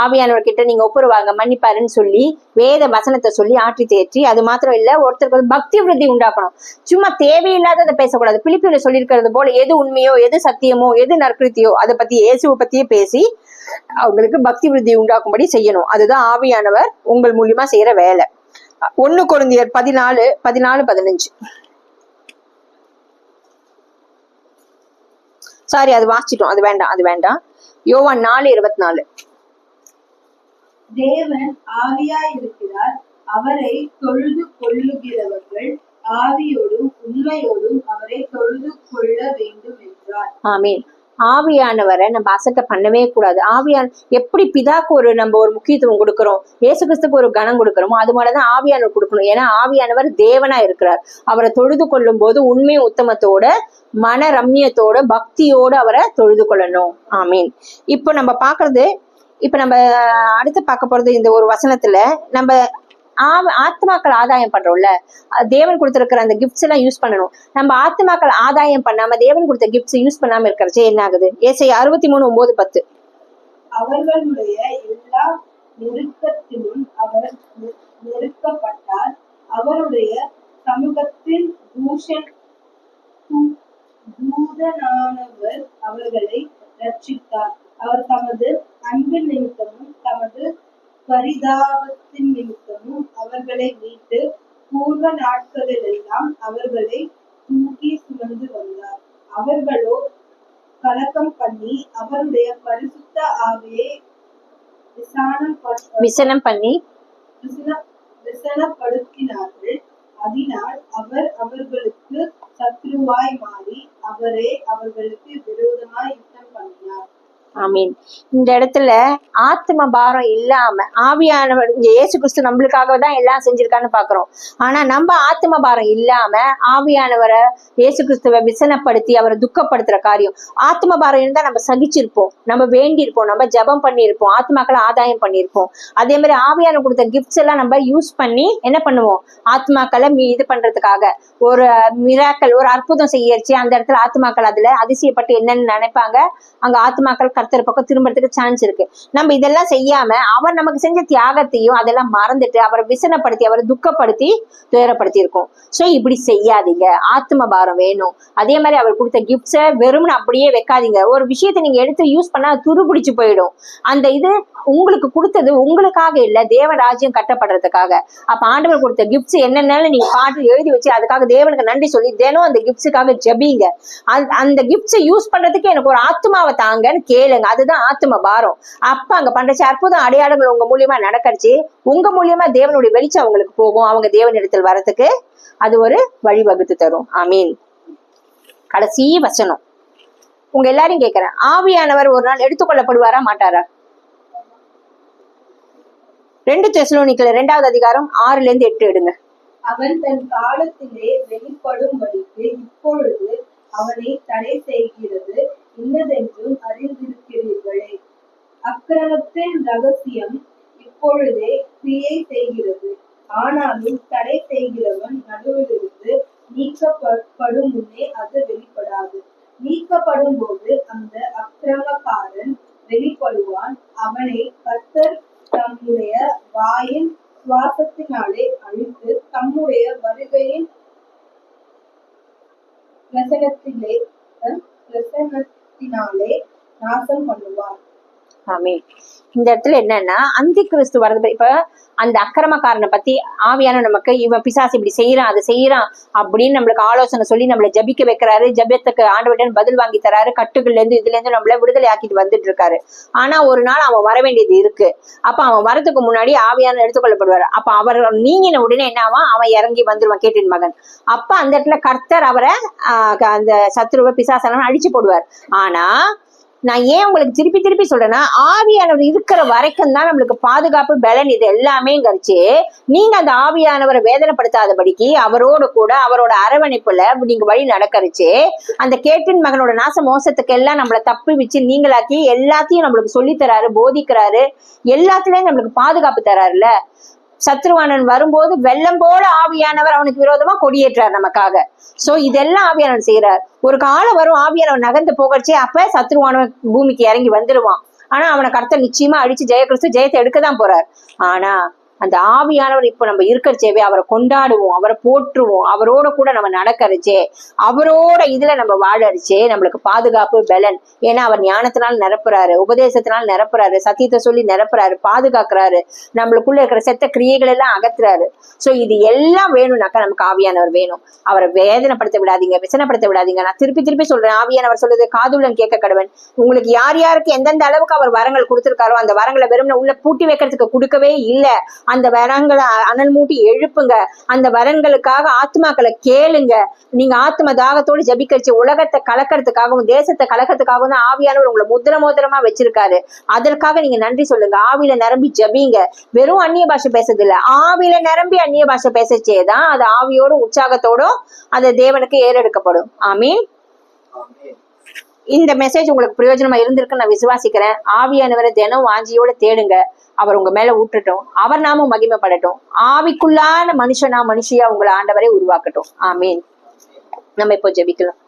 ஆவியானவர்கிட்ட நீங்க ஒப்புருவாங்க, மன்னிப்பாருன்னு சொல்லி வேத வசனத்தை சொல்லி ஆற்றி தேற்றி, அது மாத்திரம் இல்ல ஒருத்தருக்கு பக்தி விருத்தி உண்டாக்கணும். சும்மா தேவையில்லாததை பேசக்கூடாது. பிலிப்பியில சொல்லியிருக்கிறது போல எது உண்மையோ, எது சத்தியமோ, எது நற்கிருத்தியோ அதை பத்தி, இயேசுவை பத்தியே பேசி அவங்களுக்கு பக்தி விருத்தி உண்டாக்கும்படி செய்யணும். அதுதான் ஆவியானவர் உங்கள் மூலியமா செய்யற வேலை. 1 கொரிந்தியர் 14:15. சாரி, அது வாசிச்சிட்டோம், அது வேண்டாம். யோவான் 4:24. தேவன் ஆவியாயிருக்கிறார், அவரை தொழுது கொள்ளுகிறவர்கள் ஆவியோடும் உண்மையோடும் அவரை தொழுது கொள்ள வேண்டும் என்றார். ஆமீன். ஆவியானவரை நம்ம அசட்டை பண்ணவே கூடாது. எப்படி பிதாக்கு நம்ம ஒரு முக்கியத்துவம் கொடுக்கிறோம், இயேசு கிறிஸ்துக்கு ஒரு கனம் கொடுக்கிறோமோ அது மாதிரிதான் ஆவியானவர் கொடுக்கணும். ஏன்னா ஆவியானவர் தேவனா இருக்கிறார். அவரை தொழுது கொள்ளும் போது உண்மை உத்தமத்தோட, மன ரம்யத்தோட, பக்தியோட அவரை தொழுது கொள்ளணும். ஆமீன். இப்போ நம்ம அடுத்து பார்க்க போறது இந்த ஒரு வசனத்துல நம்ம ஆத்மாக்கள் ஆதாயம் பண்றோம்ல, தேவன் கொடுத்திருக்கிற அந்த கிஃப்ட்ஸ் எல்லாம் யூஸ் பண்ணணும். நம்ம ஆத்மாக்கள் ஆதாயம் பண்ணாம தேவன் கொடுத்த கிஃப்ட்ஸ் யூஸ் பண்ணாம இருக்கிறச்சே என்ன ஆகுது? ஏசாயா 63:9-10. அவர்களுடைய எல்லா நெருக்கத்திலும் அவர் நெருக்கப்பட்டார், அவருடைய சமூகத்தில் தூதனானவர் அவர்களை ரட்சித்தார். அவர் தமது அன்பின் நிமித்தமும் தமது பரிதாபத்தின் நிமித்தமும் அவர்களை மீட்டு பூர்வ நாட்களிலெல்லாம் அவர்களை தூக்கி சுமந்து வந்தார். அவர்களோ கலக்கம் பண்ணி அவருடைய பரிசுத்த ஆவியை விசனப்படுத்தினார்கள். அதனால் அவர் அவர்களுக்கு சத்ருவாய் மாறி அவரே அவர்களுக்கு விரோதமாய் யுத்தம் பண்ணினார். ஆமீன். இந்த இடத்துல ஆத்ம பாரம் இல்லாம ஆவியானவர், இயேசு கிறிஸ்து நம்மளுக்காக தான் எல்லாம் செஞ்சிருக்கான்னு பாக்குறோம். ஆனா நம்ம ஆத்ம பாரம் இல்லாம ஆவியானவரை, இயேசு கிறிஸ்துவை விசனப்படுத்தி அவரை துக்கப்படுத்துற காரியம். ஆத்ம பாரம் இருந்தா நம்ம சகிச்சிருப்போம், நம்ம வேண்டியிருப்போம், நம்ம ஜபம் பண்ணியிருப்போம், ஆத்மாக்களை ஆதாயம் பண்ணியிருப்போம். அதே மாதிரி ஆவியான கொடுத்த கிஃப்ட்ஸ் எல்லாம் நம்ம யூஸ் பண்ணி என்ன பண்ணுவோம்? ஆத்மாக்களை இது பண்றதுக்காக ஒரு மிராக்கள், ஒரு அற்புதம் செய்யச்சு அந்த இடத்துல ஆத்மாக்கள் அதுல அதிசயப்பட்டு என்னன்னு நினைப்பாங்க. அங்க ஆத்மாக்கள் கர்த்தர் பக்கம் திரும்பறதுக்கு சான்ஸ் இருக்கு. நம்ம இதெல்லாம் செய்யாம அவர் நமக்கு செஞ்ச தியாகத்தையும் அதெல்லாம் மறந்துட்டு அவரை விசனப்படுத்தி அவரை துக்கப்படுத்தி துயரப்படுத்தி இருக்கோம். சோ இப்படி செய்யாதீங்க. ஆத்ம பாரம் வேணும். அதே மாதிரி அவர் கொடுத்த கிஃப்ட்ஸை வெறும்னு அப்படியே வைக்காதீங்க. ஒரு விஷயத்தை நீங்க எடுத்து யூஸ் பண்ணா துருபிடிச்சு போயிடும். அந்த இது உங்களுக்கு கொடுத்தது உங்களுக்காக இல்ல, தேவராஜ்யம் கட்டப்படுறதுக்காக. அப்ப ஆண்டவர் கொடுத்த கிஃப்ட்ஸ் என்னென்னாலும் நீங்க பாட்டு எழுதி வச்சு அதுக்காக தேவனுக்கு நன்றி சொல்லி தினம் அந்த கிஃப்ட்ஸுக்காக ஜபிங்க. அந்த கிஃப்ட்ஸை யூஸ் பண்றதுக்கு எனக்கு ஒரு ஆத்மாவை தாங்கன்னு கேளுங்க. அதுதான் ஆத்ம பாரம். அப்ப அங்க பண்றச்சு அற்புதம் அடையாளங்கள் உங்க மூலியமா நடக்கடிச்சு, உங்க மூலியமா தேவனுடைய வெளிச்சம் அவங்களுக்கு போகும். அவங்க தேவனிடத்தில் வரத்துக்கு அது ஒரு வழிவகுத்து தரும். ஆமீன். கடைசி வசனம் உங்க எல்லாரையும் கேட்கிறேன், ஆவியானவர் ஒரு நாள் எடுத்துக்கொள்ளப்படுவாரா மாட்டாரா? 2 தெசலோனிக்கேயர் 2வது அதிகாரம் 6-8 எடுங்க. அவன் தன் காலத்திலே வெளிப்படும்படிக்கு இப்பொழுது அவனை தடை செய்கிறது இன்னதென்றும் அறிந்திருக்கிறீர்களே. அக்கிரமத்தின் ரகசியம் இப்பொழுதே கிரியை செய்கிறது. ஆனாலும் தடை செய்கிறவன் நடுவிலிருந்து நீக்கப்படும் முன்னே அது வெளிப்படாது. நீக்கப்படும் போது அந்த அக்கிரமக்காரன் வெளிப்படுவான். அவனை கர்த்தர் தம்முடைய வாயின் சுவாசத்தினாலே அழித்து தம்முடைய வருகையின் பிரசனத்தினாலே நாசம் பண்ணுவார். ஆமென். இந்த இடத்துல என்னன்னா அந்தி கிறிஸ்து வரது. இப்ப அந்த அக்கிரமக்காரனை பத்தி ஆவியான நமக்கு இவன் பிசாசு இப்படி செய்யறான் அதை செய்யறான் அப்படின்னு நம்மளுக்கு ஆலோசனை சொல்லி நம்மளை ஜபிக்க வைக்கிறாரு. ஜபியத்துக்கு ஆண்டவரிடம் பதில் வாங்கி தராரு. கட்டுகள்ல இருந்து இதுல இருந்து நம்மள விடுதலை ஆக்கிட்டு வந்துட்டு இருக்காரு. ஆனா ஒரு நாள் அவன் வர வேண்டியது இருக்கு. அப்ப அவன் வரதுக்கு முன்னாடி ஆவியான எடுத்துக்கொள்ளப்படுவார். அப்ப அவர் நீங்கின உடனே என்ன ஆவான்? அவன் இறங்கி வந்துருவான், கேட்டின் மகன். அப்ப அந்த இடத்துல கர்த்தர் அவரை அந்த சத்ருவ பிசாசன அழிச்சு போடுவார். ஆனா நான் ஏன் உங்களுக்கு திருப்பி திருப்பி சொல்றேன்னா, ஆவியானவர் இருக்கிற வரைக்கும் தான் நம்மளுக்கு பாதுகாப்பு, பலன், இது எல்லாமே கரிச்சு. நீங்க அந்த ஆவியானவரை வேதனைப்படுத்தாதபடிக்கு அவரோட கூட அவரோட அரவணைப்புல நீங்க வழி நடக்கரிச்சு அந்த கேட்டின் மகனோட நாச மோசத்துக்கு எல்லாம் நம்மளை தப்பி வச்சு நீங்களாக்கி எல்லாத்தையும் நம்மளுக்கு சொல்லி தராரு, போதிக்கிறாரு, எல்லாத்துலயும் நம்மளுக்கு பாதுகாப்பு தராருல்ல. சத்ருவானன் வரும்போது வெள்ளம் போல ஆவியானவர் அவனுக்கு விரோதமா கொடியேற்றார் நமக்காக. சோ இதெல்லாம் ஆவியானவர் செய்யறார். ஒரு காலம் வரும் ஆவியானவர் நகர்ந்து போகச்சே, அப்ப சத்ருவானவன் பூமிக்கு இறங்கி வந்துருவான். ஆனா அவனை கர்த்தர் நிச்சயமா அடிச்சு ஜெயகிறிஸ்து ஜெயத்தை எடுக்கதான் போறார். ஆனா அந்த ஆவியானவர் இப்ப நம்ம இருக்கிறச்சேவே அவரை கொண்டாடுவோம், அவரை போற்றுவோம், அவரோட கூட நம்ம நடக்கரிச்சே, அவரோட இதுல நம்ம வாழறிச்சே நம்மளுக்கு பாதுகாப்பு, பலன். ஏன்னா அவர் ஞானத்தினால் நிரப்புறாரு, உபதேசத்தினால் நிரப்புறாரு, சத்தியத்தை சொல்லி நிரப்புறாரு, பாதுகாக்கிறாரு, நம்மளுக்குள்ள இருக்கிற செத்த கிரியைகள் எல்லாம் அகற்றுறாரு. சோ இது எல்லாம் வேணும்னாக்கா நமக்கு ஆவியானவர் வேணும். அவரை வேதனைப்படுத்த விடாதீங்க, விசனப்படுத்த விடாதீங்க. நான் திருப்பி திருப்பி சொல்றேன், ஆவியானவர் சொல்றது காதுள்ளன் கேட்க கடவன். உங்களுக்கு யார் யாருக்கு எந்தெந்த அளவுக்கு அவர் வரங்கள் கொடுத்திருக்காரோ அந்த வரங்களை வெறும் உள்ள பூட்டி வைக்கிறதுக்கு கொடுக்கவே இல்லை. அந்த வரங்களை அனல் மூட்டி எழுப்புங்க. அந்த வரன்களுக்காக ஆத்மாக்களை கேளுங்க. நீங்க ஆத்ம தாகத்தோடு ஜபிக்கரிச்சு உலகத்தை கலக்கிறதுக்காகவும் தேசத்தை கலக்கிறதுக்காகவும் தான் ஆவியானவர் உங்களை மோதிரமா வச்சிருக்காரு. அதற்காக நீங்க நன்றி சொல்லுங்க. ஆவியில நிரம்பி ஜபிங்க. வெறும் அந்நிய பாஷை பேசுறது இல்ல, ஆவியில நிரம்பி அந்நிய பாஷை பேசச்சேதான் அது ஆவியோடும் உற்சாகத்தோடும் அந்த தேவனுக்கு ஏறெடுக்கப்படும். ஆமீன். இந்த மெசேஜ் உங்களுக்கு பிரயோஜனமா இருந்திருக்குன்னு நான் விசுவாசிக்கிறேன். ஆவியானவரை தினம் வாஞ்சியோட தேடுங்க. அவர் உங்க மேல விட்டுட்டும், அவர் நாமும் மகிமைப்படட்டும். ஆவிக்குள்ளான மனுஷியா உங்களை ஆண்டவரை உருவாக்கட்டும். ஆமீன். நம்ம இப்போ ஜெபிக்கலாம்.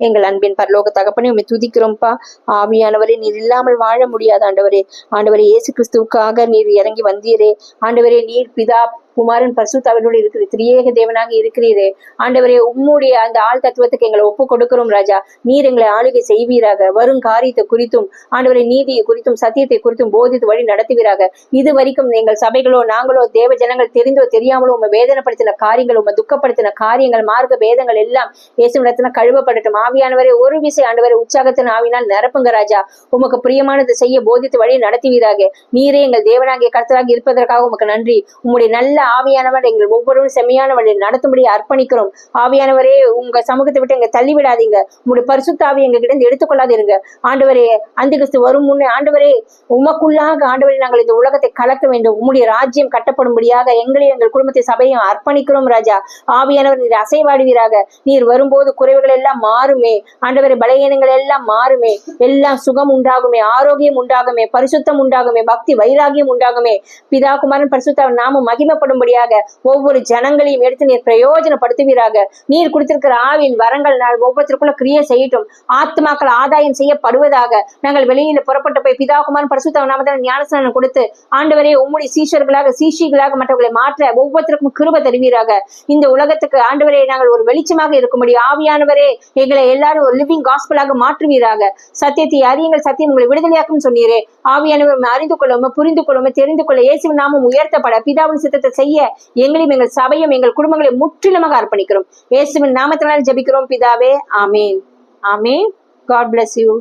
எங்கள் அன்பின் பரலோக தகப்பனே உண்மை துதிக்கிறோம்ப்பா. ஆவியானவரே, நீர் இல்லாமல் வாழ முடியாது ஆண்டவரே. ஆண்டவரே, இயேசு கிறிஸ்துவுக்காக நீர் இறங்கி வந்தீரே. ஆண்டவரே, நீர் பிதா குமாரன் பரிசுத்தாவியோடு இருக்கிற திரியேக தேவனாக இருக்கிறீரே. ஆண்டவரே, உம்முடைய அந்த ஆள் தத்துவத்துக்கு எங்களை ஒப்பு கொடுக்கிறோம் ராஜா. நீர் எங்களை ஆளுகை செய்வீராக. வரும் காரியத்தை குறித்தும் ஆண்டவரே நீதியை குறித்தும் சத்தியத்தை குறித்தும் போதித்து வழி நடத்துவீராக. இது வரைக்கும் எங்கள் சபைகளோ நாங்களோ தேவ ஜனங்கள் தெரிந்தோ தெரியாமலோ உண்மை வேதனைப்படுத்தின காரியங்கள், உண்மை துக்கப்படுத்தின காரியங்கள், மார்க்க பேதங்கள் எல்லாம் இயேசுவிடத்துல கழுவப்படட்டும். ஆவியானவரே, ஒரு விசை ஆண்டவரே உற்சாகத்தின் ஆவினால் நிரப்புங்க ராஜா. உமக்கு பிரியமானது செய்ய போதித்து வழி நடத்துவீராக. நீரே எங்கள் தேவனாகிய கர்த்தராக இருப்பதற்காக உமக்கு நன்றி. உம்முடைய நல்ல ஆவியானவர் எங்கள் ஒவ்வொருவரும் செம்மையான வழியில் நடத்தும்படி அர்ப்பணிக்கிறோம். ஆவியானவரே, உங்க சமூகத்தை விட்டு எங்க தள்ளி விடாதீங்க. உங்களுடைய பரிசுத்த ஆவி எங்க கிட்ட எடுத்துக்கொள்ளாதீங்க ஆண்டவரே. அந்திகிறிஸ்து வரும் முன்னே ஆண்டவரே உமக்குள்ளாக ஆண்டவரே நாங்கள் இந்த உலகத்தை கலக்க வேண்டும். உம்முடைய ராஜ்யம் கட்டப்படும்படியாக எங்களையும் எங்கள் குடும்பத்தை சபையும் அர்ப்பணிக்கிறோம் ராஜா. ஆவியானவர் நீர் அசைவாடுவீராக. நீர் வரும்போது குறைவுகள் எல்லாம் மாறுமே ஆண்டவரே, பலகீனங்கள் எல்லாம் மாறுமே, எல்லாம் சுகம் உண்டாகுமே, ஆரோக்கியம் உண்டாகுமே, பரிசுத்தம் உண்டாகுமே, பக்தி வைராகியம் உண்டாகுமே. பிதா குமாரன் பரிசுத்த நாமம் மகிமைப்படும்படியாக ஒவ்வொரு ஜனங்களையும் எடுத்து நீர் பிரயோஜனப்படுத்துவீராக. நீர் கொடுத்திருக்கிற ஆவியின் வரங்கள் ஒவ்வொருத்தருக்குள்ள கிரியை செய்யட்டும். ஆத்மாக்கள் ஆதாயம் செய்யப்படுவதாக. நாங்கள் வெளியில புறப்பட்டு போய் பிதா குமாரன் பரிசுத்த நாமத்தில் ஞானஸ்நானம் கொடுத்து ஆண்டவரே உம்முடைய சீஷர்களாக சீஷிகளாக மற்றவர்களை மாற்ற ஒவ்வொருத்தருக்கும் கிருபை தருவீராக. இந்த உலகத்துக்கு ஆண்டவரே நாங்கள் ஒரு வெளிச்சமாக இருக்கும்படி ஆவியானவரே எங்களை எல்லாரும் ஒரு லிவிங் காஸ்பலாக மாற்றுவீராக. சத்தியத்தை அறியுங்கள், சத்தியம் உங்களை விடுதலையாக்கும் சொன்னீரே. ஆவியானவர் அறிந்து கொள்ளும், புரிந்து கொள்ளும், தெரிந்து கொள்ள இயேசுவின் நாமம் உயர்த்தப்பட பிதாவின் சித்தத்தை செய்ய எங்களையும் எங்கள் சபையும் எங்கள் குடும்பங்களை முற்றிலுமாக அர்ப்பணிக்கிறோம். இயேசுவின் நாமத்தினால் ஜெபிக்கிறோம் பிதாவே. ஆமீன். ஆமீன். God bless you.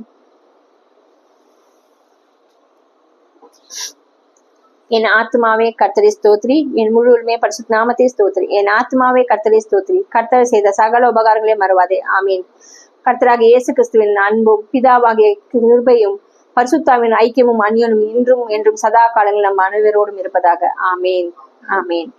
என் ஆத்மாவே கர்த்தரை ஸ்தோத்திரி, என் முழுவதுமே பரிசுத்த நாமத்தை ஸ்தோத்திரி. என் ஆத்மாவே கர்த்தரை ஸ்தோத்திரி, கர்த்தர் செய்த சகல உபகாரங்களை மறவாதே. ஆமீன். கர்த்தராக இயேசு கிறிஸ்துவின் அன்பும் பிதாவாகிய கிருபையும் பரிசுத்தாவின் ஐக்கியமும் அந்யோனும் இன்றும் என்றும் சதா காலங்கள் நம் அனைவரோடும் இருப்பதாக. ஆமீன். ஆமீன்.